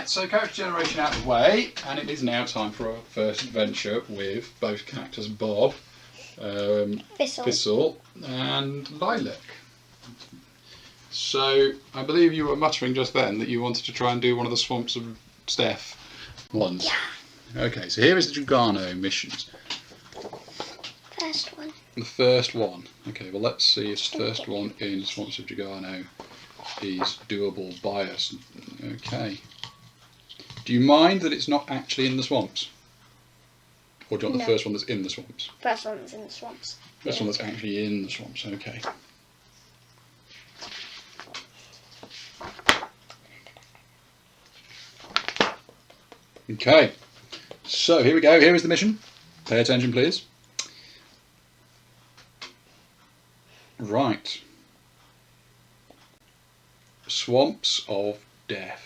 Right, so character generation out of the way, and it is now time for our first adventure with both Cactus Bob, Thistle, and Lilac. So, I believe you were muttering just then that you wanted to try and do one of the Swamps of Death ones. Yeah. Okay, so here is the Jargano missions. First one. The first one. Okay, well let's see if the first one in Swamps of Jargano is doable by us. Okay. Do you mind that it's not actually in the swamps? Or do you want the first one that's in the swamps? First one that's in the swamps. First one that's actually in the swamps, okay. Okay, so here we go. Here is the mission. Pay attention, please. Right. Swamps of Death.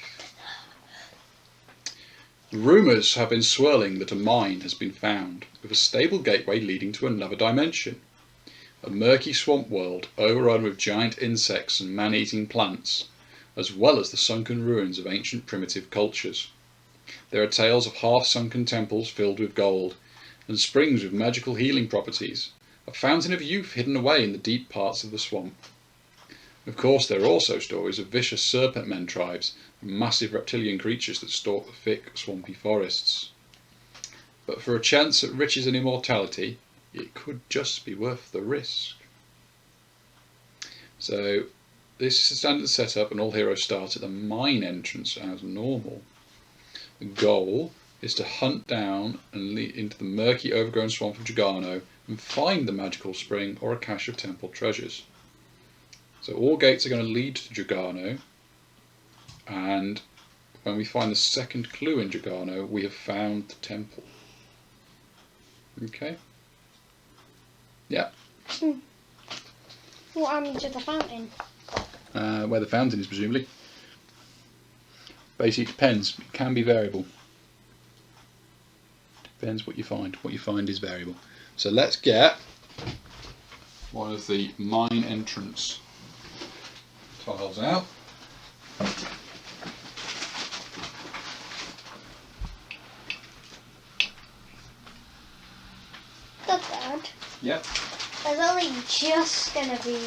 Rumours have been swirling that a mine has been found, with a stable gateway leading to another dimension. A murky swamp world overrun with giant insects and man-eating plants, as well as the sunken ruins of ancient primitive cultures. There are tales of half-sunken temples filled with gold, and springs with magical healing properties, a fountain of youth hidden away in the deep parts of the swamp. Of course, there are also stories of vicious serpent men tribes and massive reptilian creatures that stalk the thick, swampy forests. But for a chance at riches and immortality, it could just be worth the risk. So, this is the standard setup, and all heroes start at the mine entrance as normal. The goal is to hunt down and lead into the murky, overgrown swamp of Jargano and find the magical spring or a cache of temple treasures. So all gates are going to lead to Jargano, and when we find the second clue in Jargano, we have found the temple. Okay? Yeah. What happened to the fountain? Where the fountain is, presumably. Basically, it depends. It can be variable. Depends what you find. What you find is variable. So let's get one of the mine entrance tiles out. Dad. Yep. There's only just going to be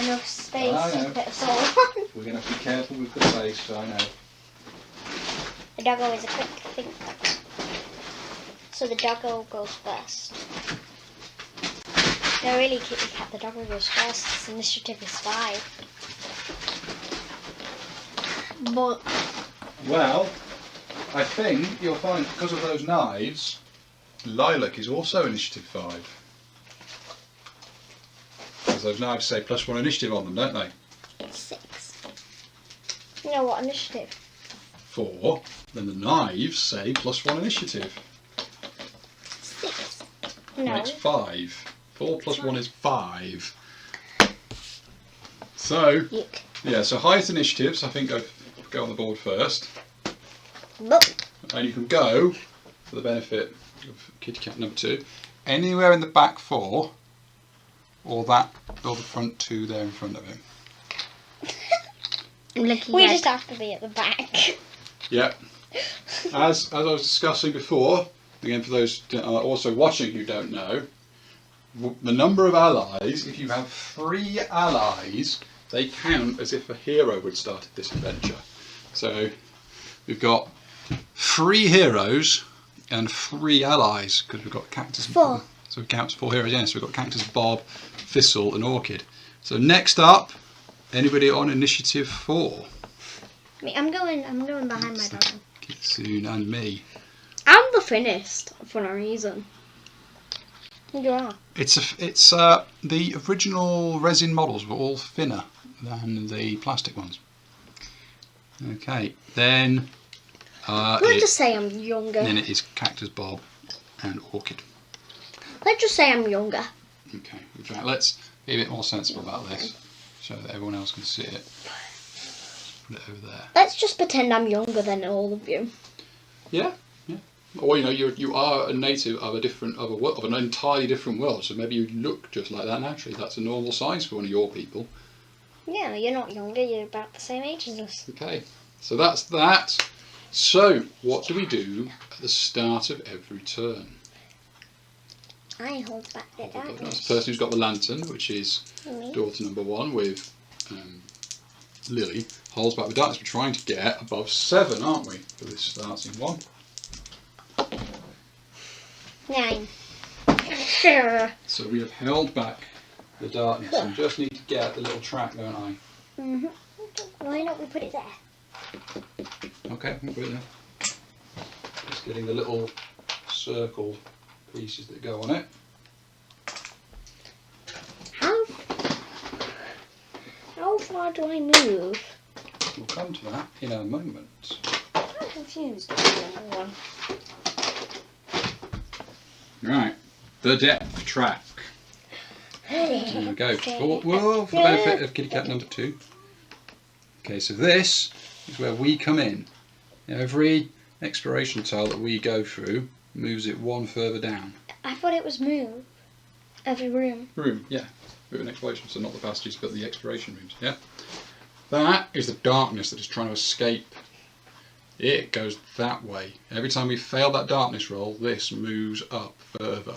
enough space to put us all on. We're going to have to be careful with the space, I know. The doggo is a quick thinker. So the doggo goes first. No, really, kitty cat, the doggo goes first. Its initiative is 5. But... Well, I think you'll find, because of those knives, Lilac is also initiative 5. Because those knives say +1 initiative on them, don't they? 6. You know what initiative? 4. Then the knives say +1 initiative. 6. No. Makes 5. 4 + 1 is 5. So, Yuck. yeah, so highest initiatives, I think go on the board first. But And you can go, for the benefit of kitty cat number 2, anywhere in the back 4, or the front 2 there in front of him. we just have to be at the back. Yeah. As I was discussing before, again for those also watching who don't know, the number of allies, if you have 3 allies, they count as if a hero had started this adventure. So we've got 3 heroes and 3 allies, because we've got Cactus Bob. So it counts 4 heroes, yes. We've got Cactus Bob, Thistle and Orchid. So next up, anybody on initiative 4? I'm going behind my dog. Kitsune and me. I'm the thinnest for no reason. You are. It's the original resin models were all thinner than the plastic ones. Okay, then Let's just say I'm younger. then it is Cactus Bob and Orchid. Let's just say I'm younger. Okay, in fact, let's be a bit more sensible about this, so that everyone else can see it. Put it over there. Let's just pretend I'm younger than all of you. Yeah, yeah. Or you are a native of of an entirely different world, so maybe you look just like that naturally. That's a normal size for one of your people. Yeah, you're not younger. You're about the same age as us. Okay, so that's that. So, what do we do at the start of every turn? I hold back the That's darkness. the person who's got the lantern, which is Me. daughter number 1 with Lily, holds back the darkness. We're trying to get above 7, aren't we, for this starting one? 9. So we have held back the darkness and just need to get the little track, don't I? Why not we put it there? Okay, we'll put it there. Just getting the little circle pieces that go on it. How far do I move? We'll come to that in a moment. I'm confused. One. Right, the depth track. There we go. For the benefit of kitty cat number 2. Okay, so this is where we come in. Every exploration tile that we go through moves it one further down. I thought it was move. Every room. Room, yeah. With an exploration, so not the passages, but the exploration rooms, yeah? That is the darkness that is trying to escape. It goes that way. Every time we fail that darkness roll, this moves up further.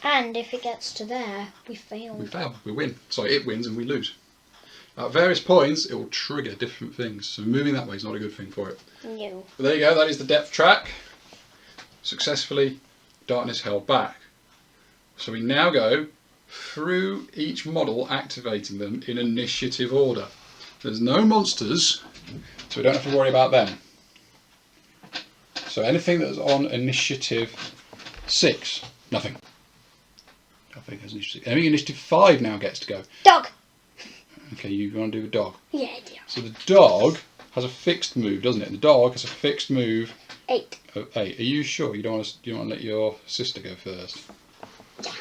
And if it gets to there, we fail. We fail, we win. Sorry, it wins and we lose. At various points, it will trigger different things, so moving that way is not a good thing for it. No. But there you go, that is the depth track. Successfully, darkness held back. So we now go through each model, activating them in initiative order. There's no monsters, so we don't have to worry about them. So anything that's on initiative 6, nothing. Nothing has initiative. Anything initiative 5 now gets to go. Dog. Okay, you want to do a dog. Yeah, I do. So the dog has a fixed move, doesn't it? The dog has a fixed move 8. of 8. Are you sure you don't want to let your sister go first? Yeah.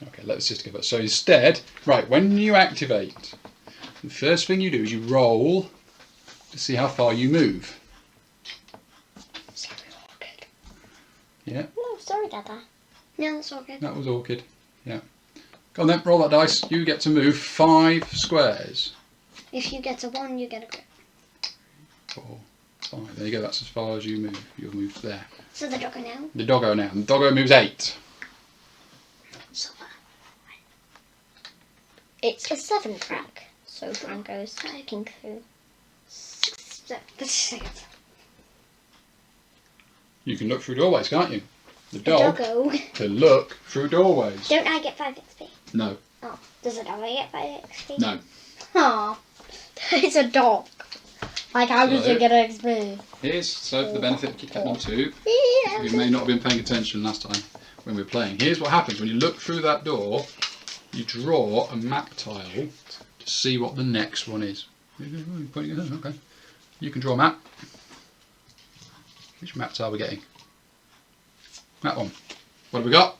Okay, let the sister go first. So instead, right, when you activate, the first thing you do is you roll to see how far you move. Sorry, Orchid. Yeah, No, sorry, Dada. No, that's Orchid. that was Orchid. Yeah. Go on then, roll that dice. You get to move 5 squares. If you get a 1, you get a grip. 4, 5. There you go, that's as far as you move. You'll move there. So the doggo now. The doggo now. The doggo moves 8. So far. It's a 7 track. So Franco's taking through. 6, 7. You can look through doorways, can't you? The The dog doggo. can look through doorways. Don't I get 5 XP? No, Oh, does the doggo get 5 XP? no. Aw. It's a dog. Like, how did So- you get XP? Here's, so for the benefit of Kit Kat number 2, Yeah. you may not have been paying attention last time when we were playing. Here's what happens when you look through that door. You draw a map tile to see what the next one is. Okay. You can draw a map. Which map tile are we getting? That one. What have we got?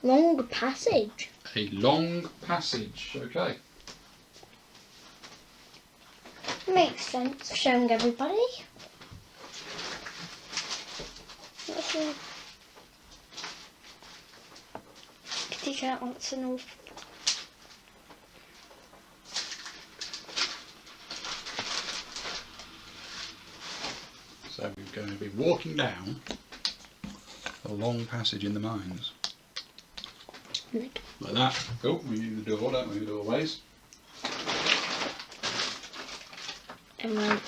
Long passage. A long passage. Okay. Makes sense. Showing everybody. Let's see. Kitty Cat wants to know. So we're going to be walking down a long passage in the mines. Like that. Oh, we need the door, don't we? The doorways. And like,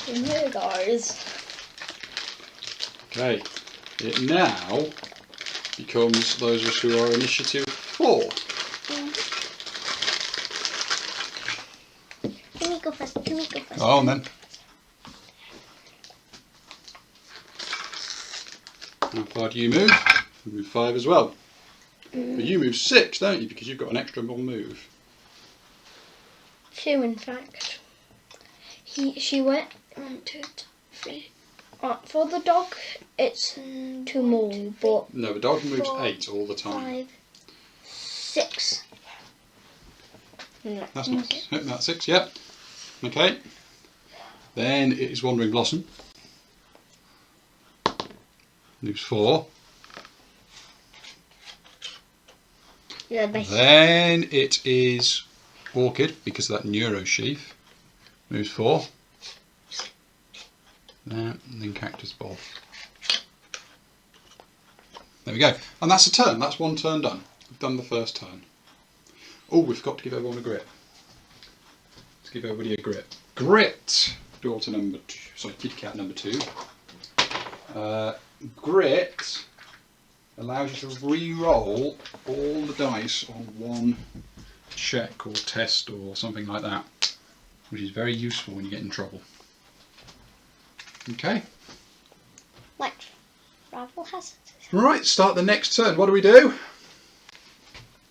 here guys. Okay. It now becomes those of us who are initiative 4. Can we go first? Can we go first? Oh, and then. How far do you move? You move 5 as well. But you move 6, don't you? Because you've got an extra one move. 2 in fact. She went 1, 2, 3. For the dog, it's 2 more, but No, the dog moves 4, 8 all the time. 5, 6. That's not that's 6, yep. Okay. Then it is Wandering Blossom. Moves 4. yeah, basically. Then it is Orchid, because of that neuro sheath. Moves 4. There, and then Cactus Bob. There we go. And that's a turn. That's one turn done. We've done the first turn. Oh, we've got to give everyone a grit. Let's give everybody a grit. Grit! Daughter number 2. Sorry, kitty cat number 2. Grit allows you to re-roll all the dice on one check or test or something like that, which is very useful when you get in trouble. Okay. Like travel hazards. Right, start the next turn. What do we do?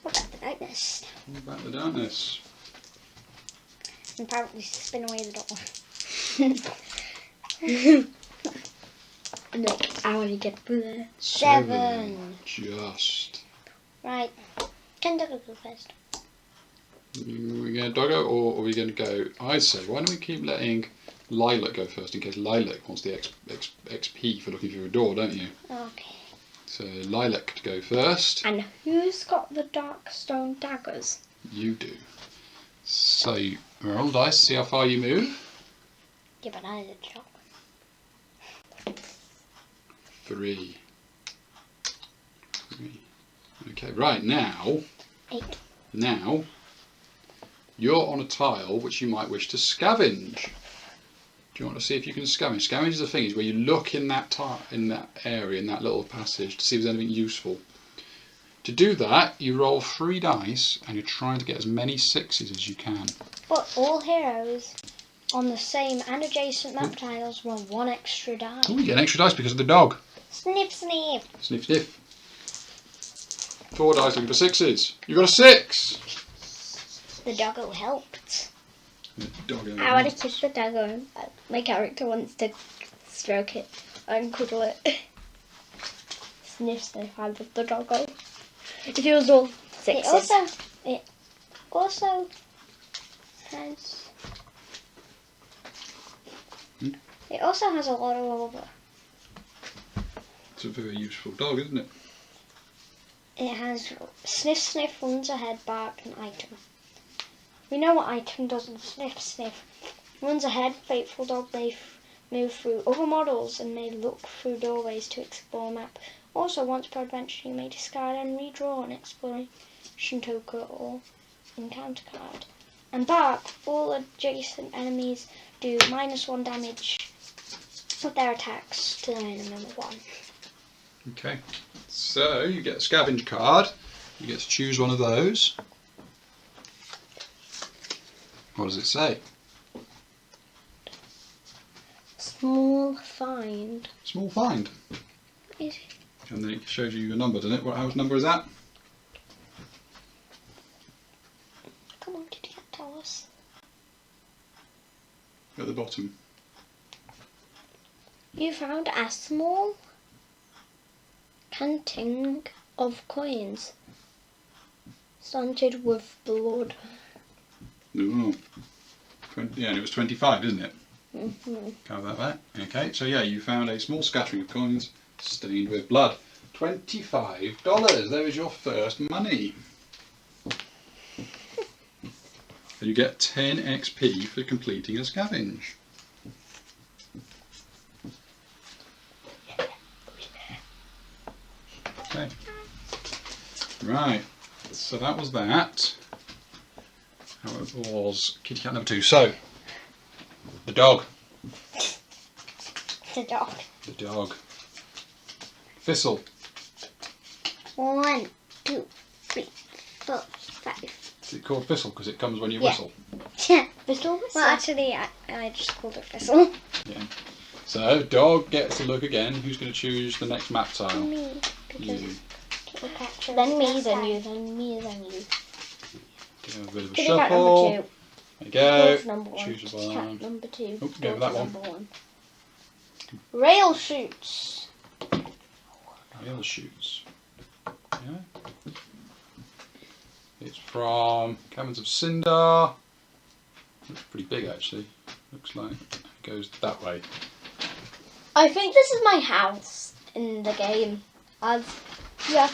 What about the darkness? What about the darkness? And apparently spin away the door. Look, I want to get there. 7. Just. Right. Can Doggo go first? Are we going to doggo or are we going to go? I'd say, why don't we keep letting Lilac go first in case Lilac wants the XP for looking through a door, don't you? Okay. So Lilac to go first. And who's got the dark stone daggers? You do. So you roll dice, see how far you move. Give an eye to the job. 3. Okay, right now. 8. Now, you're on a tile which you might wish to scavenge. Do you want to see if you can scavenge? Scavenge is the thing, is where you look in that in that area, in that little passage, to see if there's anything useful. To do that, you roll 3 dice and you're trying to get as many 6s as you can. But all heroes on the same and adjacent map tiles roll 1 extra die. Oh, you get an extra dice because of the dog. Sniff, sniff. Sniff, sniff. 4 dice looking for 6s. You got a 6. The doggo helped. The doggo. I want to kiss the dagger. My character wants to stroke it and cuddle it. Sniff, sniff, I love the doggo. It feels all 6s. It also has. It also has a lot of over. It's a very useful dog, isn't it? It has sniff, sniff, runs ahead, bark, and item. We know what item does in sniff, sniff. Runs ahead, faithful dog may move through other models and may look through doorways to explore map. Also, once per adventure, you may discard and redraw an exploration token or encounter card. And bark, all adjacent enemies do -1 damage with their attacks to their enemy number 1. Okay, so you get a scavenge card. You get to choose one of those. What does it say? Small find. Small find. Is it? And then it shows you your number, doesn't it? What house number is that? Come on, Kitty Cat, tell us. At the bottom. You found a small canting of coins, scented with blood. Ooh. Yeah, and it was 25, isn't it? Mm-hmm. Can't have that. Okay, so yeah, you found a small scattering of coins stained with blood. $25. There is your first money. And you get 10 XP for completing a scavenge. Okay. Right. So that was that. How it was kitty cat number 2. So the dog. The dog. The dog. Thistle. 1, 2, 3, 4, 5. Is it called Thistle because it comes when you Yeah. whistle? Whistle? Well, actually, I just called it Thistle. Yeah. So dog gets to look again. Who's going to choose the next map tile? Me. Because You. Kitty Cat chose Then the me, last then time. you, then me, then you. Give a bit of a Kitty cat shuffle. number 2. There you go. Dog's number 1. Choose Kitty one. cat number 2. Oh, go with that Dog's one. number 1. Rail shoots. The other shoots. Yeah. It's from Caverns of Cinder. Looks pretty big actually. Looks like it goes that way. I think this is my house in the game. Yeah.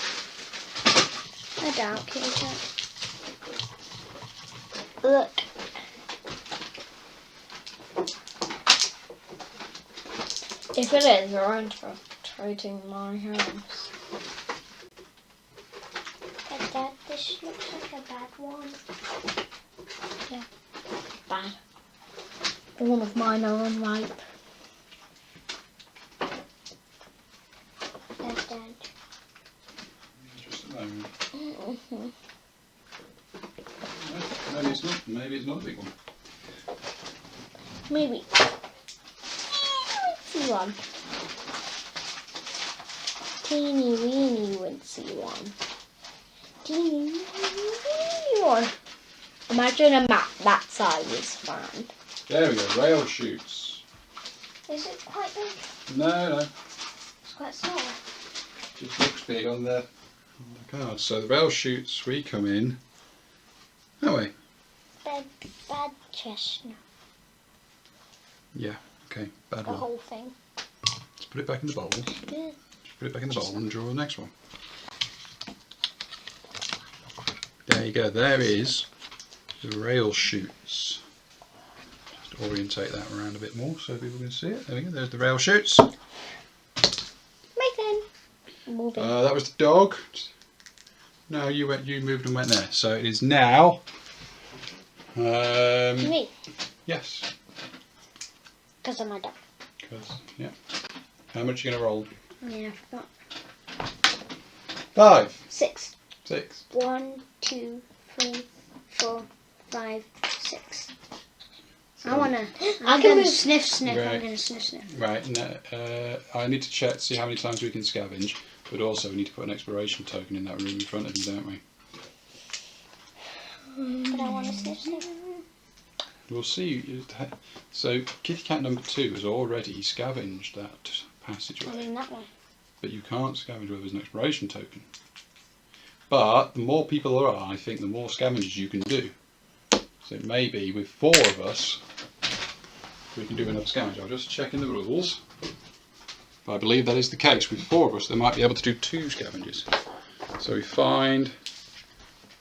I doubt Kitty Cat. Look. If it is, we're infiltrating my house. Dad, this looks like a bad one. Yeah. Bad. All of mine are unripe. Dad. Just a moment. Mm-hmm. Maybe it's not. Maybe it's not a big one. Maybe. See one. Teeny weeny wincy one. Teeny weeny one. Imagine a map that size is found. There we go. Rail shoots. Is it quite big? No. It's quite small. Just looks big on the card. So the rail shoots, we come in that way. Bad chestnut. Yeah, okay, bad The one. whole thing. Let's put it back in the bowl. Yeah. Just put it back in the bowl and draw the next one. There you go, there is the rail shoots. Just orientate that around a bit more so people can see it. There we go, there's the rail shoots. Nathan. Moving. That was the dog. No, you moved and went there. So it is now. Me. Yes. Because of my dog. Yeah. How much are you going to roll? Yeah, I forgot. 5. 6. 6. 1, 2, 3, 4, 5, 6. I'm can gonna move. sniff. Right. I'm gonna sniff. Right, no, I need to check, see how many times we can scavenge, but also we need to put an exploration token in that room in front of you, don't we? But I want to sniff. We'll see. So, kitty cat number 2 has already scavenged that passageway, In that one. but you can't scavenge where there's an exploration token. But the more people there are, I think the more scavenges you can do. So maybe with 4 of us, we can do another scavenge. I'll just check in the rules. But I believe that is the case. With 4 of us, they might be able to do 2 scavengers. So we find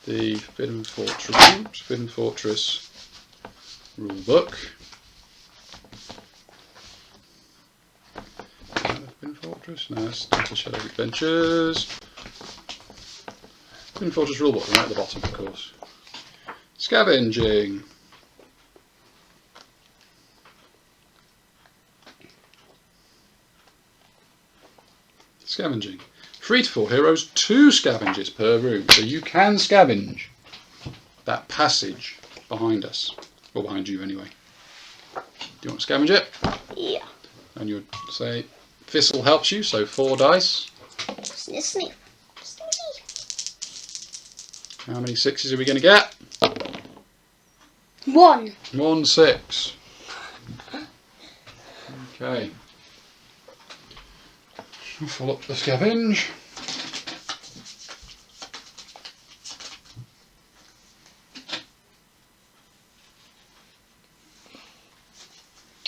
the Forbidden Fortress rule book. Forbidden Fortress? No, it's Thistle Shadows Adventures. Forbidden Fortress rule book, right at the bottom, of course. Scavenging. Scavenging. 3 to 4 heroes, 2 scavengers per room. So you can scavenge that passage behind us. Or behind you anyway. Do you want to scavenge it? Yeah. And you'd say Thistle helps you, so 4 dice. Sniff. How many 6s are we going to get? 1. 1 6. Okay. Fill up the scavenge.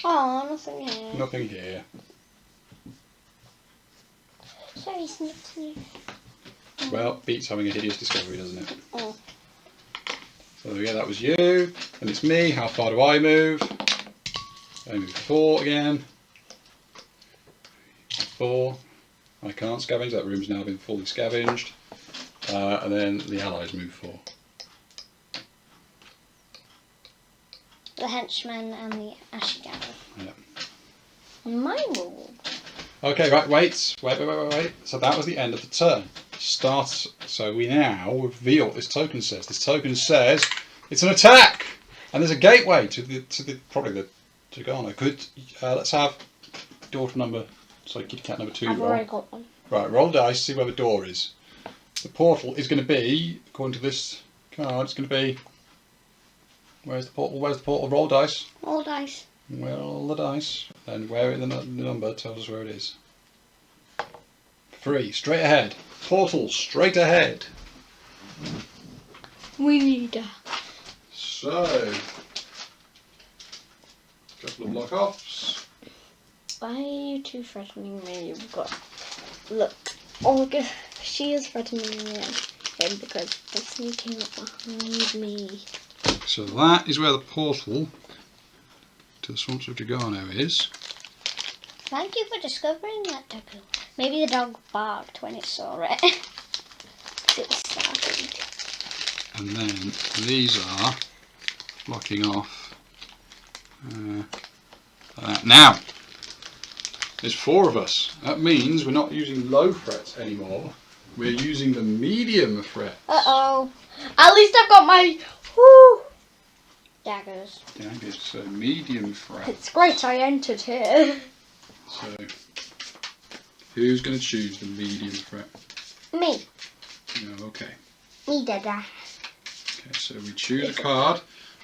Oh, nothing here. Nothing here. Sorry, sniff. Well, beats having a hideous discovery, doesn't it? Oh. So yeah, that was you. And it's me. How far do I move? I move 4 again. 4. I can't scavenge. That room's now been fully scavenged. And then the allies move 4. The henchman and the ashy gather. Yeah. My rule. Okay, right, wait. So that was the end of the turn. So we now reveal what this token says. This token says it's an attack, and there's a gateway to the probably the Jargano. Let's have kitty cat number 2 I've roll. already got one. Right, roll dice. See where the door is. The portal is going to be, according to this card, it's going to be. Where's the portal? Where's the portal? Roll dice. All dice. Roll the dice. Then where the number tells us where it is. 3, straight ahead. Portal, straight ahead. We need a... So, couple of block offs. Why are you two threatening me? You've got... Look. Olga, she is threatening me him because they're sneaking up behind me. So that is where the portal to the Swamps of Jargano is. Thank you for discovering that, Doku. Maybe the dog barked when it saw it. It was startled. And then these are blocking off. Now, there's 4 of us. That means we're not using low frets anymore. We're using the medium frets. Uh-oh. At least I've got my whoo Daggers. Daggers, so medium fret. It's great I entered here. So, who's going to choose the medium fret? Me. No, okay. Me, Dada. Okay, so we choose a card.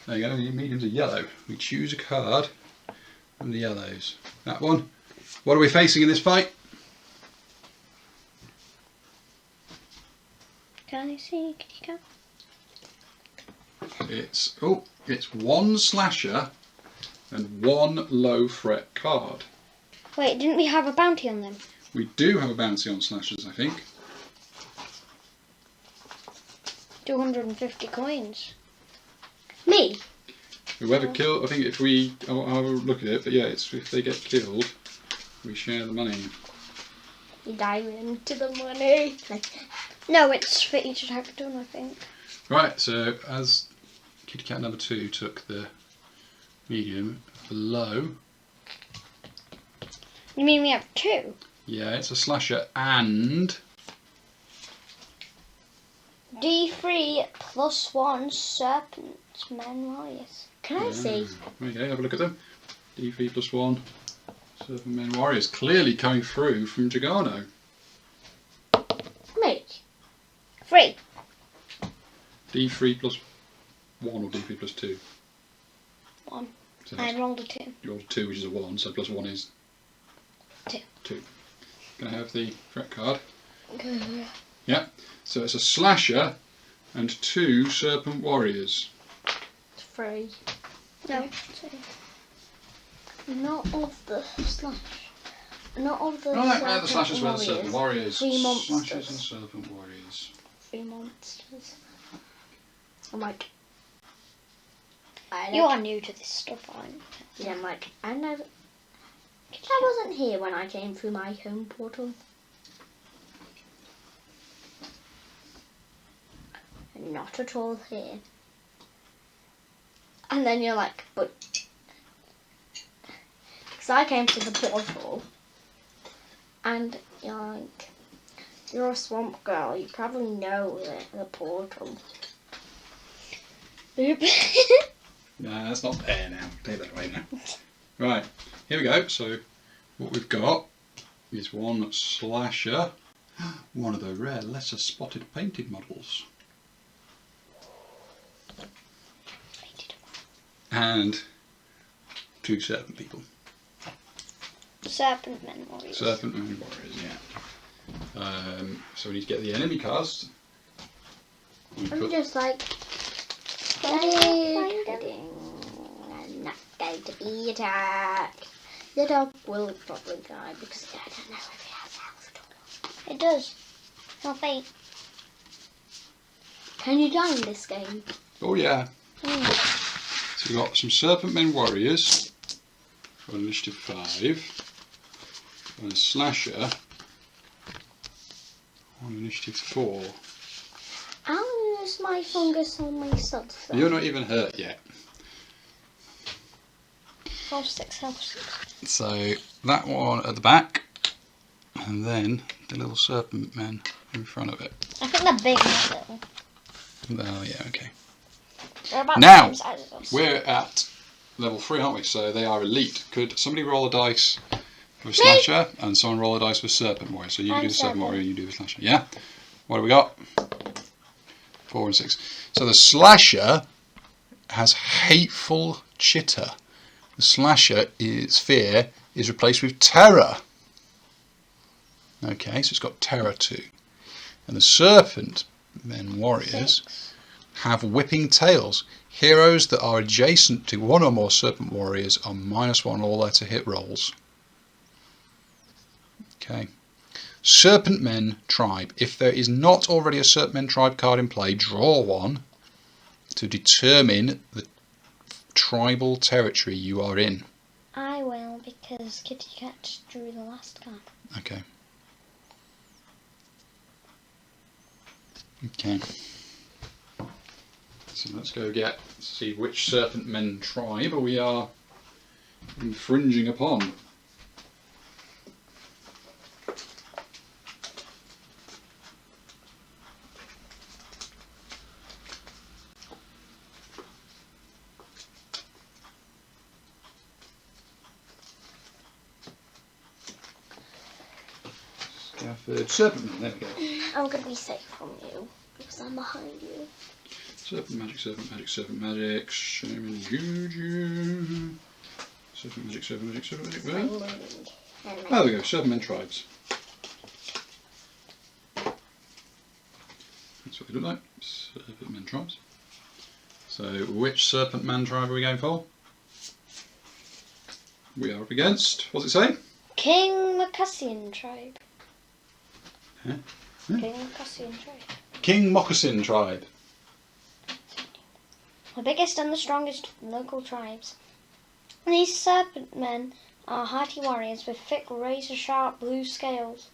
There you go, the mediums are yellow. We choose a card from the yellows. That one. What are we facing in this fight? Can I see? Can you It's 1 slasher and 1 low fret card. Wait, didn't we have a bounty on them? We do have a bounty on slashers, I think. 250 coins. Me? Whoever killed, I think if we, I'll have a look at it, but yeah, it's if they get killed, we share the money. You dive into the money. No, it's for each attack done, I think. Right, so as Kitty Cat number 2 took the medium, the low, You mean we have 2? yeah, it's a slasher and D3 plus 1 serpent men warriors. Can I see? Okay, have a look at them. D3 plus 1, Serpent Men Warriors, clearly coming through from Jargano. Me? 3. D3 plus 1 or D3 plus 2? 1. So I rolled a 2. you rolled 2, which is a 1, so plus 1 is 2. 2. Can I have the threat card? Okay. Yeah, so it's a slasher and 2 Serpent Warriors. 3. No. 2. Not of the slash. Not of the Right, the slashers were the Serpent Warriors. 3 monsters. Slashers and Serpent Warriors. 3 monsters. I'm like... You are new to this stuff, aren't you? Yeah, I'm like, I never... I wasn't here when I came through my home portal. Not at all here. And then you're like, but... Because I came to the portal, and you're like, you're a swamp girl, you probably know the portal. Boop. Nah, that's not there now. Take that away now. Right, here we go. So, what we've got is 1 slasher, one of the rare lesser spotted painted models, and 2 serpent people. Serpent men warriors. Serpent and warriors, yeah. So we need to get the enemy cards. We I'm put- just like, I'm not going to be attacked. The dog will probably die because I don't know if he has health at all. It does. Not fate. Can you die in this game? Oh yeah. So we've got some serpent men warriors for initiative 5. And a slasher on initiative 4. I'll use my fungus on myself. You're not even hurt yet. Health 6, health 6. So that one at the back, and then the little serpent men in front of it. I think they're big still. Oh yeah, okay. They're about Now, the same size as us. We're at level 3, aren't we? So they are elite. Could somebody roll a dice for a slasher, and someone roll a dice for serpent warrior? So you I'm do the serpent serpent. warrior, you do the slasher. Yeah. What do we got? 4 and 6. So the slasher has hateful chitter. The slasher is fear is replaced with terror. Okay, so it's got terror too. And the serpent men warriors 6. have whipping tails. Heroes that are adjacent to 1 or more serpent warriors are -1 all their to hit rolls. Okay. Serpent Men Tribe. If there is not already a Serpent Men Tribe card in play, draw 1 to determine the tribal territory you are in. I will, because Kitty Cat drew the last card. Okay. Okay. So let's go see which Serpent Men tribe we are infringing upon. Stafford Serpent Men, there we go. I'm going to be safe from you, because I'm behind you. Serpent magic, serpent magic, serpent magic, shaman juju. Serpent magic, serpent magic, serpent magic. Where? There we go, Serpent Men tribes. That's what they look like, Serpent Men tribes. So, which Serpent Man tribe are we going for? We are up against, what's it say? King Moccasin Tribe. Huh? King Moccasin Tribe. King Moccasin tribe. The biggest and the strongest local tribes. These Serpent Men are hardy warriors with thick, razor-sharp blue scales.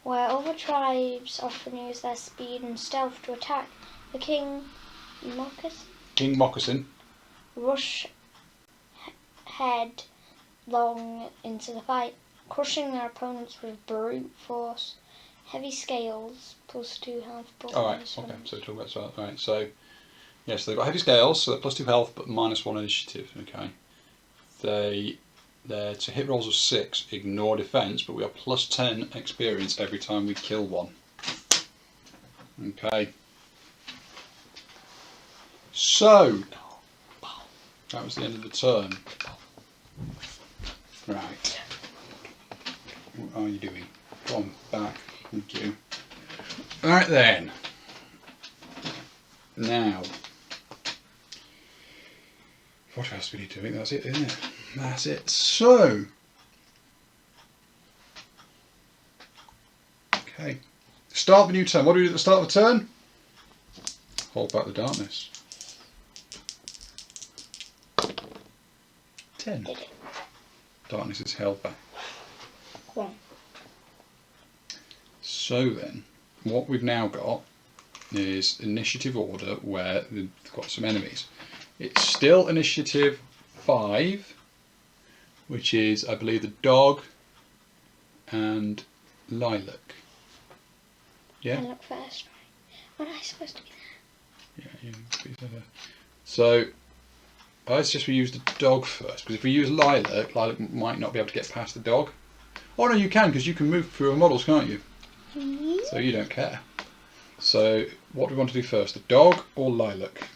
Where other tribes often use their speed and stealth to attack, the King Moccasin rush headlong into the fight, crushing their opponents with brute force. Heavy scales, +2 health. Alright, okay, so talk about that. Alright, so yes, they've got heavy scales, so they're +2 health but -1 initiative. Okay. They're to hit rolls of 6, ignore defense, but we are +10 experience every time we kill one. Okay. So that was the end of the turn. Right. What are you doing? Go on, back. Thank you. Alright then. Now, what else do we need to do? That's it, isn't it? That's it. So, okay. Start of a new turn. What do we do at the start of a turn? Hold back the darkness. 10. Darkness is held back. Cool. So then, what we've now got is initiative order where we've got some enemies. It's still initiative 5, which is, I believe, the dog and Lilac. Yeah? Lilac first, right? Am I supposed to be there? Yeah, yeah. So, I suggest we use the dog first, because if we use Lilac, Lilac might not be able to get past the dog. Oh no, you can, because you can move through models, can't you? Mm-hmm. So you don't care. So, what do we want to do first, the dog or Lilac?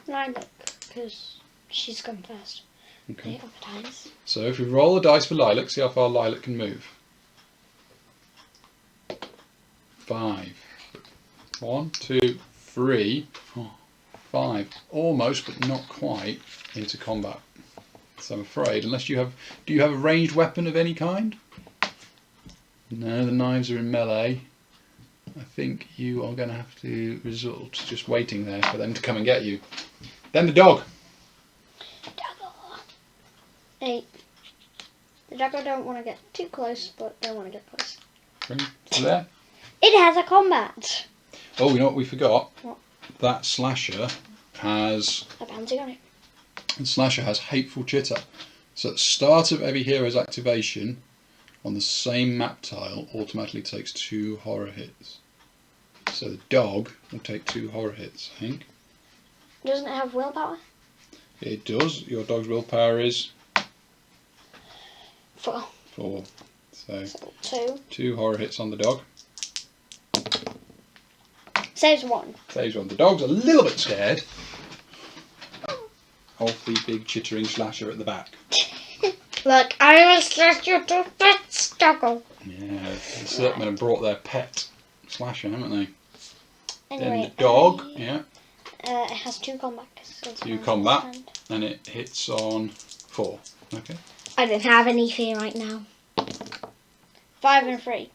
Lilac, because she's gone first. Okay. The other dice. So if we roll the dice for Lilac, see how far Lilac can move. 5. 1, 2, 3, 5. Almost, but not quite, into combat. So I'm afraid, unless you have... Do you have a ranged weapon of any kind? No, the knives are in melee. I think you are going to have to resort to just waiting there for them to come and get you. Then the dog. Doggo. 8. The doggo don't want to get too close, but don't want to get close. So there. It has a combat. Oh, you know what we forgot? What? That slasher has... A bounty on it. The slasher has Hateful Chitter. So at the start of every hero's activation, on the same map tile, automatically takes 2 horror hits. So the dog will take 2 horror hits, I think. Doesn't it have willpower? It does. Your dog's willpower is 4. 4. So 2. 2 horror hits on the dog. Saves 1. Saves 1. The dog's a little bit scared of the big chittering slasher at the back. Look, I will slash you to bits, doggo. Yeah, the Serpentmen have brought their pet slasher, haven't they? Anyway, Then the dog, yeah. It has 2 combat. 2 combat, and it hits on 4. Okay. I don't have any fear right now. 5 and 3.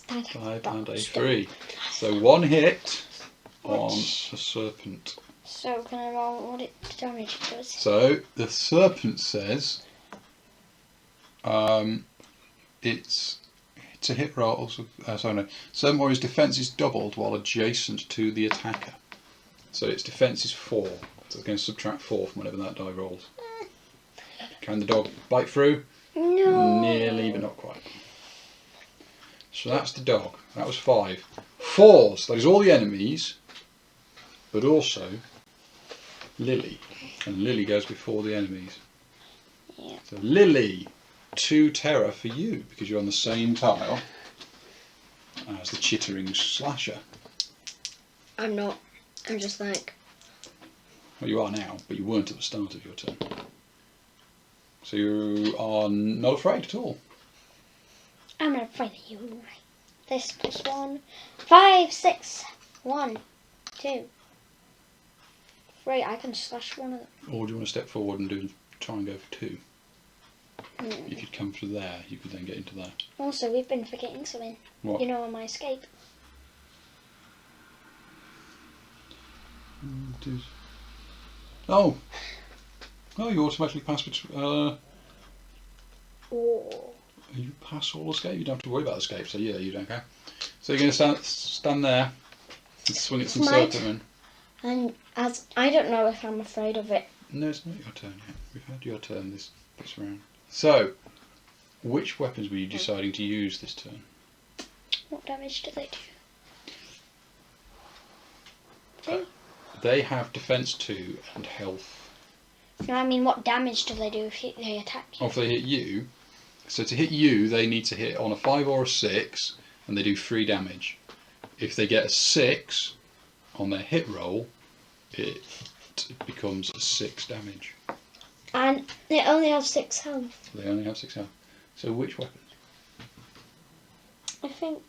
5 and a 3. So 1 hit on a serpent. So can I roll what it damage it does? So the serpent says it's to hit rolls. Certain warrior's defense is doubled while adjacent to the attacker. So its defense is 4. So it's going to subtract 4 from whatever that die rolls. Can the dog bite through? No. Nearly, but not quite. So that's the dog. That was 5. 4s. That is all the enemies, but also Lily, and Lily goes before the enemies. Yeah. So Lily, 2 terror for you because you're on the same tile as the chittering slasher. I'm not. I'm just like. Well, you are now, but you weren't at the start of your turn. So you are not afraid at all. I'm not afraid of you. Right. This plus 1. 5, 6. 1, 2, 3. I can slash one of them. Or do you want to step forward and try and go for 2? If you'd come through there, you could then get into there. Also, we've been forgetting something. What? You know, on my escape. Oh! Oh, you automatically pass between. Oh. You pass all escape. You don't have to worry about escape. So yeah, you don't care. So you're going to stand there and swing at some serpentmen. And as I don't know if I'm afraid of it. No, it's not your turn yet. We've had your turn this round. So, which weapons were you deciding to use this turn? What damage do they do? They have defense 2 and health. No, I mean, what damage do they do if they attack you? Oh, if they hit you. So to hit you, they need to hit on a 5 or a 6, and they do 3 damage. If they get a 6 on their hit roll, it becomes a 6 damage. And they only have 6 health. So they only have 6 health. So which weapons? I think.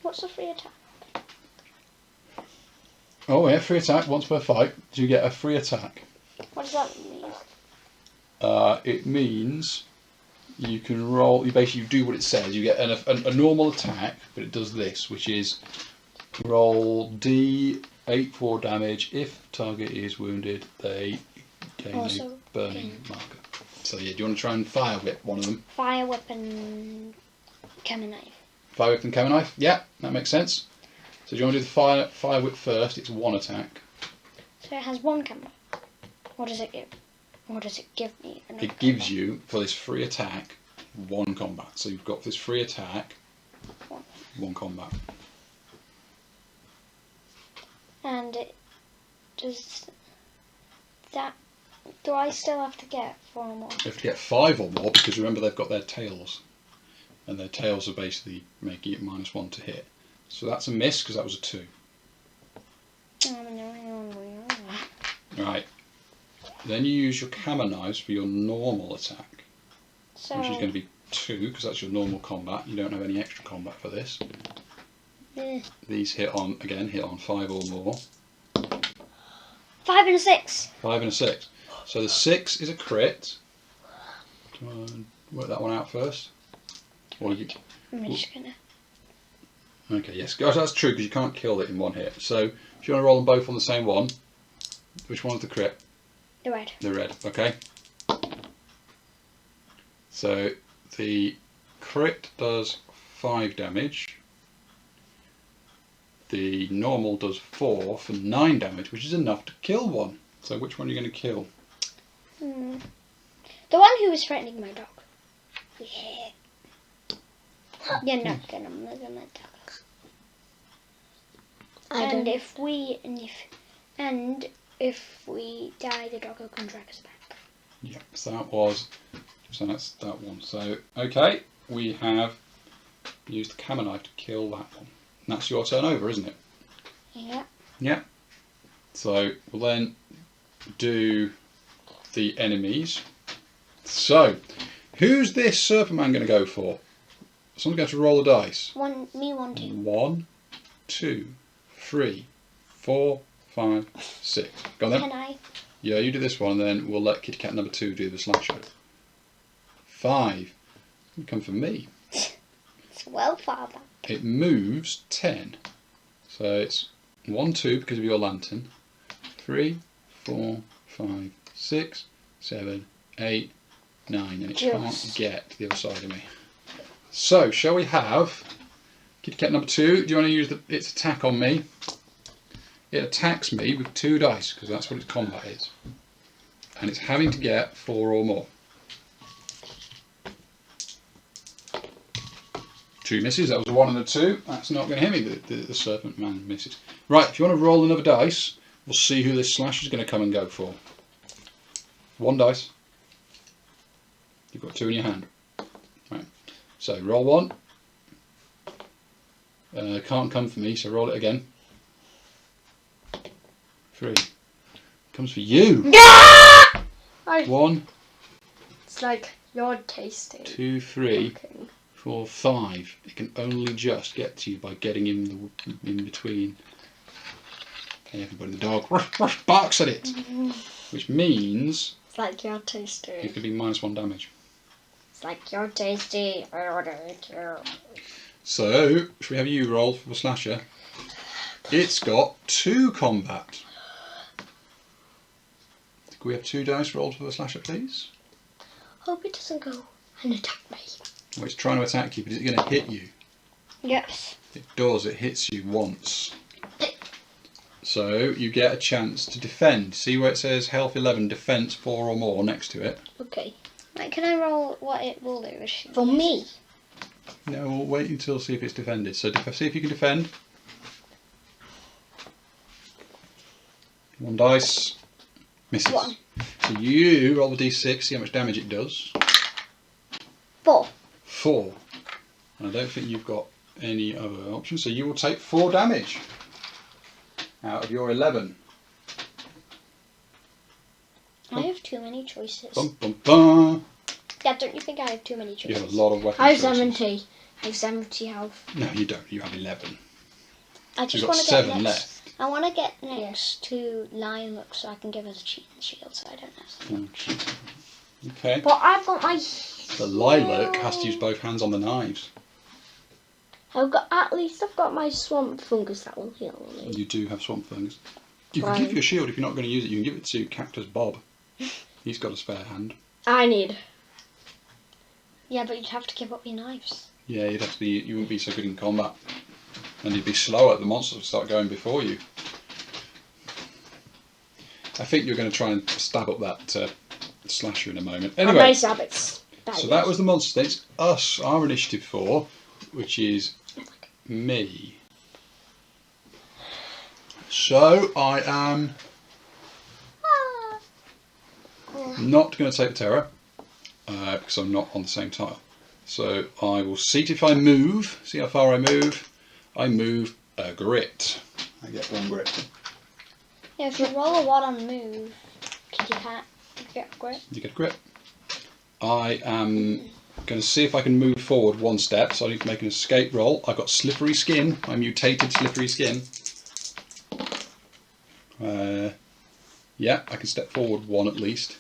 What's the free attack? Oh yeah, free attack once per fight. Do you get a free attack? What does that mean? It means you can roll. You basically do what it says. You get a normal attack, but it does this, which is roll D8 for damage. If target is wounded, they gain a burning marker. So yeah, do you want to try and fire whip one of them? Fire weapon, camera knife. Fire whip and camera knife. Yeah, that makes sense. So do you want to do the fire whip first? It's 1 attack. So it has 1 camera. What does it give? What does it give me? It gives you, for this free attack, 1 combat. So you've got this free attack, 1 combat. And it does that. Do I still have to get 4 or more? You have to get 5 or more because remember they've got their tails, and their tails are basically making it -1 to hit. So that's a miss because that was a 2. Right. Then you use your camera knives for your normal attack, which is going to be 2 because that's your normal combat. You don't have any extra combat for this. These hit on 5 or more. 5 and a 6. 5 and a 6. So the 6 is a crit. Do you want to work that one out first? Or you? I'm just gonna. Okay, yes, guys, that's true because you can't kill it in 1 hit. So if you want to roll them both on the same one, which one's the crit? The red. The red, okay. So the crit does 5 damage. The normal does 4 for 9 damage, which is enough to kill one. So which one are you going to kill? The one who was threatening my dog. Yeah. You're not gonna murder my dog. And if we die, the dog will come drag us back. Yeah, so that's that one. So okay, we have used the camera knife to kill that one. And that's your turn over, isn't it? Yeah. Yeah. So we'll then do the enemies. So, who's this serpent man going to go for? Someone's going to roll the dice. 1, 2. 1, 2, 3, 4, 5, 6. Go on then. Can I? Yeah, you do this one, and then we'll let Kitty Cat number 2 do the slasher. 5. You come for me. It's well, Father. It moves 10. So it's 1, 2 because of your lantern. 3, 4, 5, 6, 7, 8, 9, and it can't get to the other side of me. So, shall we have Kitty Cat number 2? Do you want to use its attack on me? It attacks me with 2 dice, because that's what its combat is. And it's having to get 4 or more. 2 misses, that was a 1 and a 2. That's not going to hit me, the serpent man misses. Right, if you want to roll another dice, we'll see who this slash is going to come and go for. 1 dice. You've got 2 in your hand. Right. So roll 1. Can't come for me, so roll it again. 3. Comes for you. 1. It's like you're tasting. 2, 3, Cooking. 4, 5. It can only just get to you by getting in between. Okay, everybody, the dog barks at it, which means It's like you're tasty. it could be -1 damage. It's like you're tasty. So, should we have you roll for the slasher? It's got 2 combat. Can we have 2 dice rolled for the slasher, please? Hope it doesn't go and attack me. Well, it's trying to attack you, but is it going to hit you? Yes. It does, it hits you once. So, you get a chance to defend. See where it says health 11, defense 4 or more next to it? Okay. Right, can I roll what it will do? For me. No, we'll wait until see if it's defended. So, see if you can defend. 1 dice. Misses. 1. So you roll the d6, see how much damage it does. 4. 4. And I don't think you've got any other options, so you will take 4 damage out of your 11. I have too many choices. Bum, bum, bum. Yeah, don't you think I have too many You choices? have a lot of weapon I have choices. 70. I have 70 health. No, you don't. You have 11. I You've just got want to 7 get next. left. I want to get next to Lilac so I can give us a cheat and shield so I don't have. Okay. But I've got my... The Lilac has to use both hands on the knives. At least I've got my swamp fungus that will heal me. You do have swamp fungus. You can Right. give your shield if you're not going to use it. You can give it to Cactus Bob. He's got a spare hand. I need. Yeah, but you'd have to give up your knives. Yeah, you'd have to be. You wouldn't be so good in combat, and you'd be slower. The monsters would start going before you. I think you're going to try and stab up that slasher in a moment. My Anyway, rabbits. so that was the monster. It's us. Our initiative 4, which is me. So I am not going to take the terror because I'm not on the same tile. So I will see if I move. See how far I move. I move a grit. I get 1 grit. Yeah, if you roll a 1 on move, Kitty Cat, you get a grit. You get a grit. I am going to see if I can move forward 1 step. So I need to make an escape roll. I've got slippery skin. My mutated slippery skin. Yeah, I can step forward 1 at least.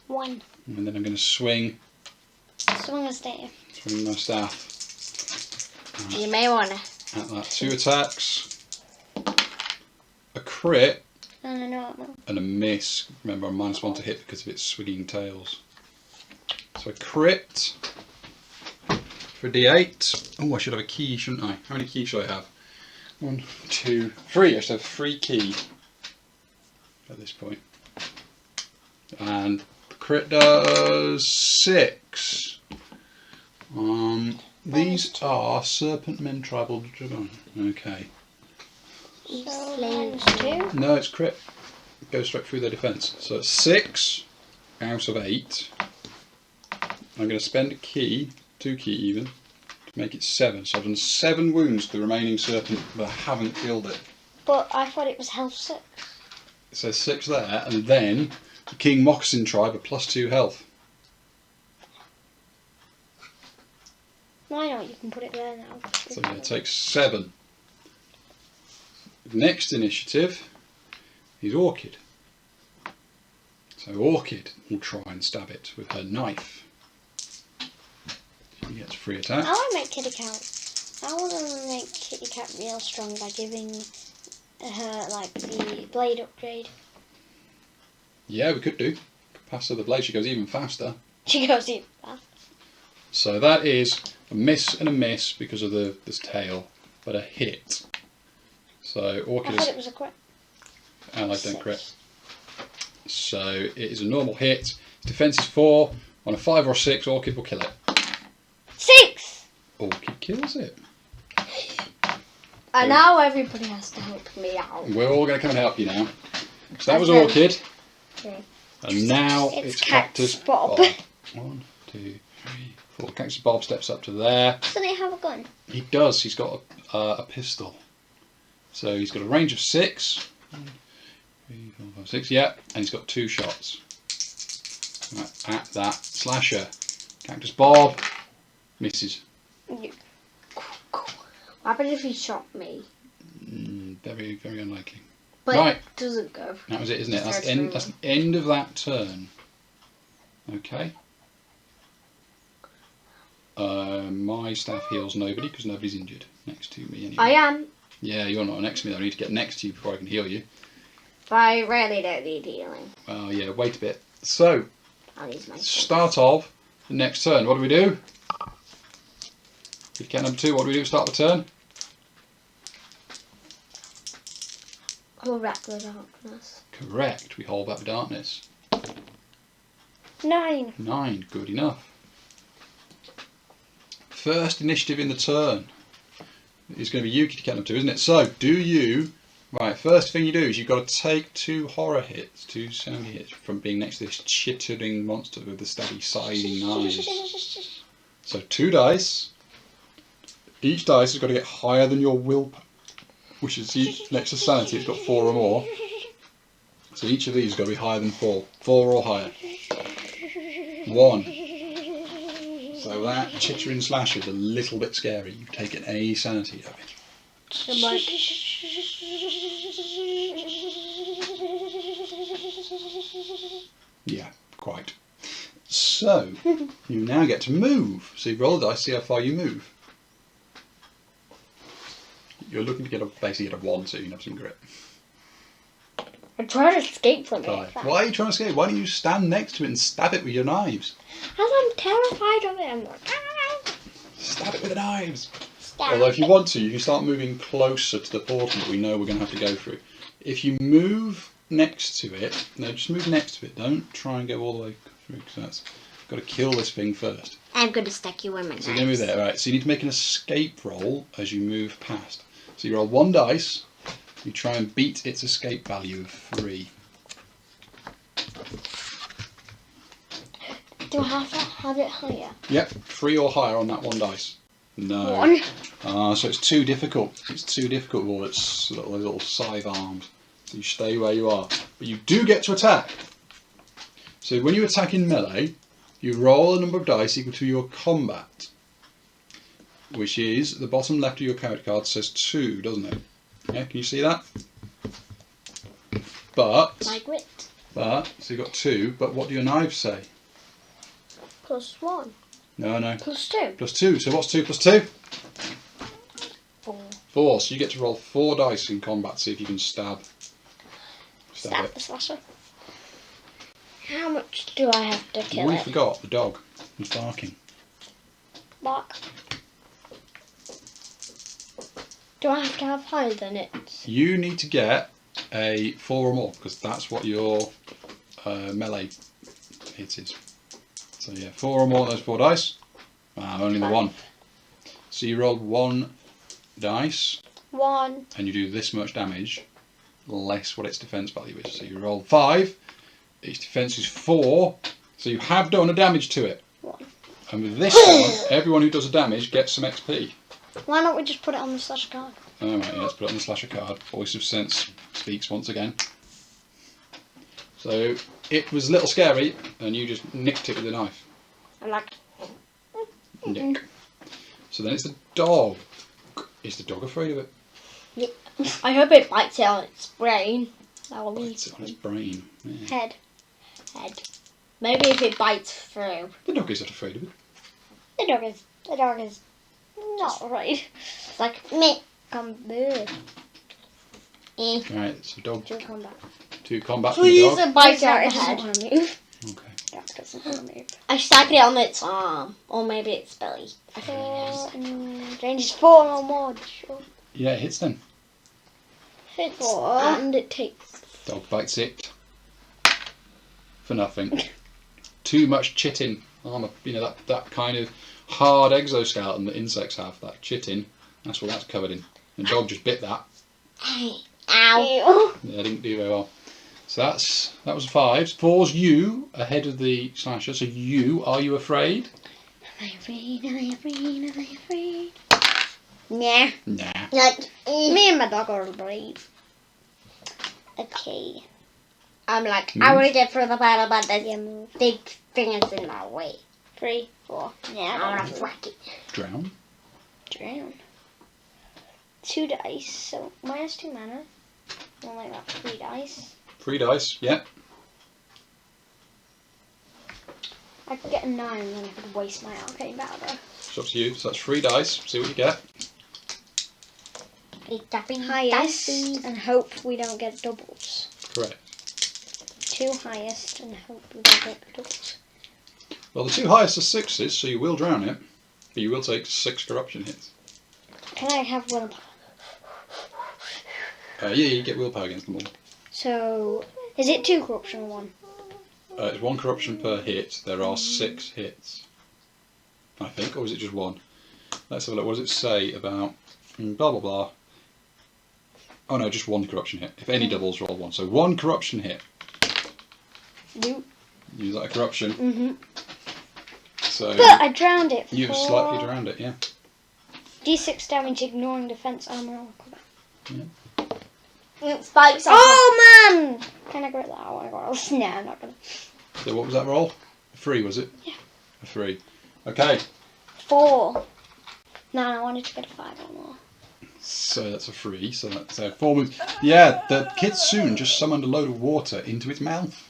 1. And then I'm going to swing Swing a staff. my staff You may want to. at that. 2 attacks, a crit, No. and a miss. Remember, I'm -1 to hit because of its swinging tails. So a crit for a d8. Oh, I should have a key, shouldn't I? How many keys should I have? 1, 2, 3. I should have 3 key at this point. And the crit does 6. These are Serpent Men Tribal Dragon. Okay. So Slave. -2. No, it's crit. It goes straight through their defence. So it's 6 out of 8. I'm going to spend a key, 2 key even, to make it 7. So I've done 7 wounds to the remaining serpent, but I haven't killed it. But I thought it was health 6. It says 6 there, and then the King Moccasin Tribe are +2 health. Why not? You can put it there now. So yeah, it takes 7. Next initiative is Orchid. So Orchid will try and stab it with her knife. She gets 3 attacks. I want to make Kitty Cat. I want to make Kitty Cat real strong by giving her like the blade upgrade. Yeah, we could do. Pass her the blade, she goes even faster. She goes even fast. So that is a miss and a miss because of this tail, but a hit. So Orchid I thought it was a crit. allies don't crit. So it is a normal hit. Defense is 4. On a 5 or 6, Orchid will kill it. 6! Orchid kills it. And now everybody has to help me out. We're all going to come and help you now. So that was Okay. Orchid. Okay. And now It's it's Cactus Cactus Bob. 1, 2, 3, 4. Cactus Bob steps up to there. Doesn't he have a gun? He does. He's got a pistol. So he's got a range of 6. 1, 3, 4, 5, 6. Yeah, and he's got 2 shots. At that slasher. Cactus Bob misses. What happened if he shot me? Very, very unlikely. But Right. it doesn't go. That was it, isn't it? That's Starts the end. moving. That's the end of that turn. Okay. My staff heals nobody because nobody's injured next to me anyway. I am. Yeah, you're not next to me though. I need to get next to you before I can heal you. But I really don't need healing. Oh yeah, wait a bit. So, I'll use my start of the next turn. What do we do? If cat number 2, what do we do to start the turn? Hold back the darkness. Correct. We hold back the darkness. 9. 9. Good enough. First initiative in the turn is going to be Yuki to cat number 2, isn't it? So, do you... Right, first thing you do is you've got to take 2 horror hits, 2 sound hits from being next to this chittering monster with the stabby siding eyes. So 2 dice. Each dice has got to get higher than your willpower, which is next to sanity. It's got 4 or more. So each of these has got to be higher than 4. 4 or higher. 1. So that chittering slasher is a little bit scary. You've taken a sanity of it. Yeah, quite. So, you now get to move. So you roll the dice, see how far you move. You're looking to basically get a 1, so you can have some grit. I'm trying to escape from it. 5. Why are you trying to escape? Why don't you stand next to it and stab it with your knives? As I'm terrified of it, I'm like, Stab it with the knives! Stab Although if you want to, you can start moving closer to the portal that we know we're going to have to go through. If you move next to it, no, just move next to it. Don't try and go all the way through, because that's got to kill this thing first. I'm going to stack you in my So you're going to move there, right? So you need to make an escape roll as you move past. So you roll 1 dice. You try and beat its escape value of 3. Do I have to have it higher? Yep, 3 or higher on that 1 dice. No. 1. So it's too difficult. It's too difficult with all its little scythe arms. So you stay where you are. But you do get to attack. So when you attack in melee, you roll a number of dice equal to your combat, which is the bottom left of your character card says 2, doesn't it? Yeah, can you see that? But, My grit. so you've got 2, but what do your knives say? +1. No. +2. +2. So what's 2 + 2? 4. 4. So you get to roll 4 dice in combat, see if you can stab Stab it. the slasher. How much do I have to kill We it? forgot the dog was barking. Bark. Do I have to have higher than it? You need to get a 4 or more, because that's what your melee hit is. So yeah, 4 or more of those 4 dice. Only the 1. So you rolled 1 dice, 1. and you do this much damage, less what its defense value is. So you roll 5, its defense is 4, so you have done a damage to it. 1. And with this one, everyone who does a damage gets some XP. Why don't we just put it on the slasher card? Alright, let's put it on the slasher card. Voice of Sense speaks once again. So it was a little scary, and you just nicked it with a knife. I'm like, Nick. So then it's the dog. Is the dog afraid of it? I hope it bites it on its brain. That will be Bites it on its brain. Yeah. head. Maybe if it bites through. The dog is not afraid of it. The dog is not right. It's like, meh, come boo. Right, so dog. 2 combat. 2 combat from the Please dog. bite it Sorry, on it the doesn't head. want to move. Okay. That doesn't want to move. I stuck it on its arm. Or maybe its belly. I think it is. Range is 4 or more. Sure. Yeah, it hits then. Hits. 4. And it takes. Dog bites it. For nothing. Too much chitin armour. You know, that kind of hard exoskeleton that insects have. That chitin. That's what that's covered in. And dog just bit that. Ow. Yeah, didn't do very well. So that was 5. 4's you ahead of the slasher. So are you afraid? Am I afraid? Am I afraid? Am I afraid? Nah. Nah. Like, Me and my dog are afraid. Okay. I'm like, Move. I want to get through the battle, but there's Yeah, move. big things in my way. 3, 4. Yeah, I want to whack it. Drown. Drown. 2 dice. So minus 2 mana. Only got 3 dice. 3 dice. Yeah. I could get a 9 and then I could waste my arcane powder. It's up to you. So that's 3 dice. See what you get. Highest and hope we don't get doubles. Correct. 2 highest and hope we don't get doubles. Well, the 2 highest are 6s, so you will drown it. But you will take 6 corruption hits. Can I have willpower? Yeah, you get willpower against them all. So, is it 2 corruption or 1? It's 1 corruption per hit. There are 6 hits. I think, or is it just 1? Let's have a look. What does it say about blah blah blah? Oh no, just 1 corruption hit. If any doubles, roll 1. So 1 corruption hit. You. Use that a corruption. Mm-hmm. So But I drowned it. you've for slightly drowned it, yeah. D6 damage, ignoring defense, armor, or combat. It spikes off. Oh man! Can I grab that? I want to go else. No, I'm not gonna. So what was that roll? A 3, was it? Yeah. A 3. Okay. 4. No, I wanted to get a 5 or more. So that's a 3. So that's 4 moves. Yeah, the Kitsune just summoned a load of water into its mouth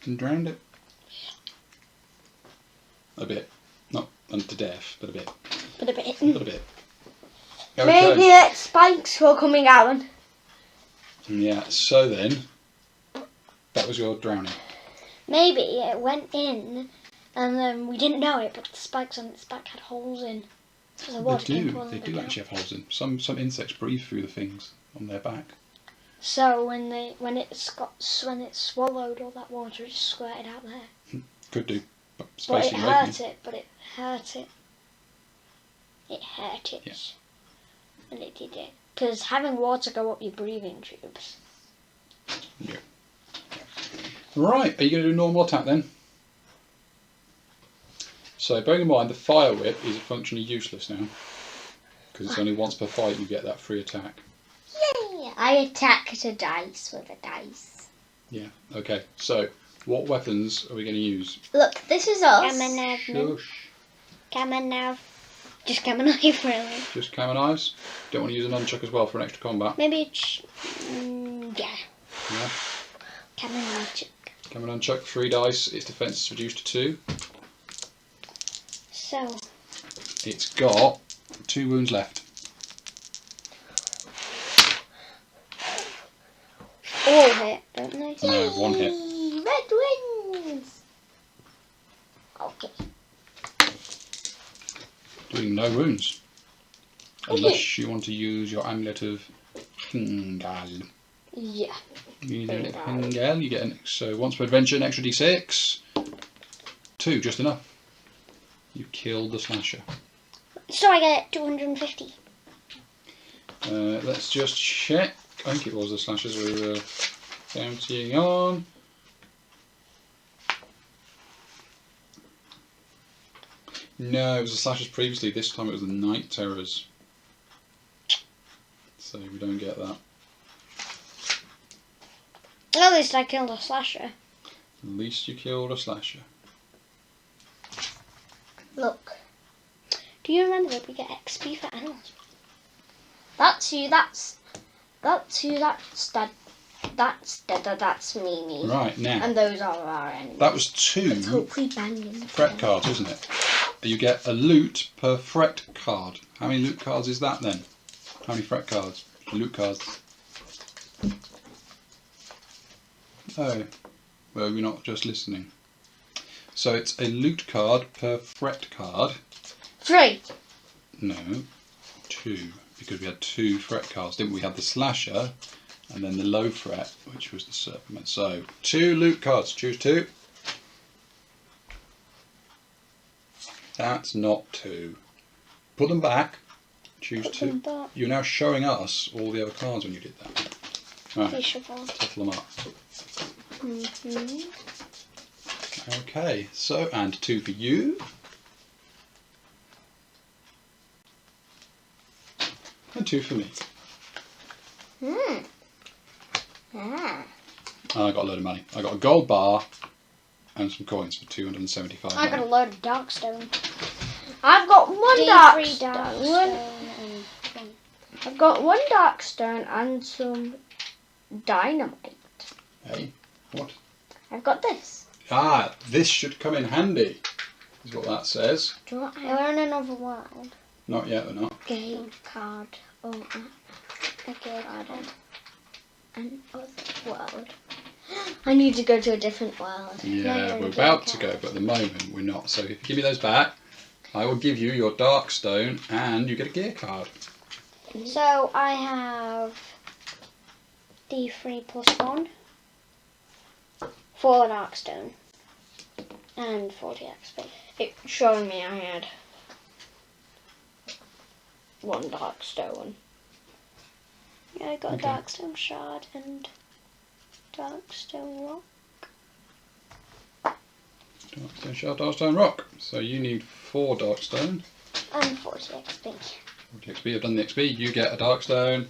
and drowned it. A bit. Not to death, but a bit. But a bit. But a bit. Maybe its spikes were coming out. Yeah, so then, that was your drowning. Maybe it went in, and then we didn't know it, but the spikes on its back had holes in. So the water came They pouring do down. actually have holes in. Some insects breathe through the things on their back. So when it swallowed all that water, it just squirted out there. Could do. But But spicy it making. hurt it. But it hurt it. It hurt it. Yeah. And it did it. Because having water go up your breathing tubes. Yeah. Right, are you going to do a normal attack then? So bearing in mind the fire whip is functionally useless now. Because it's only once per fight you get that free attack. Yay! I attacked a dice with a dice. Yeah, okay. So, what weapons are we going to use? Look, this is us. Come on now. Shush. Come on now. Just come on now, really. Just camera knives? Don't want to use a nunchuck as well for an extra combat? Maybe it's... yeah. Yeah. Come on now. Camera nunchuck, 3 dice, its defense is reduced to 2. So, It's got 2 wounds left. all hit, don't they? No, 1 hit. Red wins. Okay. Doing no wounds. Unless you want to use your amulet of Hingal. Yeah. You do it Hingal, you get so once per adventure an extra d6. 2, just enough. You killed the slasher. So I get 250. Let's just check. I think it was the slashers we were bountying on. No, it was the slashers previously. This time it was the night terrors. So we don't get that. At least I killed a slasher. At least you killed a slasher. Look. Do you remember that we get XP for animals? That's you. That's you. That's Mimi. Right, now, And those are our enemies. that was 2 Let's hope we bang them. threat cards, wasn't it? You get a loot per threat card. How many loot cards is that then? How many threat cards? Loot cards. Oh, well, you're not just listening. So it's a loot card per fret card. 3. No, 2, because we had 2 fret cards, didn't we? We had the slasher and then the low fret, which was the serpent. So 2 loot cards. Choose 2. That's not 2. Put them back. Choose 2. You're now showing us all the other cards when you did that. Right, shuffle them up. Okay, so, and 2 for you. And 2 for me. And I got a load of money. I got a gold bar and some coins for 275. I got a load of darkstone. I've got 1 D3 darkstone. and I've got 1 darkstone and some dynamite. Hey, what? I've got this. Ah, this should come in handy, is what that says. Do you want we're in another world. Not yet, we're not. game card? Oh, Okay, another world. I need to go to a different world. Yeah, we're about to go, but at the moment we're not. So if you give me those back, I will give you your darkstone and you get a gear card. So I have D3 plus 1 for the darkstone and 40 XP. It's showing me I had 1 darkstone. Yeah, I got Okay. a darkstone shard and darkstone rock. Darkstone shard, darkstone rock. So you need 4 darkstone. And 40 XP. 40 XP, I've done the XP. You get a darkstone.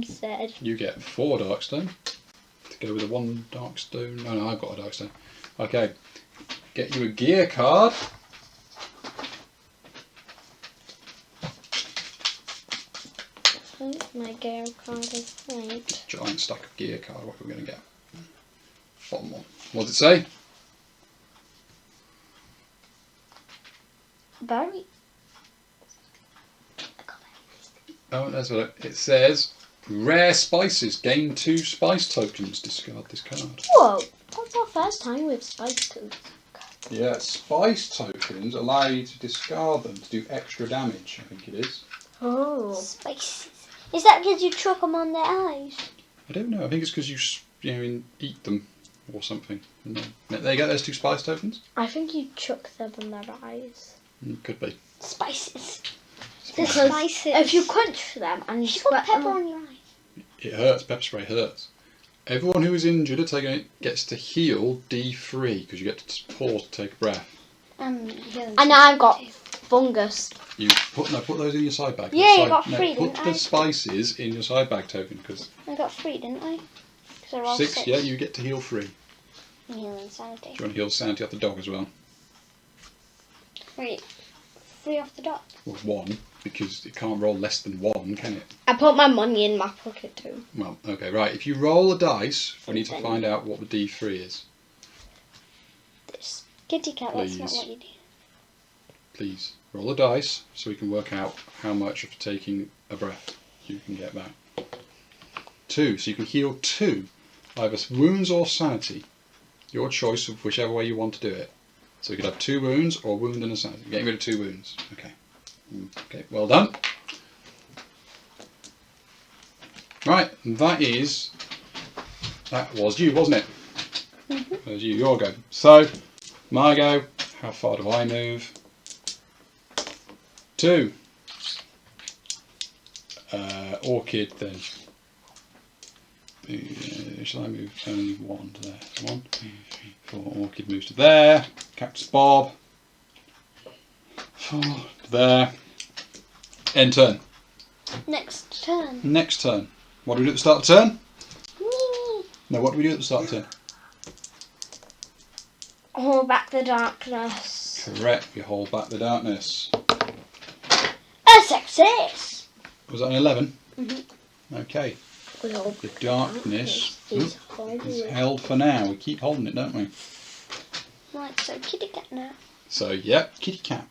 Said. You get 4 darkstone. To go with the 1 darkstone. No, I've got a darkstone. Okay. Get you a gear card. My gear card is right. Giant stack of gear card. What are we going to get? Bottom one. What does it say? Very. Oh, that's what it says. Rare spices. Gain 2 spice tokens. Discard this card. Whoa! That's our first time with spice tokens. Yeah, spice tokens allow you to discard them to do extra damage, I think it is. Oh. Spices. Is that because you chuck them on their eyes? I don't know. I think it's because you eat them or something. And then, there you go. There's 2 spice tokens. I think you chuck them in their eyes. Could be. Spices. The spices. If you crunch them and you You put sweat pepper them, on your eyes. It hurts. Pepper spray hurts. Everyone who is injured or taking it gets to heal D3 because you get to pause to take a breath. and now I've got fungus. You put those in your side bag. Yeah, you got 3, Put didn't the I? spices in your side bag token because I got 3, didn't I? 'Cause they're all 6. 6. Yeah, you get to heal 3. And heal insanity. Do you want to heal sanity off the dog as well? Wait, 3 off the dot. Well, 1 because it can't roll less than 1, can it? I put my money in my pocket too. Well, okay, right. If you roll a dice, we need to find out what the D3 is. This. Kitty cat, that's not Please. what you do. Please roll a dice so we can work out how much of taking a breath you can get back. 2, so you can heal 2, either wounds or sanity. Your choice of whichever way you want to do it. So you could have 2 wounds or a wound and a sanity. You're getting rid of 2 wounds. Okay. Okay, well done. Right, that was you, wasn't it? That was you, your go. So, my go. How far do I move? 2. Orchid then. Shall I move only 1 to there? 1, 2, 3, 4. Orchid moves to there. Cactus Bob. 4 to there. End turn. Next turn. Next turn. What do we do at the start of the turn? Whee! No, what do we do at the start of the turn? Hold back the darkness. Correct, we hold back the darkness. A success! Was that an 11? Mm-hmm. Okay. We hold The darkness is is held for now. We keep holding it, don't we? Right, so kitty cat now. So, yep, kitty cat.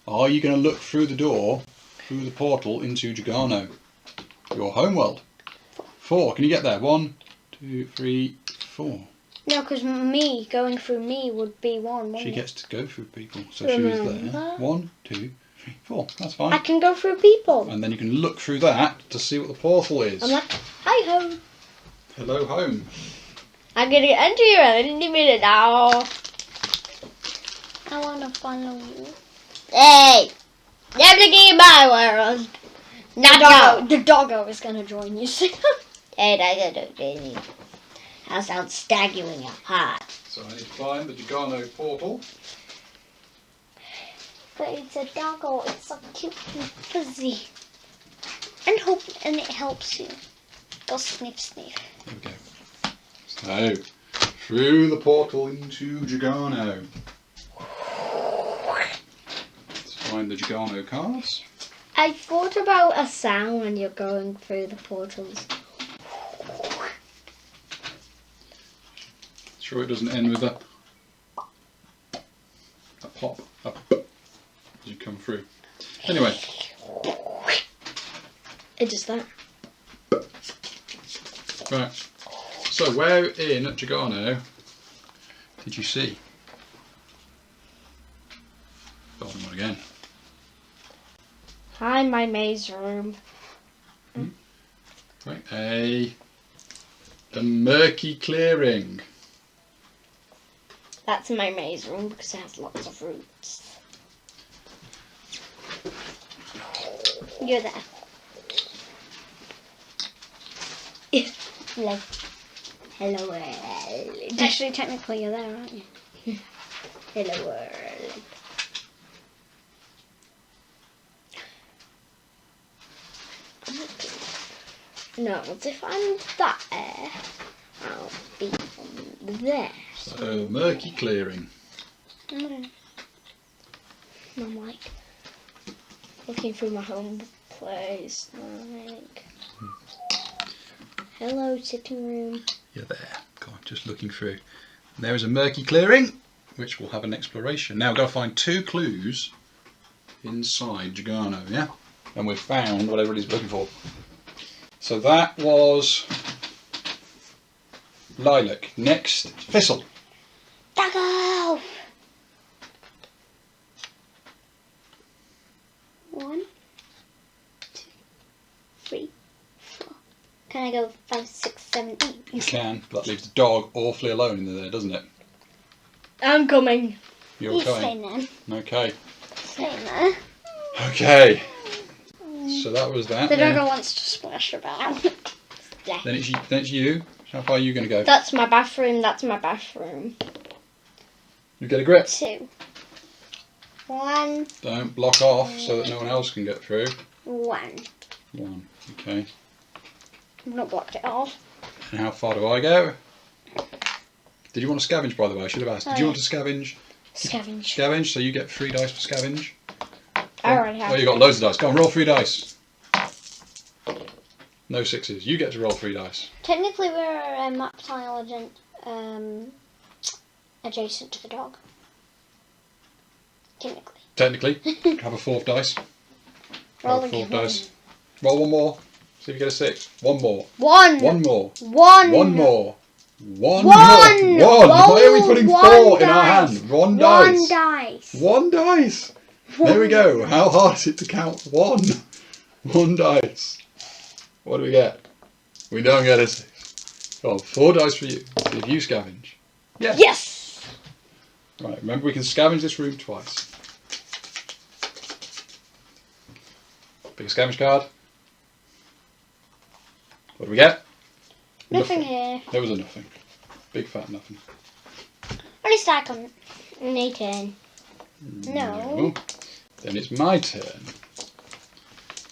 Are you going to look through the door, through the portal into Jargano, your homeworld? 4. Can you get there? 1, 2, 3, 4. No, because me going through me would be 1. She gets to go through people, so she was there. 1, 2, 3, 4. That's fine. I can go through people. And then you can look through that to see what the portal is. I'm like, hi home. Hello, home. I'm gonna enter you any minute now. I want to follow you. Hey, you're looking in my world. The doggo is going to join you soon. Hey, I gotta do you. That sounds staggy when you're hot. So I need to find the Jargano portal. But it's a doggo. It's so cute and fuzzy. And it helps you. Go sniff, sniff. There we go. So, through the portal into Jargano. Let's find the Jargano cards. I thought about a sound when you're going through the portals. Sure it doesn't end with a pop up as you come through. Anyway. It does that. Right. So where in Jargano did you see? Bottom one again. Find my maze room. Right. A murky clearing. That's my maze room because it has lots of roots. You're there. Hello. Hello world. Actually, technically, you're there, aren't you? Hello world. No, if I'm there, I'll be there. So murky clearing. Mm. I'm like looking through my home place. Like, hello, sitting room. You're there. Go on, just looking through. And there is a murky clearing, which will have an exploration. Now we've got to find 2 clues inside Jargano, yeah? And we've found what everybody's looking for. So that was Lilac. Next, Thistle. Doggo! 1, 2, 3, 4. Can I go 5, 6, 7, 8? You can, but that leaves the dog awfully alone in there, doesn't it? I'm coming. You're You coming. stay there. Okay. Stay there. Okay. So that was that. The Then, doggo wants to splash about. then it's you. How far are you going to go? That's my bathroom. That's my bathroom. You get a grip. 2. 1. Don't block off so that no one else can get through. 1. 1. Okay. I've not blocked it off. And how far do I go? Did you want to scavenge, by the way? I should have asked. Did you want to scavenge? Scavenge. Scavenge, so you get 3 dice for scavenge. I already have. Oh, you got loads of dice. Go on, roll 3 dice. No 6s. You get to roll 3 dice. Technically, we're a map tile adjacent to the dog. Technically. Technically, have a 4th dice. Roll Have a 4th again. dice. Roll 1 more. See if you get a 6. 1 more. 1. 1 more. 1. 1 more. 1 One. more. 1. Why are we putting 4 One in our dice. hand? 1 1 dice. dice. 1 dice. There we go. How hard is it to count 1? 1 dice. What do we get? We don't get a 6. Go on, 4 dice for you. See if you scavenge. Yes. Yes. Right, remember we can scavenge this room twice. Pick a scavenge card. What do we get? Nothing here. There was a nothing. Big fat nothing. At least I couldn't. Me turn. No. Then it's my turn.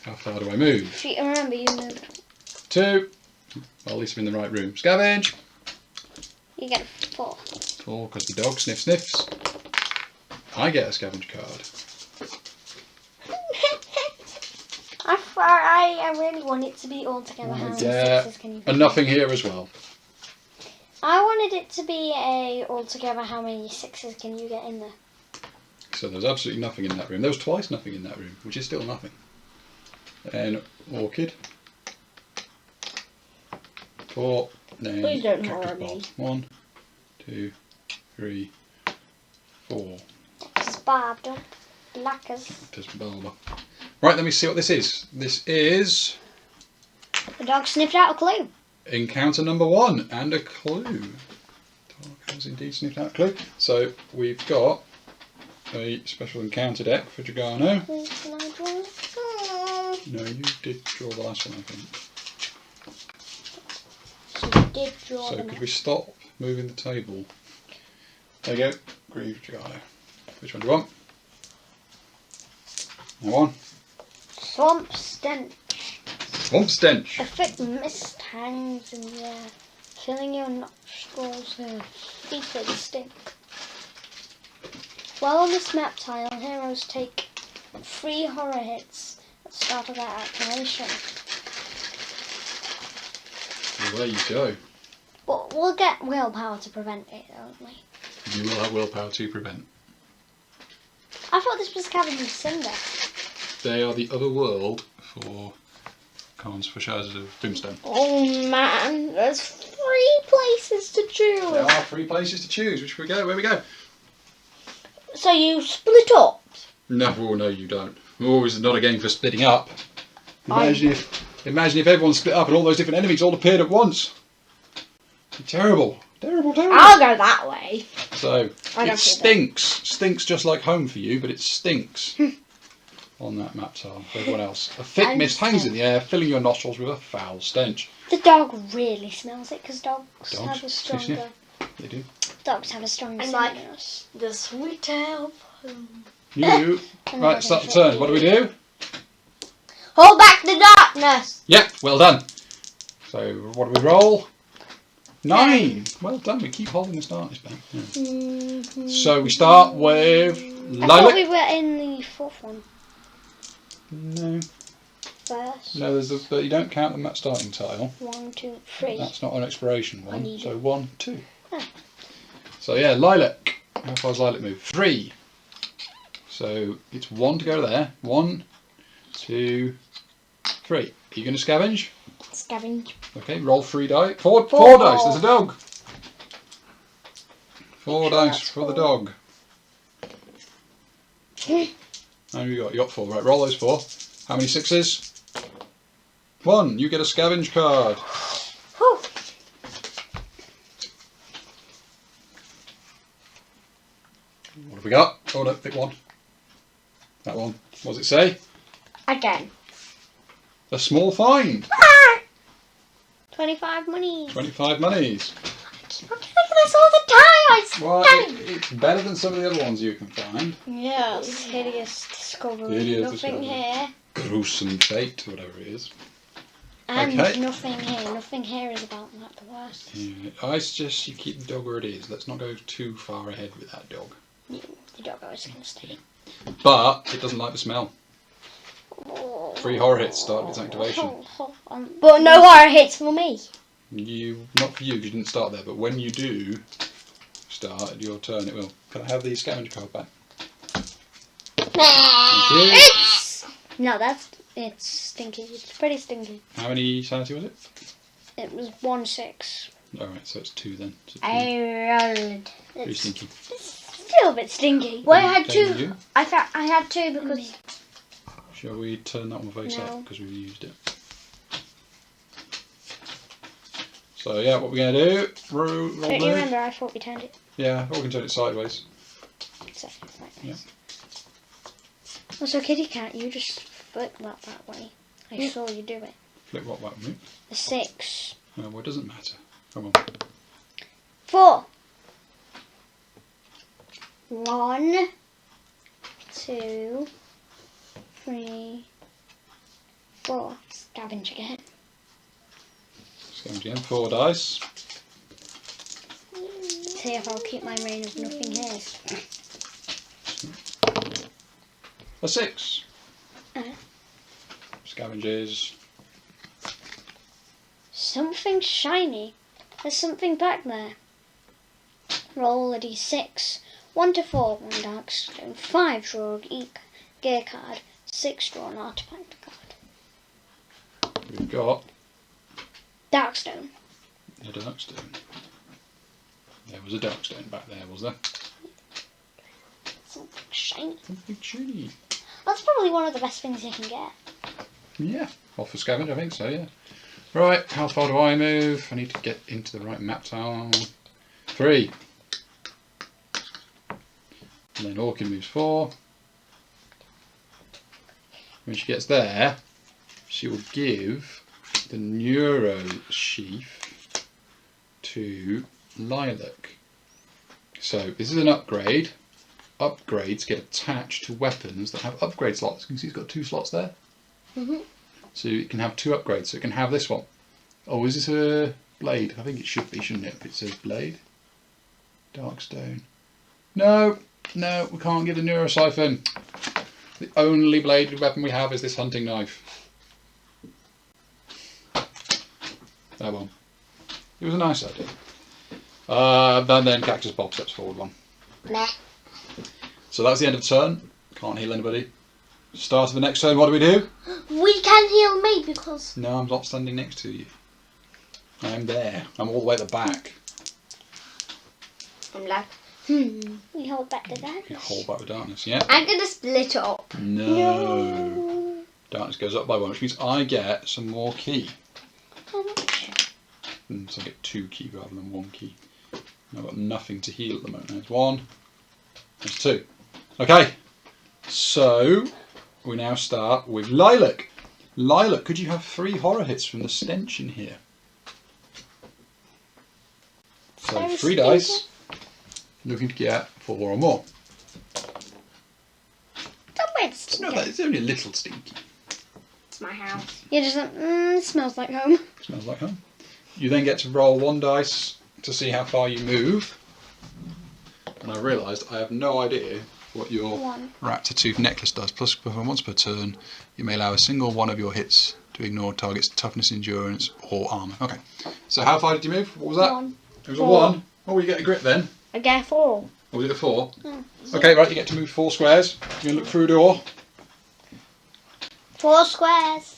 How far do I move? If you remember, you moved. 2. Well, at least I'm in the right room. Scavenge. You get 4. 4 because the dog sniffs. I get a scavenge card. I really want it to be all together. How many Yeah, sixes can you and nothing here as well. I wanted it to be a all together. How many 6s can you get in there? So there's absolutely nothing in that room. There was twice nothing in that room, which is still nothing. And Orchid. 4. Then Please don't Cactus horror me. Bob. 1, 2, 3, 4. Cactus Bob, don't black us. Cactus Bob. Right, let me see what this is. This is The dog sniffed out a clue. encounter number 1 and a clue. Dog has indeed sniffed out a clue. So we've got a special encounter deck for Jargano. No, you did draw the last one, I think. She did draw So them. could we stop moving the table? There you go. Grieve Jargano. Which one do you want? That one. Swamp stench. Swamp stench. A thick mist hangs in the air, filling your nostrils with fetid stink. While on this map tile, heroes take 3 horror hits at the start of their activation. Well, there you go. But we'll get willpower to prevent it, won't we? You will have willpower to prevent. I thought this was Cabin and Cinder. They are the other world for cons for Shadows of Brimstone. Oh man, there's 3 places to choose. There are 3 places to choose. Which we go? Where we go? So you split up. No, oh, no, you don't. Oh, it's not a game for splitting up. Imagine if everyone split up and all those different enemies all appeared at once. Terrible. Terrible, terrible. I'll go that way. So, I don't it stinks. Stinks just like home for you, but it stinks on that map tile for everyone else. A thick And mist hangs in the air, filling your nostrils with a foul stench. The dog really smells it because dogs have a do stronger. sniff. They do. Dogs have a stronger And scent like- than us. The sweet tail. You. Right, start the turn. What do we do? Hold back the darkness. Yep, well done. So, what do we roll? 9. Well done. We keep holding the starters back. Yeah. Mm-hmm. So we start with I thought we Lilac. were in the 4th one No, first. no. But you don't count the map starting tile. 1, 2, 3. That's not an expiration I one. need So it. 1, 2. Oh. So yeah, Lilac. How far does Lilac move? 3. So it's 1 to go there. 1, 2, 3. Are you going to scavenge? Scavenge. Okay, roll 3 dice. 4 4. dice. There's a dog. 4 Sure dice that's for the 4. dog. And you got 4. Right, roll those 4. How many 6s? 1. You get a scavenge card. Whew. What have we got? Oh no, pick one. That one. What does it say? Again. A small find. 25 money. 25 monies. I'm thinking this all the time. Well, it's better than some of the other ones you can find. Yes. Hideous discovery. Hideous nothing discovery. here. Gruesome fate, whatever it is. And Okay. nothing here. Nothing here is about that the worst. Yeah, I suggest you keep the dog where it is. Let's not go too far ahead with that dog. The dog always going to stay. But it doesn't like the smell. 3 horror hits start its activation. But no horror hits for me. Not for you, because you didn't start there, but when you do start at your turn, it will. Can I have the scavenger card back? Thank you. No, it's stinky. It's pretty stinky. How many sanity was it? It was 1, 6. Alright, so it's 2 then. So 2. I rolled. Pretty It's stinky. still a bit stinky. Well, I had Thank 2. you. I had 2 because Shall we turn that one face No. up because we've used it? So yeah, what we're going to do? Roll Don't you blue. remember? I thought we turned it. Yeah, or we can turn it sideways. So, it's like Yeah. this. Also, kitty cat, you just flip that way. I saw you do it. Flip what back with me? The 6. Well, it doesn't matter. Come on. 4. 1, 2, 3, 4. Scavenge again. Scavenge again. 4 dice. See if I'll keep my reign of nothing here. A 6. Uh-huh. Scavenges. Something shiny. There's something back there. Roll a d6. 1 to 4, 1 dark stone. 5 draw a gear card. 6 draw an artifact card. We've got Dark stone. darkstone. There was a darkstone back there, was there? Something shiny. Something shiny. That's probably one of the best things you can get. Yeah, off for scavenge, I think so, yeah. Right, how far do I move? I need to get into the right map tile. 3. And then Orchid moves 4. When she gets there, she will give the Neuro Sheath to Lilac. So this is an upgrade. Upgrades get attached to weapons that have upgrade slots. You can see it's got 2 slots there. So it can have 2 upgrades. So it can have this one. Oh, is this a blade? I think it should be, shouldn't it? If it says blade. Darkstone. No, no, we can't get a Neurosiphon. The only bladed weapon we have is this hunting knife. That one. It was a nice idea. And then Cactus Bob steps forward 1. Nah. So that's the end of the turn. Can't heal anybody. Start of the next turn, what do we do? We can heal me because... No, I'm not standing next to you. I'm there. I'm all the way at the back. I'm like, We hold back the You darkness. hold back the darkness, yeah? I'm going to split it up. No. Darkness goes up by 1, which means I get some more key. How much? So I get 2 key rather than 1 key. I've got nothing to heal at the moment. There's 1. There's 2. Okay. So we now start with Lilac. Lilac, could you have 3 horror hits from the stench in here? So Very 3 stinky. dice. Looking to get 4 or more. Don't wait, It's not that, it's only a little stinky. It's my house. You're just like, it smells like home. Smells like home. You then get to roll 1 dice to see how far you move. And I realised I have no idea what your 1. Raptor Tooth necklace does. Plus, once per turn, you may allow a single one of your hits to ignore target's toughness, endurance, or armour. Okay. So how far did you move? What was that? 1. It was a 4. 1. Oh, well, you get a grip then. I get 4. Or was it a 4? Oh. Okay, right, you get to move 4 squares. You're going to look through a door. 4 squares.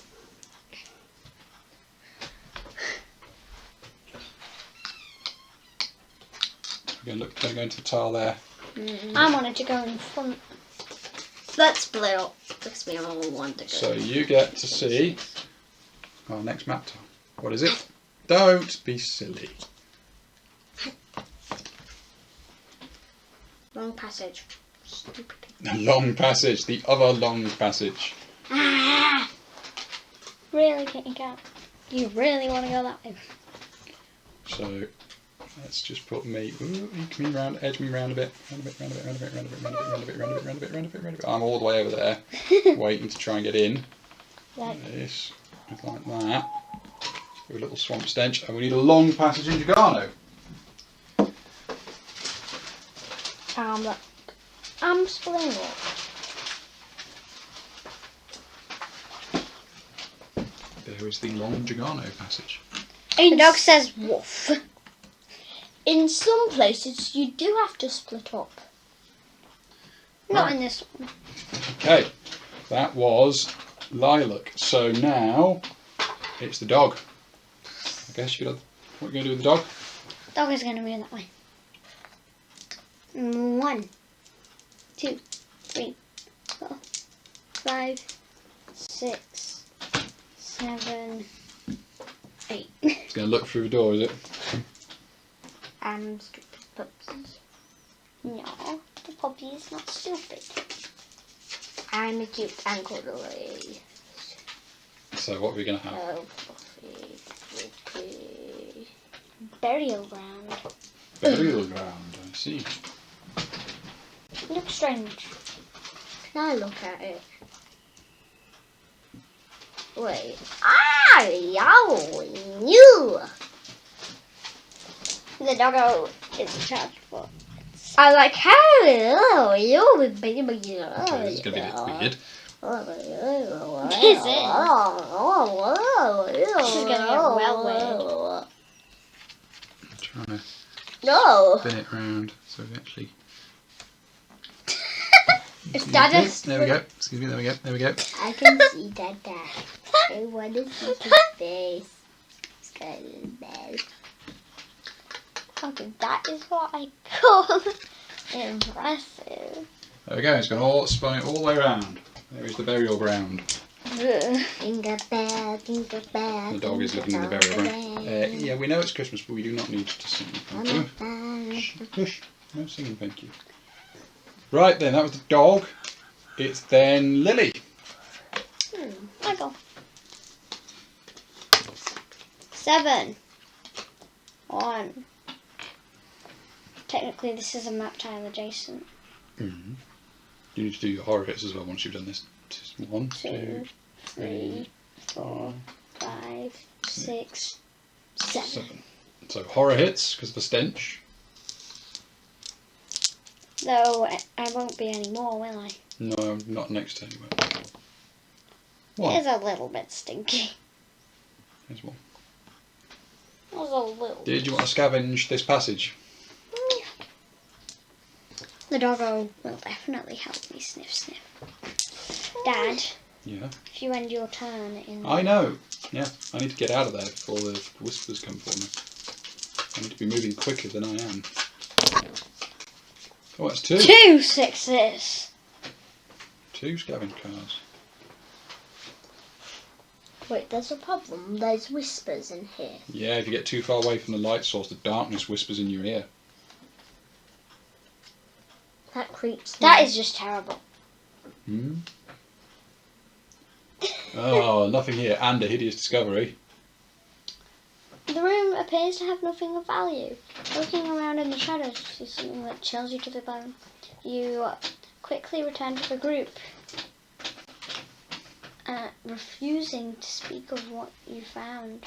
You're going to go into the tile there. I wanted to go in front. Let's split up. Because we all want to go. So you get to see our next map tile. What is it? Don't be silly. Long passage. Stupid. The long passage, the other long passage. Ah! Really, Kitty Cat? You really want to go that way? So let's just put me. Ooh, eke me round, edge me round a bit, round a bit, round a bit, round a bit, round a bit, round a bit, round a bit, round a bit, round a bit, round a bit, round a bit. I'm all the way over there, waiting to try and get in. Like, This, like that. With a little swamp stench, and we need a long passage in Jargano. I'm splitting it. There is the long Jargano passage. The dog says woof. In some places, you do have to split up. Not Right. in this one. Okay, that was Lilac. So now it's the dog. I guess you could have. What are you going to do with the dog? Dog is going to be that way. 1, 2, 3, 4, 5, 6, 7, 8. It's going to look through the door, is it? Stupid puppies. No, the puppy is not stupid. I'm a cute and cuddly. So what are we going to have? Oh, puppy. Burial ground. Burial ground, I see. Looks strange. Can I look at it? Wait. You! The doggo is charged for. I like, hello, you baby. Okay, this is going to be a bit weird. Is it? This is gonna get well weird. I'm trying to No. spin it round so we actually. It's Dada's. There we go. Excuse me. There we go. There we go. I can see Dada. I want to see his face. It's kind of bad. Okay, that is what I call impressive. There we go, it's gone all spun it all the way around. There is the burial ground. Jingle bell, jingle bell. The dog is looking in the burial ground. Yeah, we know it's Christmas, but we do not need to sing. Thank you. Shush. No singing, thank you. Right then, that was the dog. It's then Lily. I go. 7. 1. Technically, this is a map tile adjacent. Mm-hmm. You need to do your horror hits as well once you've done this. 1, 2, 3, 4, 5, 6, 7. So horror hits because of the stench. Though I won't be anymore, will I? No, not next turn. You won't. It One. is a little bit stinky. There's one. It was a little. Did you want to scavenge this passage? The doggo will definitely help me sniff. Dad, Yeah. if you end your turn in... I know. Yeah, I need to get out of there before the whispers come for me. I need to be moving quicker than I am. Oh, that's 2. 2 6s. 2 scavenge cards. Wait, there's a problem. There's whispers in here. Yeah, if you get too far away from the light source, the darkness whispers in your ear. That creeps me. That is just terrible. Hmm? Oh, nothing here. And a hideous discovery. The room appears to have nothing of value. Looking around in the shadows, you see something that chills you to the bone. You quickly return to the group, refusing to speak of what you found.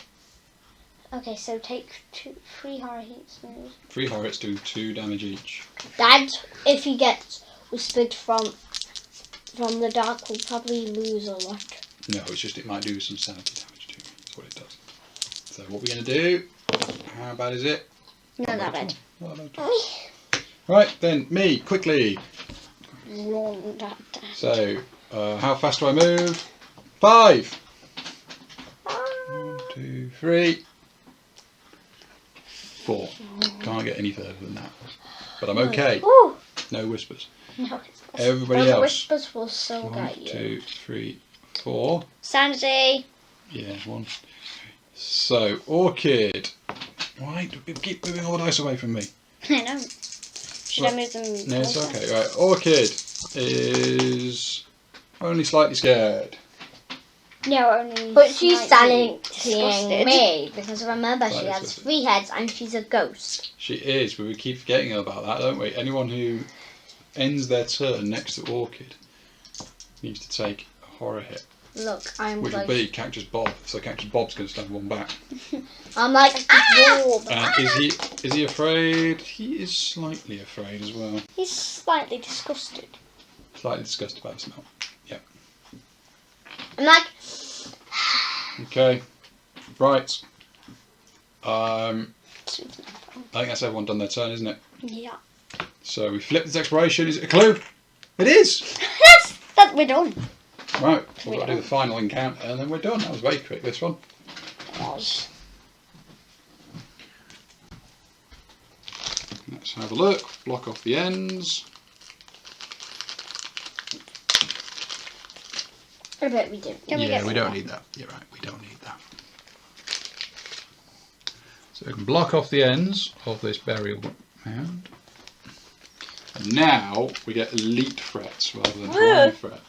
Okay, so take 3 horror heats. 3 horror hits do 2 damage each. Dad, if he gets whispered from the dark, will probably lose a lot. No, it's just it might do some sanity damage to me. That's what it does. So what we're going to do, how bad is it? No, not bad. Right, then me, quickly. Wrong, Dad. So, how fast do I move? 5. 1, 2, 3. 4. Can't get any further than that. But I'm okay. Ooh. No whispers. No, Everybody Those else. whispers will so 1, get you. 2, 3, 4. Sanity. Yeah, 1. So, Orchid. Why do you keep moving all the dice away from me? I know. Should I move them? No, it's closer? okay. Right, Orchid is only slightly scared. No, only. But she's slightly silencing me because remember she Slightly has disgusted. 3 heads and she's a ghost. She is, but we keep forgetting about that, don't we? Anyone who ends their turn next to Orchid needs to take a horror hit, Look, I'm which will like, be Cactus Bob. So Cactus Bob's going to stand 1 back. I'm like, ah! And is he afraid? He is slightly afraid as well. He's slightly disgusted. Slightly disgusted by the smell. Yep. I'm like, Okay. Right. I think that's everyone done their turn, isn't it? Yeah. So we flip this exploration. Is it a clue? It is! That we're done. Right, we've got to do the final encounter and then we're done. That was very quick, this one. It was. Let's have a look. Block off the ends. I bet we do. Can we get we don't need that. You're right, we don't need that. So we can block off the ends of this burial mound. And now we get elite threats rather than high threats.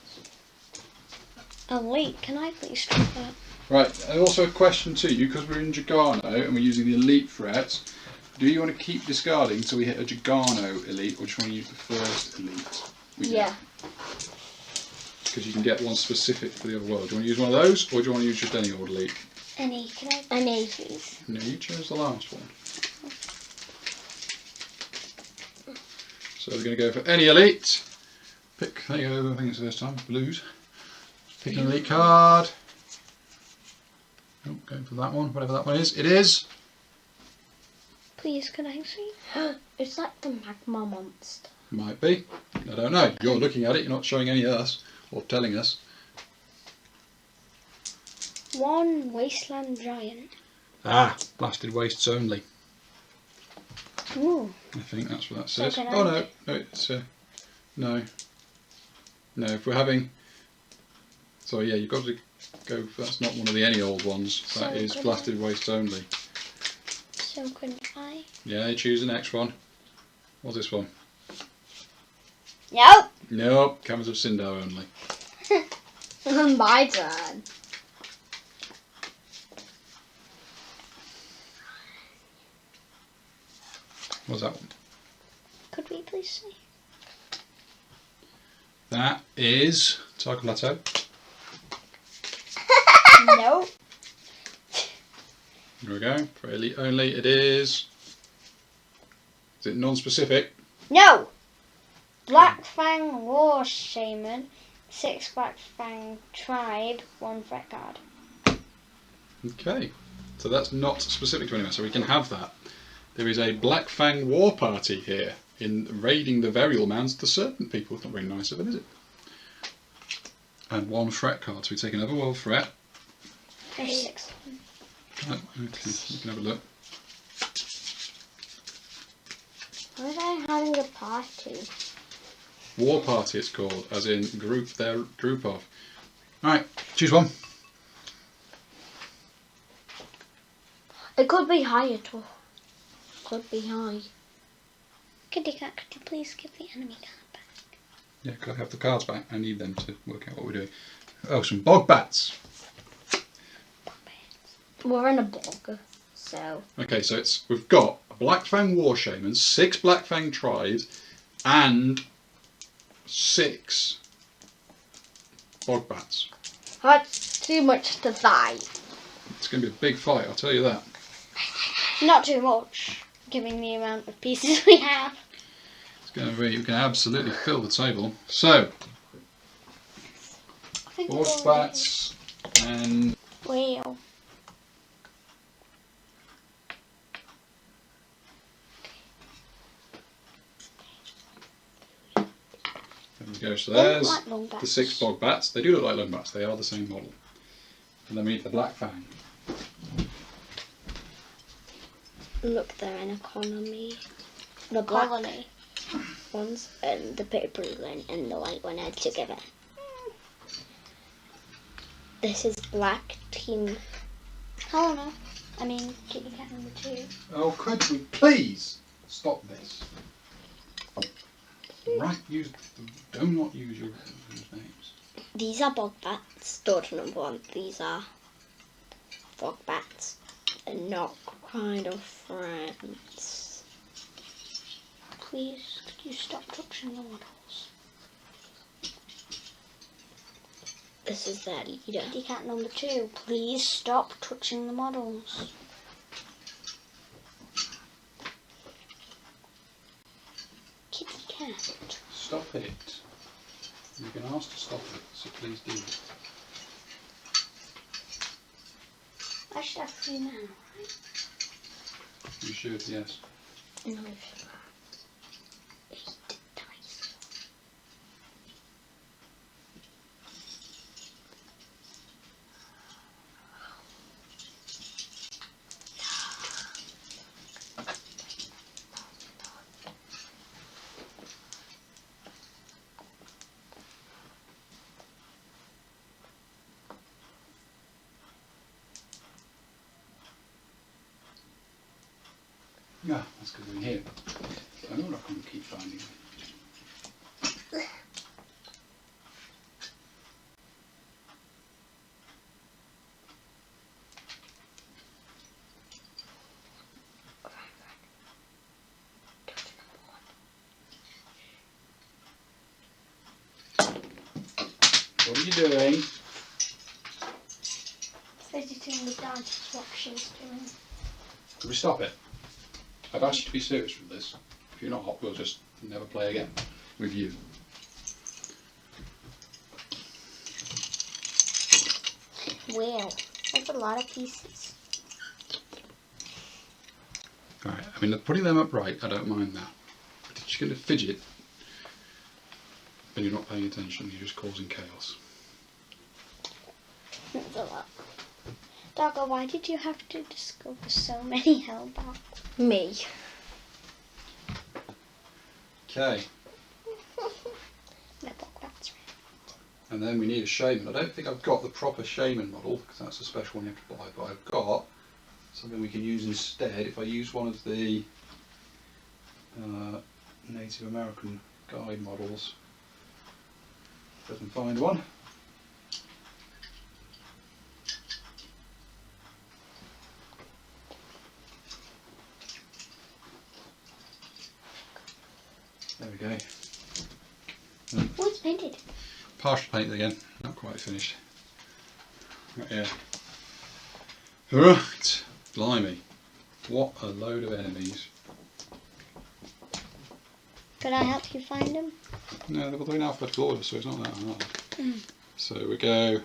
Elite, can I please try that? Right, and also a question to you, because we're in Jargano and we're using the elite threats, do you want to keep discarding until we hit a Jargano elite, or do you want to use the first elite? Yeah. Because you can get one specific for the other world. Do you want to use one of those, or do you want to use just any old elite? Any, can I? Any, please. No, you chose the last one. So we're going to go for any elite. Pick, there you go, I think it's the first time, blues. Pick an elite card. Oh, going for that one, whatever that one is. It is. Please, can I see? It's like the magma monster. Might be. I don't know. You're looking at it, you're not showing any of us, or telling us. 1 wasteland giant. Ah, blasted wastes only. Ooh. I think that's what that So says. can I- Oh no, no, it's no. No, if we're having. So yeah, you've got to go. That's not one of the any old ones. So That is can blasted waste only. So can I? Yeah, you choose the next one. What's this one? Nope. Nope, Cameras of Sindar only. My turn. What's that one? Could we please see? That is Tarka Plateau. Nope. There we go. For elite only, it is. Is it non-specific? No. Black Fang War Shaman, 6 Black Fang Tribe, 1 threat card. Okay, so that's not specific to anyone, so we can have that. There is a Black Fang War Party here in raiding the Verial Mounds, the Serpent People. It's not very nice of them, is it? And 1 threat card, so we take another world threat. There's 6. Right, okay, you can have a look. Why are they having a party? War Party it's called, as in group, their group of. Alright, choose one. It could be higher too. Could be high. Kitty cat, could you please give the enemy card back? Yeah, could I have the cards back? I need them to work out what we're doing. Oh, some bog bats. We're in a bog, so. Okay, so we've got a Black Fang War Shaman, 6 Black Fang Tribes, and 6 bog bats. That's too much to fight. It's going to be a big fight, I'll tell you that. Not too much, given the amount of pieces we have. It's going to be, you can absolutely fill the table. So, I think bog bats and whale. there we go. So They look there's like long bats. the 6 bog bats. They do look like lung bats, they are the same model. And then we need the Black Fang. Look, they're in economy. The black Colony. ones and the purple one and the white one are together. This is black team. Oh no. I mean, kitty cat number 2. Oh, could we please stop this? Right, do not use your names. These are bog bats. Daughter number 1. These are bog bats. They're not kind of friends. Please, could you stop touching the models? This is their leader. Kitty cat number 2, please stop touching the models. Kitty cat. Stop it. You've been asked to stop it, so please do it. I should have 3 now, right? You should, yes. No. 8 dice. Yeah, that's because we're here. I know I can't keep finding them. What are you doing? Editing the dance what she's doing. Can we stop it? I've asked you to be serious with this. If you're not, we'll just never play again with you. Wow, that's a lot of pieces. Right, I mean, putting them upright, I don't mind that. But if you're going to fidget, then you're not paying attention, you're just causing chaos. That's a lot. Doggo, why did you have to discover so many hellbats? Me. Okay. And then we need a shaman. I don't think I've got the proper shaman model, because that's a special one you have to buy, but I've got something we can use instead. If I use one of the Native American guide models, if I can find one. There we go. Oh, it's painted. Partial painted again, not quite finished. Right here. Right, blimey. What a load of enemies. Could I help you find them? No, they're all in alphabetical order, so it's not that hard. So we go.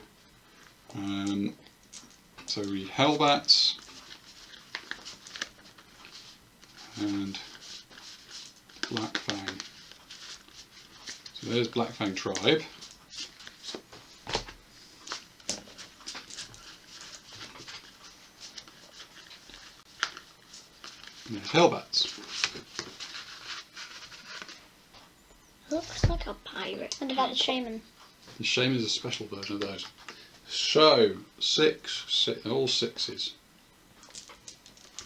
So we read Hellbats and Black Fang. So there's Black Fang Tribe. And there's Hellbats. Looks like a pirate. What about the shaman? The shaman is a special version of those. So, six, all sixes.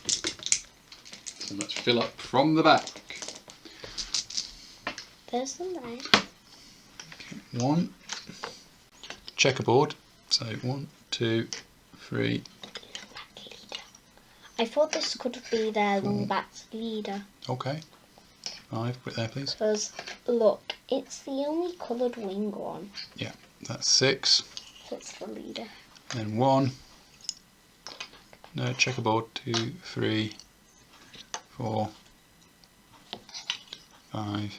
So let's fill up from the back. There's them there. One. Checkerboard. So 1, 2, 3. I thought this could be their Longback's leader. Okay. 5. Put it there, please. Because, look, it's the only coloured wing one. Yeah, that's 6. So it's the leader. Then 1. No, checkerboard. 2, 3, 4, 5,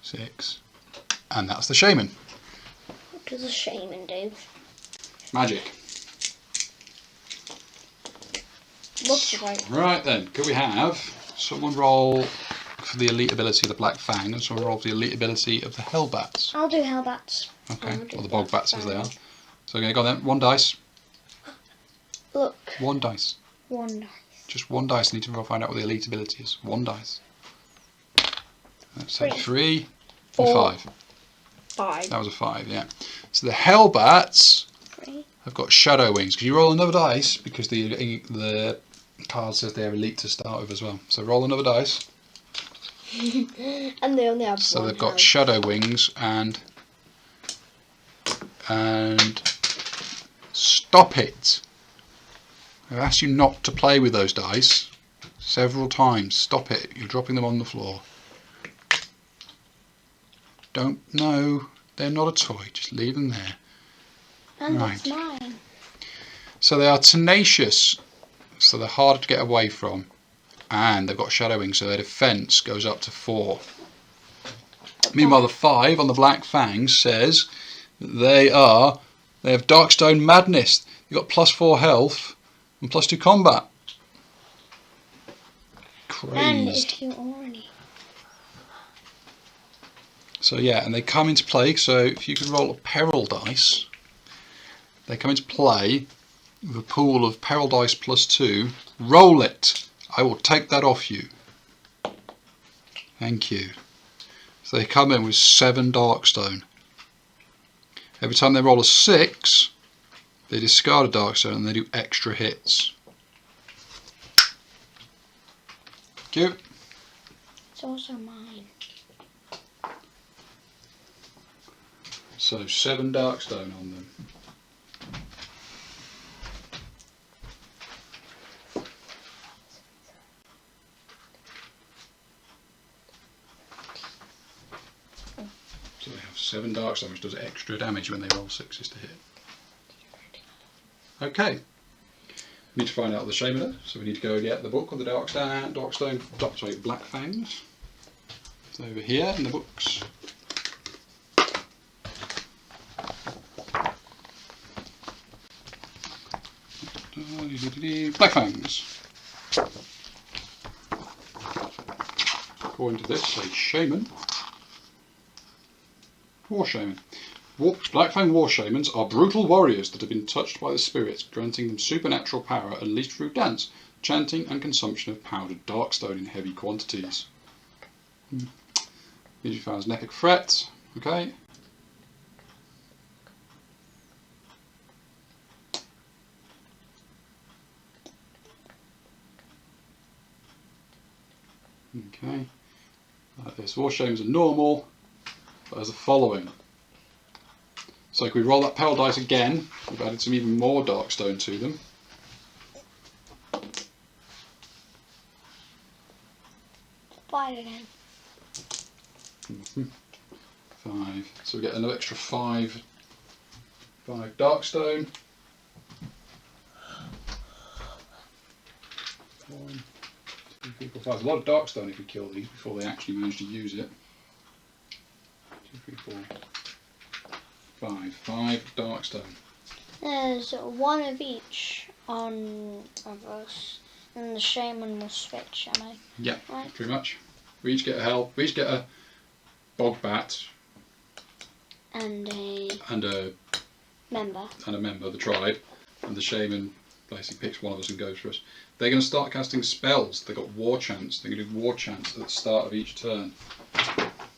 6. And that's the shaman. What does a shaman do? Magic. Looks right. Right then, could we have someone roll for the elite ability of the Black Fang and someone roll for the elite ability of the Hellbats? I'll do Hellbats. Okay, or the Bogbats as they are. So okay, go on then. 1 dice. Look. 1 dice. 1 dice. Just 1 dice. I need to find out what the elite ability is. 1 dice. So 3 and 4. 5. 5. That was a 5, yeah. So the Hellbats 3. have got shadow wings. Can you roll another dice? Because the card says they have elite to start with as well. So roll another dice. And they only have So one they've got health. shadow wings and stop it. I've asked you not to play with those dice several times. Stop it. You're dropping them on the floor. Don't know. They're not a toy. Just leave them there. And Right. it's mine. So they are tenacious. So they're harder to get away from. And they've got shadow wings, so their defense goes up to 4. Meanwhile, the 5 on the Black Fang says that they have Darkstone Madness. They've got +4 health and +2 combat. And Crazed. if you already. So yeah, and they come into play. So if you can roll a peril dice, they come into play with a pool of peril dice +2. Roll it. I will take that off you. Thank you. So they come in with 7 Darkstone. Every time they roll a 6, they discard a Darkstone and they do extra hits. Thank you. It's also mine. So 7 Darkstone on them. So they have 7 Darkstone, which does extra damage when they roll 6s to hit. Okay. We need to find out what the shaman is, so we need to go get the book of the Black Fangs. It's over here in the books. Black Fangs. According to this, a shaman. War Shaman. Black Fang War Shamans are brutal warriors that have been touched by the spirits, granting them supernatural power unleashed through dance, chanting and consumption of powdered Darkstone in heavy quantities. Usually found as neck fret. Okay. Okay. Like this. War shames are normal, but as the following. So if we roll that pearl dice again, we've added some even more darkstone to them. 5 again. 5. So we get another extra 5 darkstone. 1, 2, 3, 4, 5. There's a lot of darkstone if we kill these before they actually manage to use it. 2, 3, 4, 5. 5 darkstone. There's 1 of each on of us, and the shaman will switch, am I? Yeah, right? pretty much. We each get a hell. We each get a bog bat And a member. member of the tribe, and the shaman basically picks one of us and goes for us. They're going to start casting spells. They've got war chants. They're going to do war chants at the start of each turn.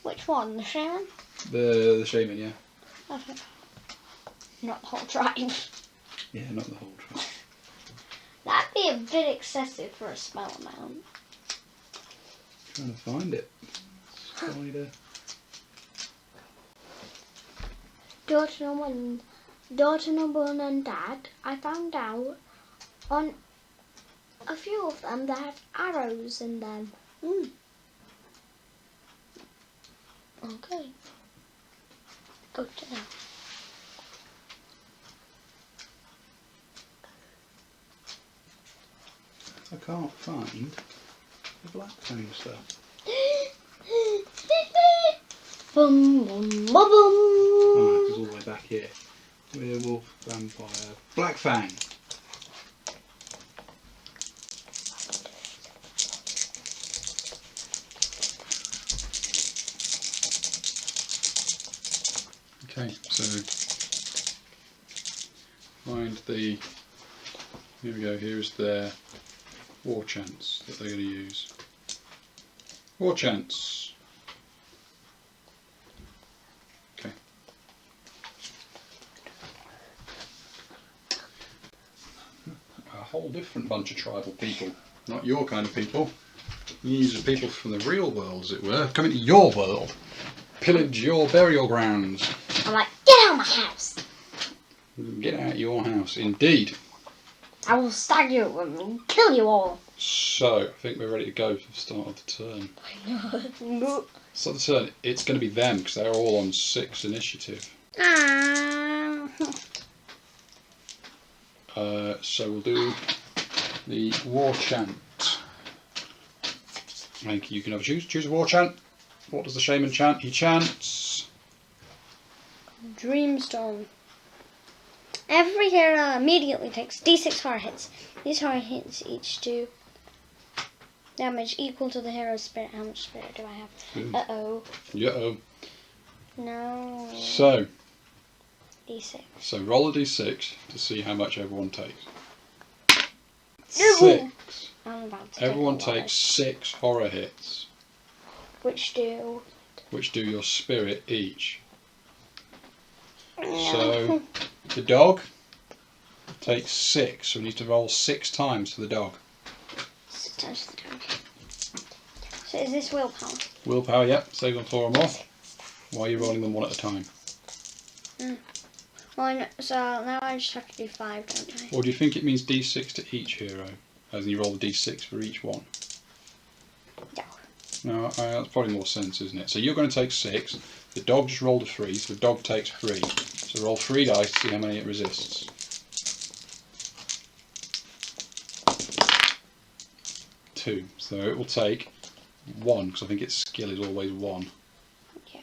Which one? The shaman? The shaman, yeah. Okay. Not the whole tribe. Yeah, not the whole tribe. That'd be a bit excessive for a spell amount. Trying to find it. Spider. Daughter number 1 and Dad, I found out on a few of them that had arrows in them. Okay. Good to know. I can't find the Black Fang stuff. Bum bum bum bum. Right, it's all the way back here. Werewolf, vampire, Black Fang. Okay, so find the. Here we go. Here's their war chants that they're going to use. War chants. Okay. A whole different bunch of tribal people. Not your kind of people. These are people from the real world, as it were, coming to your world. Pillage your burial grounds. I'm like, get out of my house! Get out of your house, indeed. I will stag you and kill you all. So, I think we're ready to go for the start of the turn. No. Start of the turn, it's going to be them, because they're all on 6 initiative. So we'll do the war chant. Like you can have choose a war chant. What does the shaman chant? He chants Dreamstone. Every hero immediately takes d6 horror hits. These horror hits each do damage equal to the hero's spirit. How much spirit do I have? Uh-oh. Uh-oh. No. So D6. So roll a d6 to see how much everyone takes. Ooh. 6. I'm about to Everyone take a lot. takes 6 horror hits, Which do? which do your spirit each. Yeah. So the dog takes 6, so we need to roll 6 times for the dog. 6 times the dog. So is this willpower? Willpower, yep, save on 4 or more. Why are you rolling them one at a time? Well, so now I just have to do 5, don't I? Or do you think it means d6 to each hero? As in you roll the d6 for each one? No. No, that's probably more sense, isn't it? So you're going to take 6. The dog just rolled a 3, so the dog takes 3. So roll 3 dice to see how many it resists. 2. So it will take 1, because I think its skill is always 1. Yeah.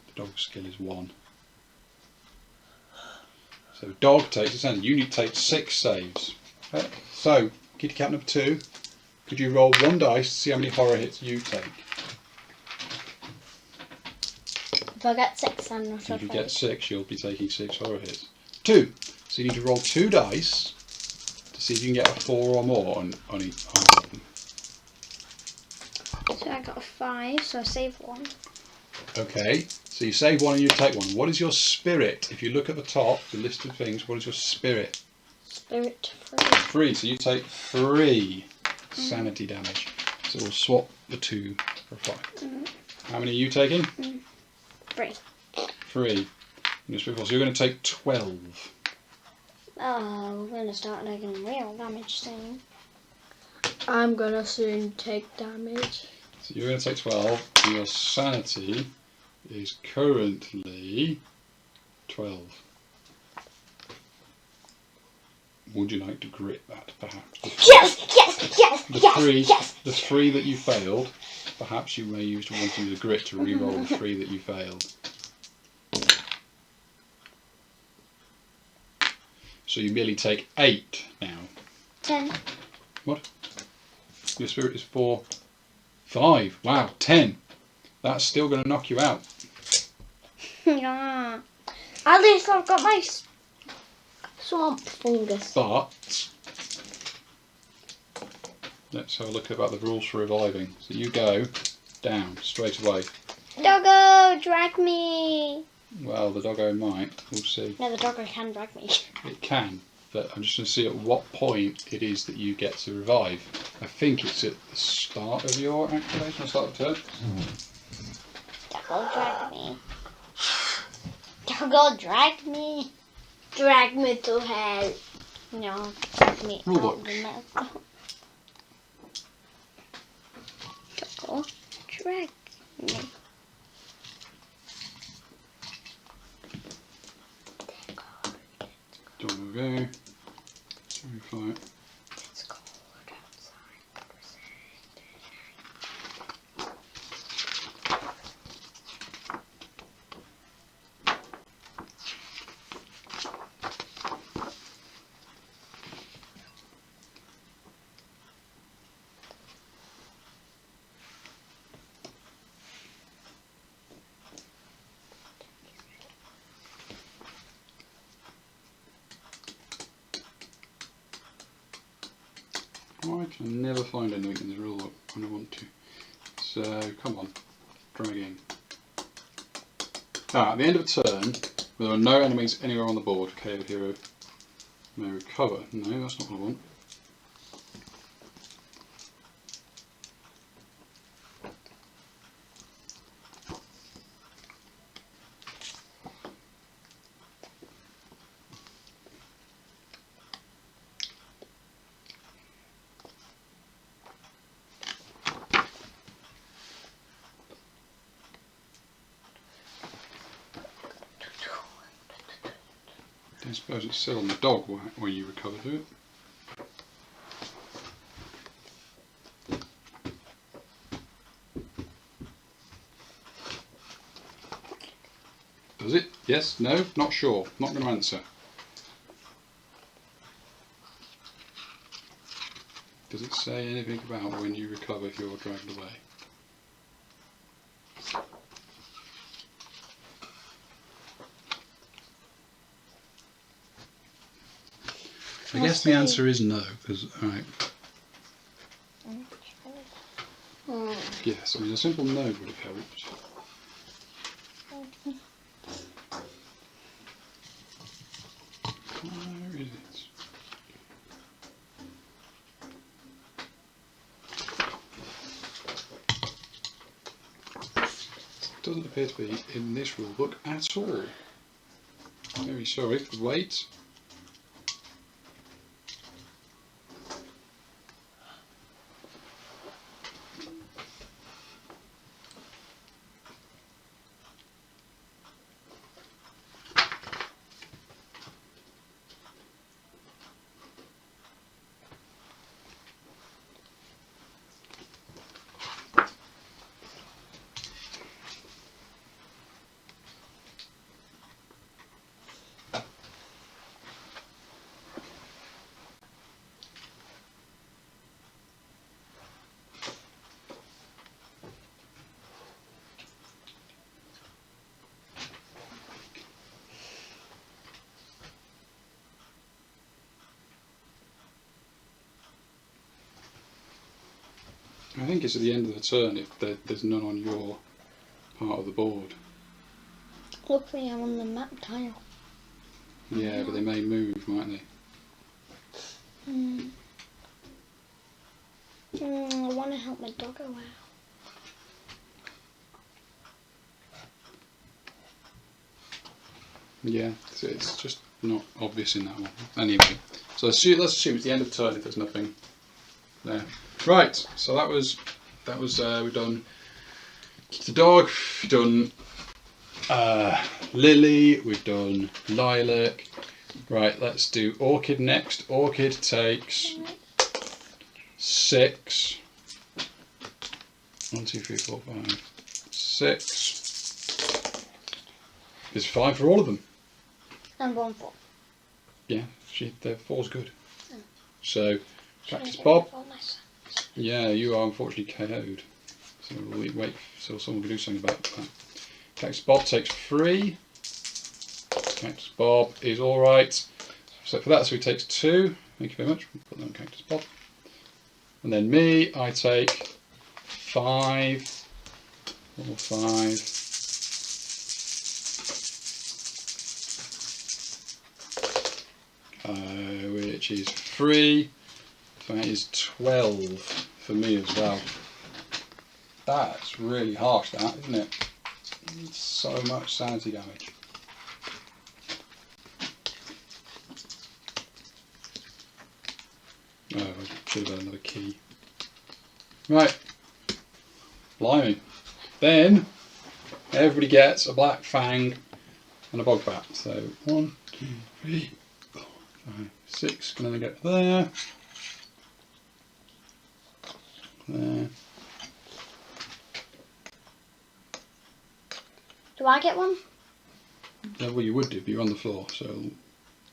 The dog's skill is 1. So dog takes a send. You need to take 6 saves. Okay. So, kitty cat number 2, could you roll 1 dice to see how many horror hits you take? If I get 6, I'm not If you afraid. get 6, you'll be taking 6 horror hits. 2. So you need to roll 2 dice to see if you can get a 4 or more on each of them. So I got a 5, so I save 1. Okay, so you save 1 and you take 1. What is your spirit? If you look at the top, the list of things, what is your spirit? Spirit 3. 3, so you take 3 sanity damage. So we'll swap the 2 for 5. How many are you taking? 3. 3. So you're going to take 12. Oh, we're going to start taking real damage soon. I'm gonna soon take damage. So you're going to take 12. And your sanity is currently 12. Would you like to grit that, perhaps? The 3 that you failed, perhaps you may use to wanting the grit to re-roll the 3 that you failed. So you merely take 8 now. 10. What? Your spirit is 4. 5. Wow, 10. That's still going to knock you out. Yeah. At least I've got my Swamp fungus. But let's have a look about the rules for reviving. So you go down straight away. doggo, drag me. Well, the doggo might. We'll see. No, the doggo can drag me. It can, but I'm just going to see at what point it is that you get to revive. I think it's at the start of your activation, start of turn. Doggo, drag me. Doggo, drag me. Drag me to hell. No, drag me Rule out book. the mouth. Doggo, drag me. Do you want to go? Sorry, flight. It's cold outside. I can never find anything in the rule book when I want to. So, come on, drag in. At the end of a turn, when there are no enemies anywhere on the board, KO hero may recover. No, that's not what I want. I suppose it's still on the dog when you recover to it. Does it? Yes? No? Not sure. Not going to answer. Does it say anything about when you recover if you're dragged away? I guess the answer is no, because, alright. Yes, I mean a simple no would have helped. Where is it? Doesn't appear to be in this rule book at all. Very sorry for the wait. I think it's at the end of the turn if there's none on your part of the board. Luckily I'm on the map tile. Yeah, but they may move, mightn't they? I want to help my doggo out. Yeah, so it's just not obvious in that one. Anyway, so let's assume it's the end of turn if there's nothing there. Right, so that was we've done the dog, we've done Lily, we've done Lilac. Right, let's do Orchid next. Orchid takes 6. 1, 2, 3, 4, 5, 6. There's 5 for all of them. And 1 4. Yeah, their 4's good. Oh. So, Cactus Bob. Yeah, you are unfortunately KO'd. So we'll wait till someone can do something about that. Cactus Bob takes 3. Cactus Bob is alright. So for that, so he takes 2. Thank you very much. We'll put that on Cactus Bob. And then me, I take 5. 4, 5. Which is 3. That is 12 for me as well. That's really harsh, that, isn't it? It's so much sanity damage. Oh, I should have had another key. Right. Blimey. Then, everybody gets a Black Fang and a Bog Bat. So, 1, 2, 3, 4, 5, 6. Can only get there. There. Do I get one? Yeah, well, you would do, but you're on the floor, so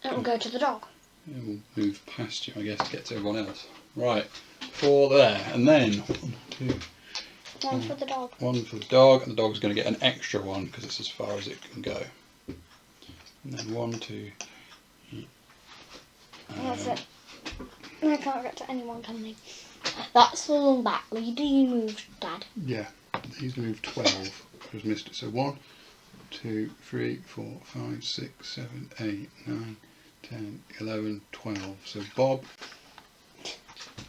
It will go to the dog. it will move past you, I guess, to get to everyone else. Right, 4 there, and then 1, 2, 1 for the dog. 1 for the dog, and the dog's going to get an extra 1 because it's as far as it can go. And then 1, 2. That's it. I can't get to anyone, can they? That's the one back. You do you move, Dad? Yeah, he's going to move 12. Just missed it. So 1, 2, 3, 4, 5, 6, 7, 8, 9, 10, 11, 12. So Bob.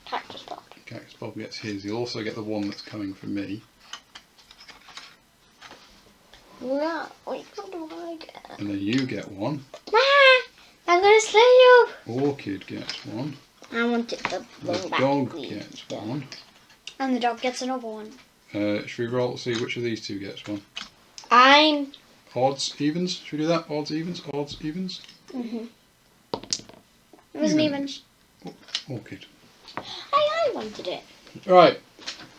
Cactus Bob. Cactus Bob gets his. He'll also get the 1 that's coming from me. Yeah, what do I get? And then you get 1. I'm gonna slay you! Orchid gets 1. I wanted the The one back. dog gets 1. And the dog gets another 1. Should we roll to see which of these two gets 1? I'm. Odds, evens? Should we do that? Odds, evens? Odds, evens? It wasn't even. Orchid. I wanted it. Right,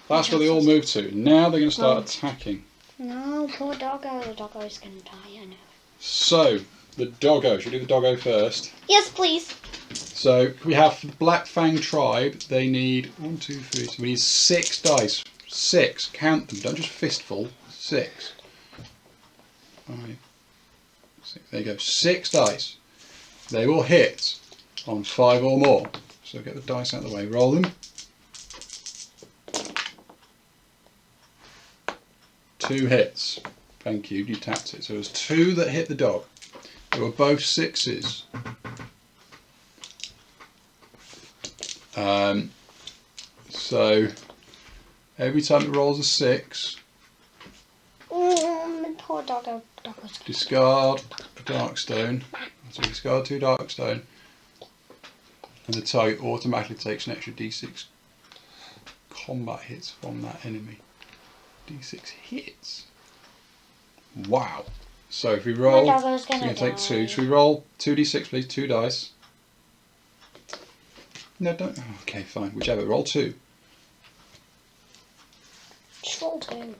that's where they all move to. Now they're going to start attacking. No, poor doggo. The doggo is gonna die, I know. So, the doggo. Should we do the doggo first? Yes, please. So, we have for the Black Fang Tribe, they need 1, 2, 3, so we need 6 dice. 6. Count them, don't just fistful. 6. 5, 6. There you go. 6 dice. They will hit on 5 or more. So get the dice out of the way. Roll them. 2 hits. Thank you, you tapped it. So it was 2 that hit the dog. They were both 6s. So every time it rolls a 6, Poor doggo. discard a Darkstone. So discard 2 Darkstone. And the target automatically takes an extra d6 combat hits from that enemy. D6 hits. Wow. So if we roll, My doggo's so gonna we're going to take 2. die. Should we roll 2d6 please? 2 dice. No, don't. Oh, okay, fine. Whichever. Roll 2. Just roll 2.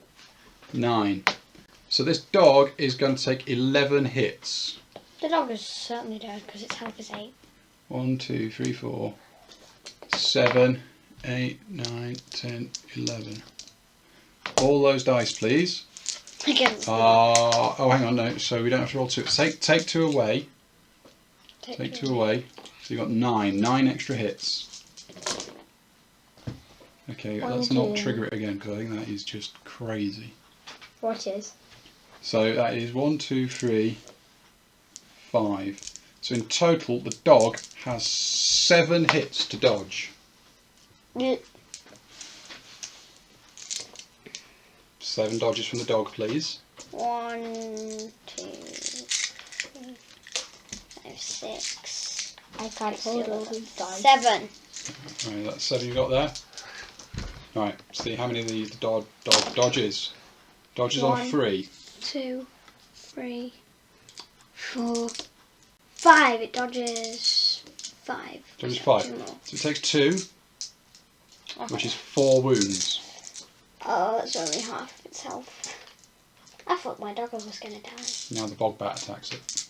9. So this dog is going to take 11 hits. The dog is certainly dead because its health is 8. 1, 2, 3, 4, 7, 8, 9, 10, 11. All those dice, please. Again. Oh, hang on, no. So we don't have to roll 2. Take 2 away. Take 2 away. So you've got 9. 9 extra hits. Okay, One, let's not two. trigger it again because I think that is just crazy. What is? So that is 1, 2, 3, 5. So in total, the dog has 7 hits to dodge. Mm. 7 dodges from the dog, please. 1, 2, 3, 5, 6. I can't Hold see on, all who's died? 7. Right, that's 7 you got there. Right, see how many of the dog dodges. Dodges on 1, 3. 2, 3, 4, 5. It dodges 5. Dodges So 5. 2 more. So it takes 2, which is 4 wounds. Oh, that's only half of its health. I thought my doggo was going to die. Now the bog bat attacks it.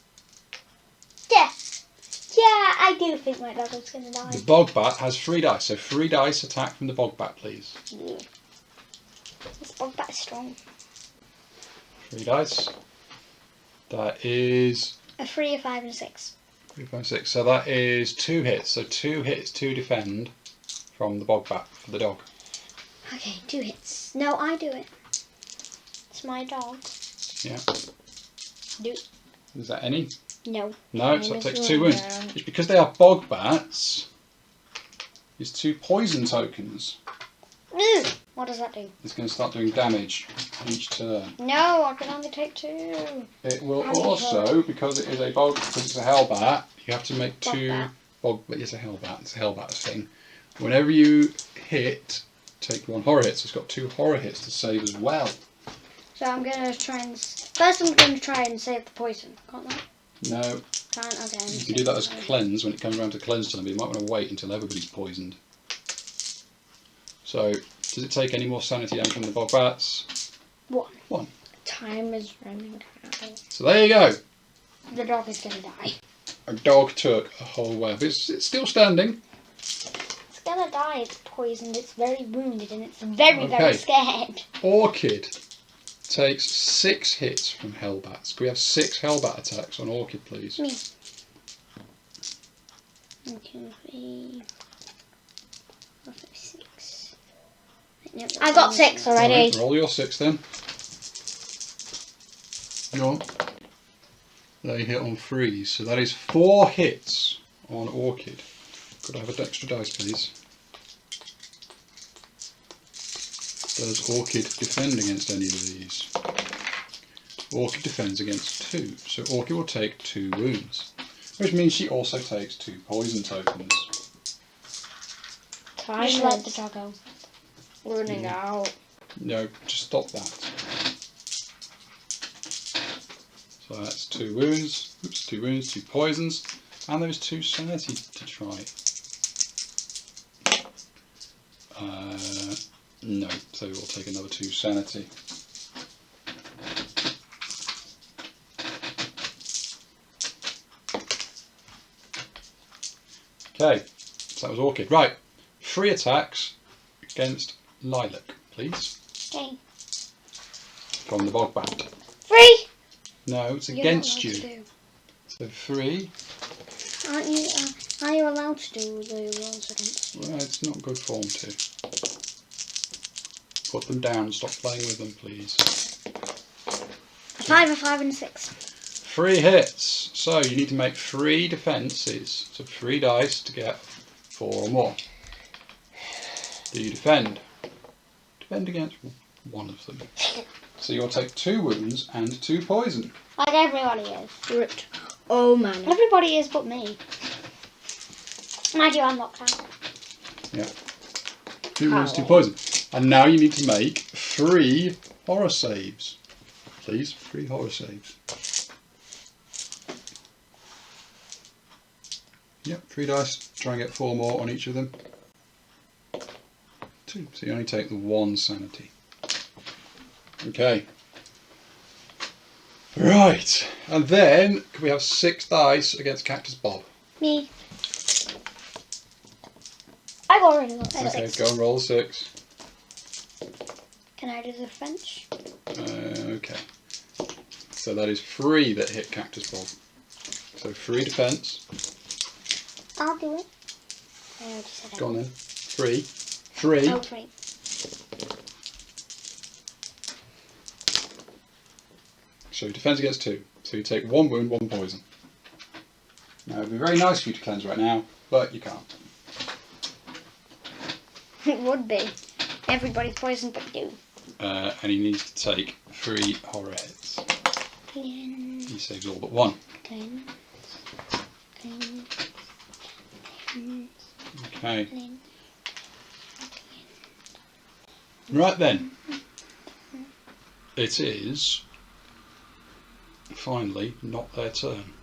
Yeah. Yeah, I do think my doggo's going to die. The bog bat has 3 dice, so 3 dice attack from the bog bat, please. Yeah. This bog bat is strong. 3 dice. That is A 3, a 5, and a 6. 3, 5, 6. So that is 2 hits. So 2 hits, 2 defend from the bog bat for the dog. Okay, 2 hits. No, I do it. It's my dog. Yeah. Do it. Is that any? No. No, so that takes 2 one wounds. down. It's because they are bog bats. It's 2 poison tokens. What does that do? It's going to start doing damage each turn. No, I can only take 2. It will How many also, because it is a bog, because it's a hell bat, you have to make Bog 2 bat. bog. It's a hell bat. It's a hell bat thing. Whenever you hit, take 1 horror hit. So it's got 2 horror hits to save as well. So I'm going to try and... First I'm going to try and save the poison. Can't I? No, Can't? Okay. you can do that as cleanse when it comes around to cleanse time, but you might want to wait until everybody's poisoned. So, does it take any more sanity damage from the bog bats? 1. Time is running out. So there you go. The dog is going to die. A dog took a whole web. It's still standing. It's going to die. It's poisoned. It's very wounded and it's very, Okay. very scared. Orchid takes 6 hits from hellbats. Can we have 6 hellbat attacks on Orchid, please? Me. 1, 2, 3, 4, 5, 6. No, I got 6 already. Right, roll your 6 then. Go on. They hit on 3, so that is 4 hits on Orchid. Could I have an extra dice, please? Does Orchid defend against any of these? Orchid defends against 2, so Orchid will take 2 wounds, which means she also takes 2 poison tokens. Time Just let the is doggo. running out. No, just stop that. So that's 2 wounds, oops, 2 wounds, 2 poisons, and there's 2 sanity to try. No, so we'll take another 2 sanity. Okay, so that was Orchid. Right, 3 attacks against Lilac, please, Okay. from the bog bat. 3! No, it's You're against not you. allowed to do. So 3. Aren't you? Are you allowed to do the rolls against? Well, it's not good form to. Put them down and stop playing with them, please. A 5, a 5, and a 6. 3 hits. So you need to make 3 defences. So 3 dice to get 4 or more. Do you defend? Defend against one of them. So you'll take 2 wounds and 2 poison. Like everybody is. Ripped. Oh man. Everybody is but me. Mind you, I'm locked out. Yeah. 2 wounds, 2 poison. And now you need to make 3 horror saves. Please, 3 horror saves. Yep, 3 dice. Try and get 4 more on each of them. 2. So you only take the 1 sanity. Okay. Right. And then we have 6 dice against Cactus Bob. Me. I've already got 6. Okay, go and roll 6. Can I do the French? Okay. So that is 3 that hit Cactus Bob. So 3 defense. I'll do it. I already said Go on then. 3. 3. Oh, 3. So defense against 2. So you take 1 wound, 1 poison. Now it'd be very nice for you to cleanse right now, but you can't. It would be. Everybody's poisoned but you. And he needs to take 3 horror hits. Cleanse, He saves all but 1. cleanse, cleanse, cleanse, Okay. cleanse. Right then. It is finally not their turn.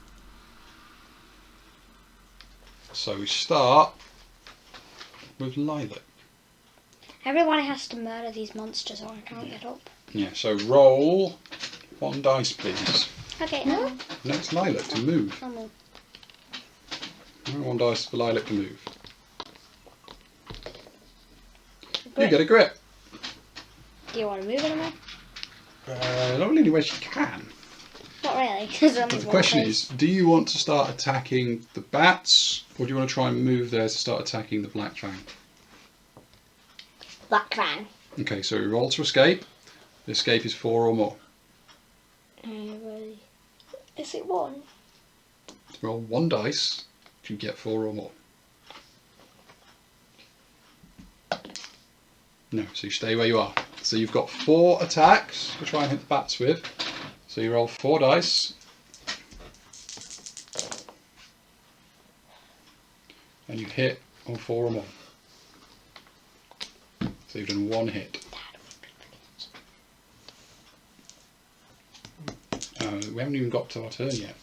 So we start with Lilac. Everybody has to murder these monsters or I can't get up. Yeah, so roll 1 dice, please. Okay, No, it's Lilac to move. I'll move. Roll 1 dice for Lilac to move. You Grip. get a grip. Do you want to move anymore? Not really anywhere she can. Not really. There's only But the one question place. is, do you want to start attacking the bats, or do you want to try and move there to start attacking the Black Fang? Black Fang. Okay, so we roll to escape. The escape is 4 or more. Really. Is it 1? Roll 1 dice to get 4 or more. No, so you stay where you are. So you've got 4 attacks to try and hit the bats with. So you roll 4 dice. And you hit on 4 or more. So you've done 1 hit. We haven't even got to our turn yet.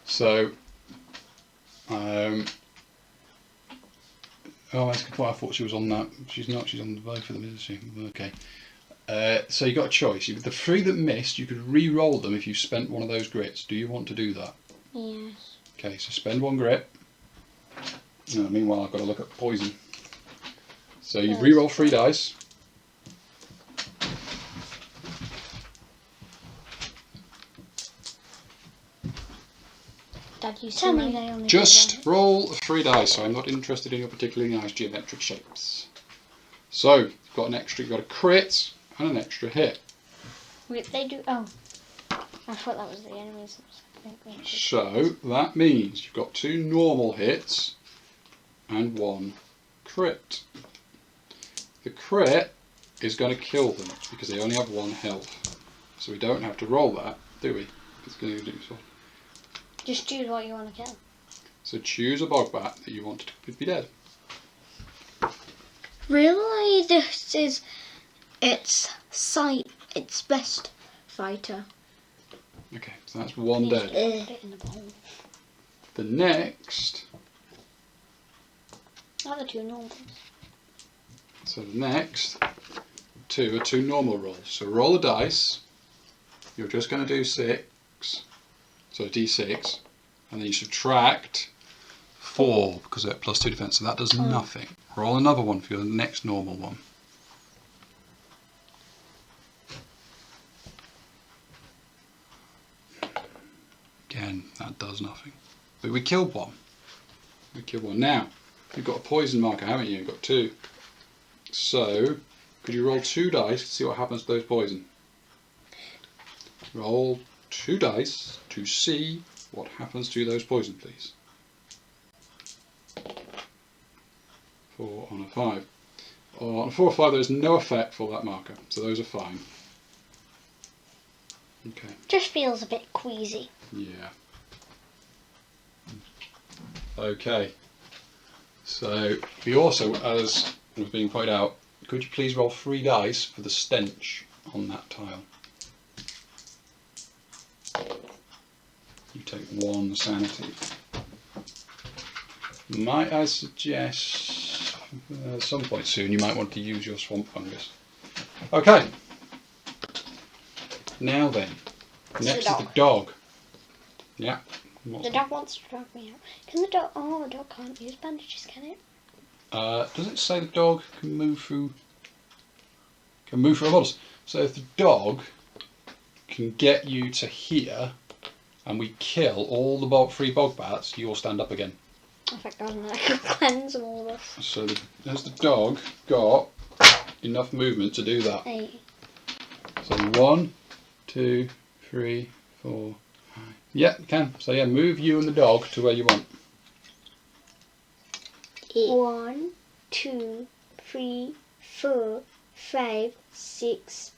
So, oh, that's a good point. I thought she was on that. She's not. She's on both of them, isn't she? Okay. So you got a choice. The 3 that missed, you could re-roll them if you spent one of those grits. Do you want to do that? Yes. Okay, so spend 1 grit. Meanwhile, I've got to look at poison. So you re-roll 3 dice. Dad, you tell me they only Just roll 3 dice. So I'm not interested in your particularly nice geometric shapes. So you've got an extra. You've got a crit and an extra hit. Wait, they do. Oh, I thought that was the enemies. So that means you've got 2 normal hits and 1 crit. The crit is going to kill them because they only have 1 health. So we don't have to roll that, do we? It's going to do so. Just choose what you want to kill. So choose a bog bat that you want to be dead. Really, this is its best fighter. Okay, so that's 1 dead. Put it in the bowl. The next, Not the 2 normals. so the next 2 are 2 normal rolls. So roll a dice. You're just going to do 6. So a d6, and then you subtract 4 because they're at +2 defense, so that does nothing. Roll another one for your next normal one. Again, that does nothing. But we killed one. We killed one. Now, you've got a poison marker, haven't you? You've got 2. So, could you roll 2 dice to see what happens to those poison? Roll 2 dice to see what happens to those poison, please. 4 on a 5. On a 4 or 5, there's no effect for that marker, so those are fine. Okay. Just feels a bit queasy. Yeah. Okay. So, we also, as was being pointed out, could you please roll 3 dice for the stench on that tile? You take 1 sanity. Might I suggest at some point soon you might want to use your swamp fungus. Okay. Now then, next is the dog. Yeah. The dog wants to drag me out. Can the dog? Oh, the dog can't use bandages, can it? Does it say the dog can move through models? So if the dog can get you to here, and we kill all the 3 bog bats, you'll stand up again. Oh, thank God, and I can cleanse all of us. So has the dog got enough movement to do that? 8. So 1, 2, 3, 4, 5. Yeah, you can. So yeah, move you and the dog to where you want. 1, 2, 3, 4, 5, 6,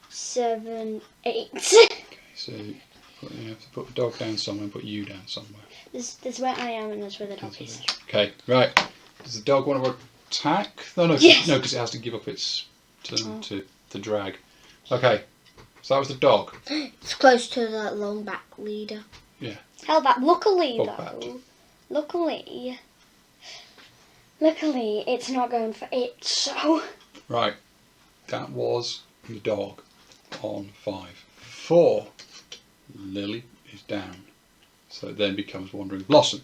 7, 8. Okay, so you have to put the dog down somewhere and put you down somewhere. There's where I am and there's where the dog is. Okay, right. Does the dog want to attack? No, Yes. no, because it has to give up its turn to drag. Okay, so that was the dog. It's close to the long back leader. Yeah. Hell, that luckily Bogbat. though, luckily, it's not going for it. So Right, that was the dog on 5. 4, Lily is down. So it then becomes Wandering Blossom.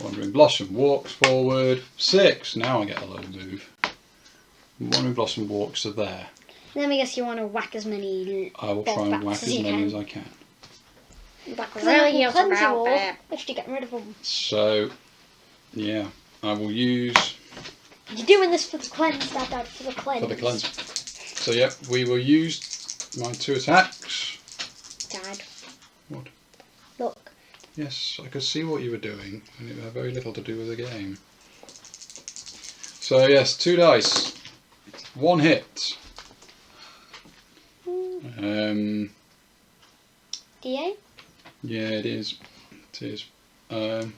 Wandering Blossom walks forward. 6, now I get a low move. Wandering Blossom walks to there. let me guess, you want to whack as many. I will try and whack as many as I can. Really, you cleanse you all if you get rid of them. So, yeah, I will use You're doing this for the cleanse, Dad, for the cleanse. for the cleanse. So yeah, we will use my 2 attacks. Dad. What? Look. Yes, I could see what you were doing, and it had very little to do with the game. So yes, 2 dice, 1 hit. DA? Yeah, it is. It is. I'm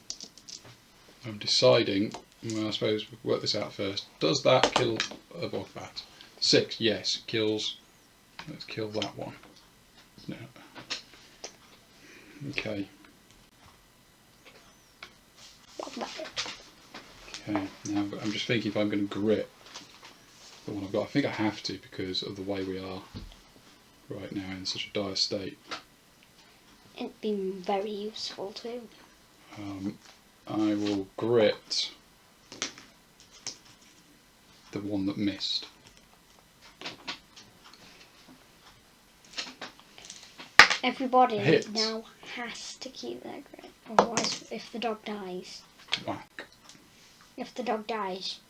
deciding. Well, I suppose we'll work this out first. Does that kill a bogbat? 6. Yes, it kills. Let's kill that one. No. Okay. Okay. Now I'm just thinking if I'm going to grit the one I've got. I think I have to because of the way we are right now in such a dire state. It'd be very useful too. I will grit the one that missed. Everybody Hit. now has to keep their grip. Otherwise, if the dog dies, Whack. if the dog dies,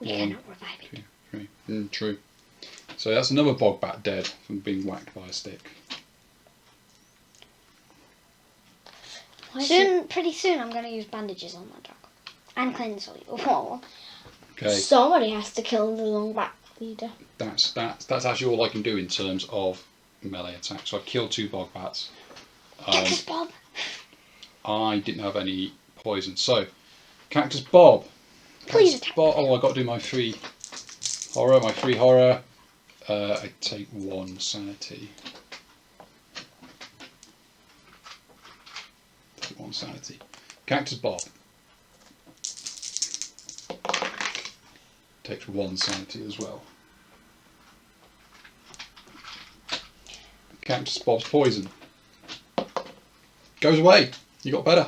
we 1, cannot revive it. 2, 3. True. So that's another bogbat dead from being whacked by a stick. Pretty soon, I'm going to use bandages on that dog and cleanse all. Okay. Somebody has to kill the long back leader. That's actually all I can do in terms of melee attack. So I've killed 2 bogbats. Cactus Bob. I didn't have any poison. So, Cactus Bob. Please Cactus attack. Bob. Oh, I got to do my 3 horror. My 3 horror. I take 1 sanity. Take 1 sanity. Cactus Bob takes 1 sanity as well. Cactus Bob's poison goes away. You got better.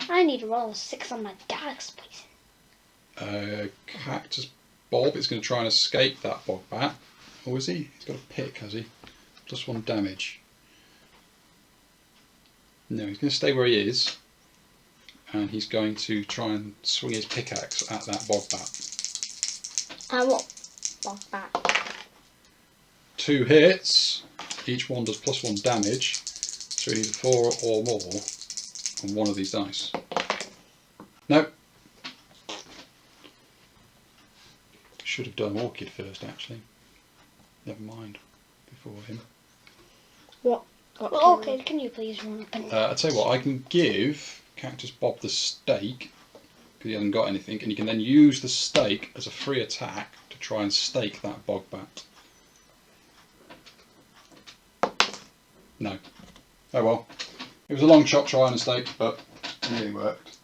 I need to roll a 6 on my dog's poison. Cactus Bob is going to try and escape that bogbat. Or is he? He's got a pick, has he? +1 damage. No, he's going to stay where he is. And he's going to try and swing his pickaxe at that bogbat. I want bog back. 2 hits. Each one does +1 damage. So he needs a 4 or more on one of these dice. No. Should have done Orchid first, actually. Never mind. Before him. What Well, okay, can you please run up and... I'll tell you what, I can give Cactus Bob the stake, because he hasn't got anything, and you can then use the stake as a free attack to try and stake that bogbat. No. Oh well. It was a long shot trying to stake, but it nearly worked.